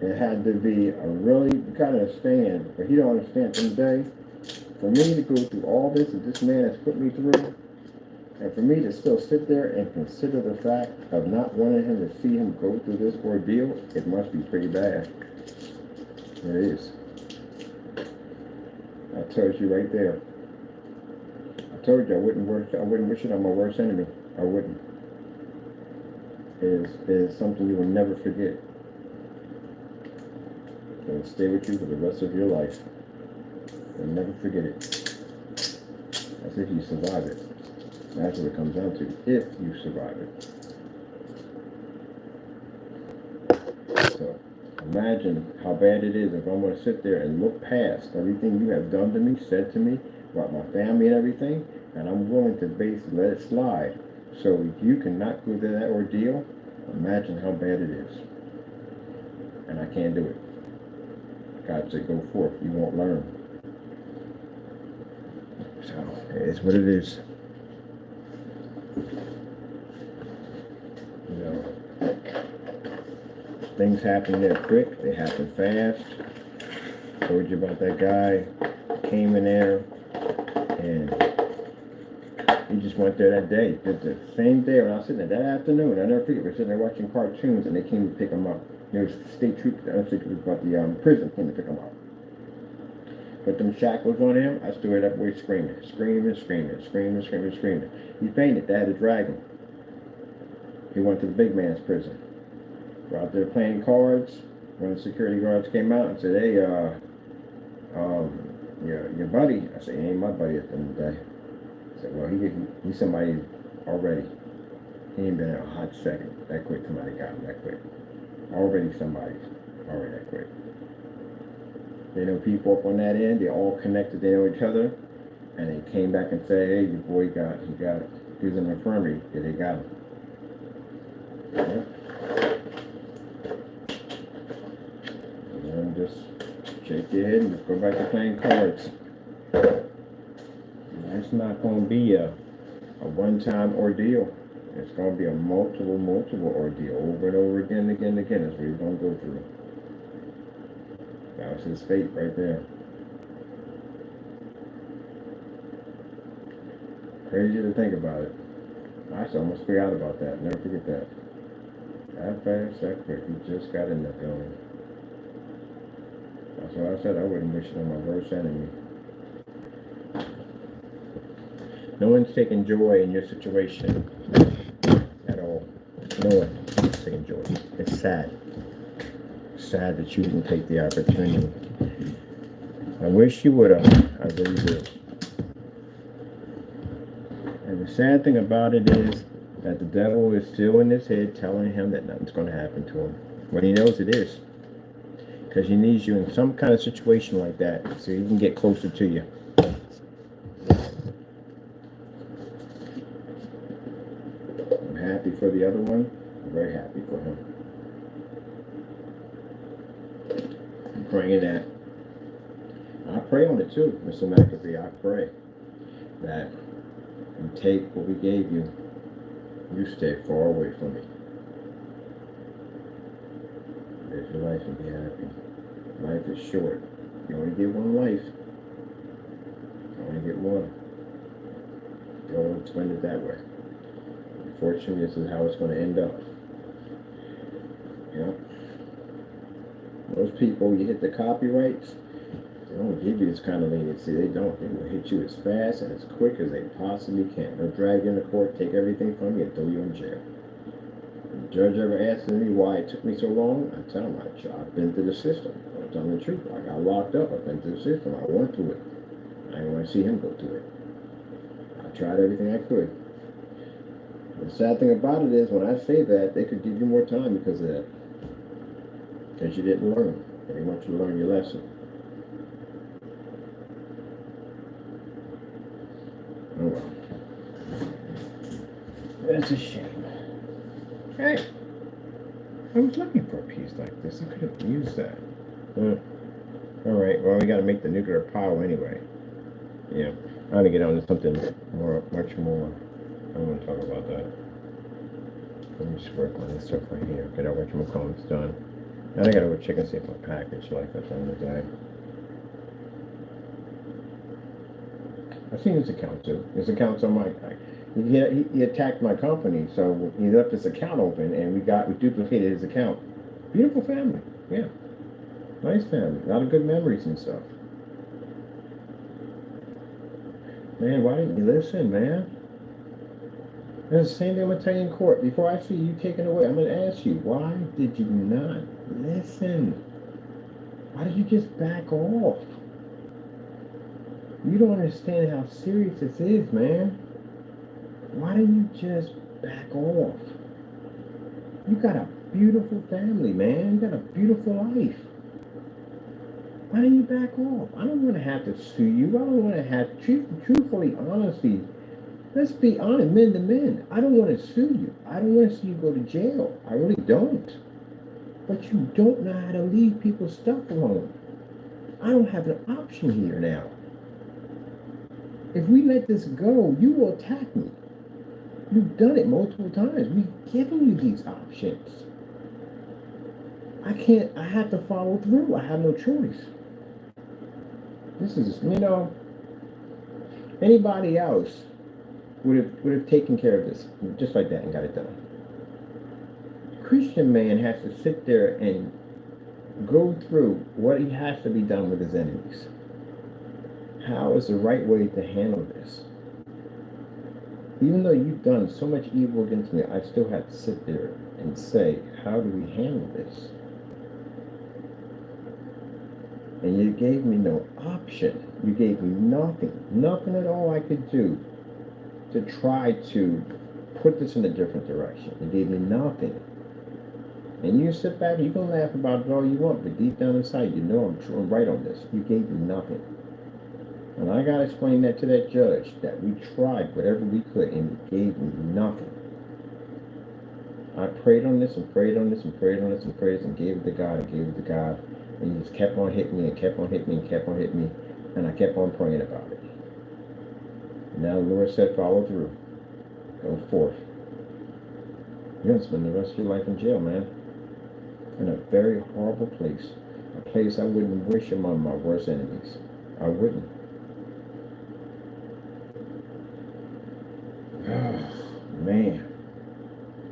It had to be a really, you gotta understand, but he don't understand today. For me to go through all this that this man has put me through, and for me to still sit there and consider the fact of not wanting him to see him go through this ordeal, it must be pretty bad. It is. I told you right there. I told you I wouldn't wish it on my worst enemy. I wouldn't. It is something you will never forget. It will stay with you for the rest of your life. You'll never forget it. That's if you survive it. That's what it comes down to. If you survive it. So imagine how bad it is if I'm going to sit there and look past everything you have done to me, said to me, about my family and everything, and I'm willing to basically let it slide. So if you cannot go through that ordeal, imagine how bad it is. And I can't do it. God said, go forth. You won't learn. So, it is what it is. things happen there quick. They happen fast. Told you about that guy came in there and he just went there that day. Just the same day when I was sitting there that afternoon. I never forget. We're sitting there watching cartoons and they came to pick him up. There was state troopers, I don't think it was about the prison came to pick him up. Put them shackles on him. I stood up way screaming. He fainted. They had to drag him. He went to the big man's prison. We're out there playing cards. One of the security guards came out and said, "Hey, your buddy." I said, "He ain't my buddy at the end of the day." I said, "Well, he's somebody already. He ain't been in a hot second. That quick, somebody got him that quick. Already that quick." They know people up on that end. They're all connected. They know each other. And they came back and said, "Hey, your boy he got it. He was in the infirmary. Yeah, they got him." Yeah. And just shake your head and just go back to playing cards. And it's not going to be a one-time ordeal. It's going to be a multiple ordeal over and over again. That's what he's going to go through. That was his fate right there. Crazy to think about it. I almost forgot about that. Never forget that. That fast, that quick. He just got in that building. That's what I said. I wouldn't wish it on my worst enemy. No one's taking joy in your situation at all. No one is taking joy. It's sad. Sad that you didn't take the opportunity. I wish you would have. I really do. And the sad thing about it is that the devil is still in his head telling him that nothing's going to happen to him. When he knows it is. Because he needs you in some kind of situation like that so he can get closer to you. I'm happy for the other one. I'm very happy for him. I'm praying that. I pray on it too, Mr. McAfee. I pray that you take what we gave you. You stay far away from me. Live your life and be happy. Life is short. You only get one life. You only get one. Don't spend it that way. Unfortunately, this is how it's going to end up. Yeah. Most people, you hit the copyrights, they don't give you this kind of leniency. They don't. They will hit you as fast and as quick as they possibly can. They'll drag you into court, take everything from you, and throw you in jail. If the judge ever asks me why it took me so long, I tell him I've been through the system. I'm telling the truth. I got locked up. I've been through the system. I went through it. I didn't want to see him go through it. I tried everything I could. The sad thing about it is when I say that, they could give you more time because of that. Because you didn't learn. And they want you to learn your lesson. Oh well. That's a shame. Hey! I was looking for a piece like this. I could have used that. Alright, well, we gotta make the nuclear pile anyway. Yeah. I'm gonna get on to something much more. I don't want to talk about that. Let me just work on this stuff right here. Get out what it's done. Now I gotta go check and see if my package like that's on the day. I've seen his account too. His account's on my. He attacked my company, so he left his account open, and we duplicated his account. Beautiful family, yeah, nice family, a lot of good memories and stuff. Man, why didn't you listen, man? That's the same thing I'm gonna tell you in court. Before I see you taken away, I'm gonna ask you, why did you not listen? Why did you just back off? You don't understand how serious this is, man. Why do you just back off? You got a beautiful family, man. You got a beautiful life. Why do you back off? I don't want to have to sue you. I don't want to have, truthfully, honestly, let's be honest, men to men. I don't want to sue you. I don't want to see you go to jail. I really don't. But you don't know how to leave people's stuff alone. I don't have an option here now. If we let this go, you will attack me. You've done it multiple times. We've given you these options. I have to follow through. I have no choice. This is, anybody else would have taken care of this just like that and got it done. Christian man has to sit there and go through what he has to be done with his enemies. How is the right way to handle this? Even though you've done so much evil against me, I still have to sit there and say, how do we handle this? And you gave me no option. You gave me nothing at all I could do to try to put this in a different direction. You gave me nothing. And you sit back, you can laugh about it all you want, but deep down inside, you know I'm right on this. You gave me nothing. And I got to explain that to that judge, that we tried whatever we could and he gave me nothing. I prayed on this and prayed on this and prayed on this and prayed and gave it to God and gave it to God. And he just kept on hitting me and kept on hitting me and kept on hitting me. And I kept on praying about it. Now the Lord said, follow through. Go forth. You're going to spend the rest of your life in jail, man. In a very horrible place. A place I wouldn't wish among my worst enemies. I wouldn't. Oh, man.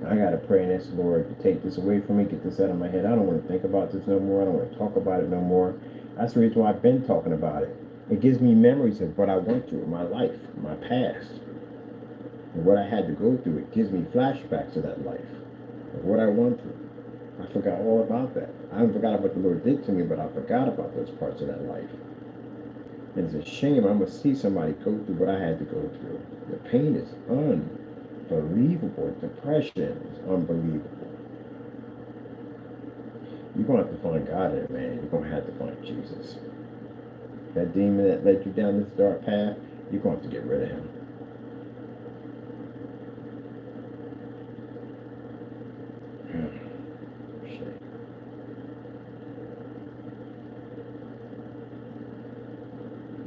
I got to pray and ask the Lord to take this away from me, get this out of my head. I don't want to think about this no more. I don't want to talk about it no more. That's the reason why I've been talking about it. It gives me memories of what I went through in my life, my past, and what I had to go through. It gives me flashbacks of that life, of what I went through. I forgot all about that. I haven't forgot what the Lord did to me, but I forgot about those parts of that life. And it's a shame I'm going to see somebody go through what I had to go through. The pain is unbelievable. Depression is unbelievable. You're going to have to find God in it, man. You're going to have to find Jesus. That demon that led you down this dark path, you're going to have to get rid of him.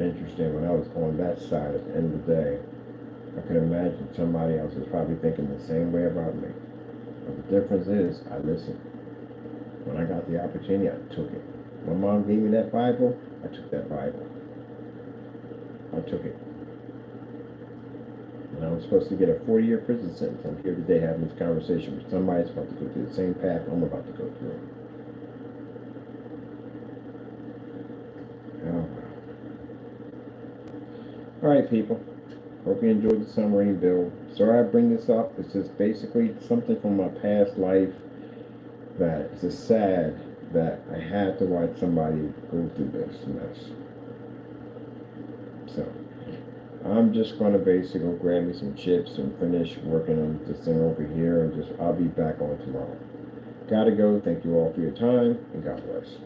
Interesting, when I was on that side at the end of the day, I could imagine somebody else is probably thinking the same way about me. But the difference is, I listened. When I got the opportunity, I took it. My mom gave me that Bible, I took that Bible. I took it. And I was supposed to get a 40-year prison sentence. I'm here today having this conversation with somebody that's about to go through the same path I'm about to go through. Oh. Alright, people. Hope you enjoyed the submarine build. Sorry I bring this up. It's just basically something from my past life that it's just sad that I had to watch somebody go through this mess. So, I'm just going to basically go grab me some chips and finish working on this thing over here, and I'll be back on tomorrow. Gotta go. Thank you all for your time, and God bless.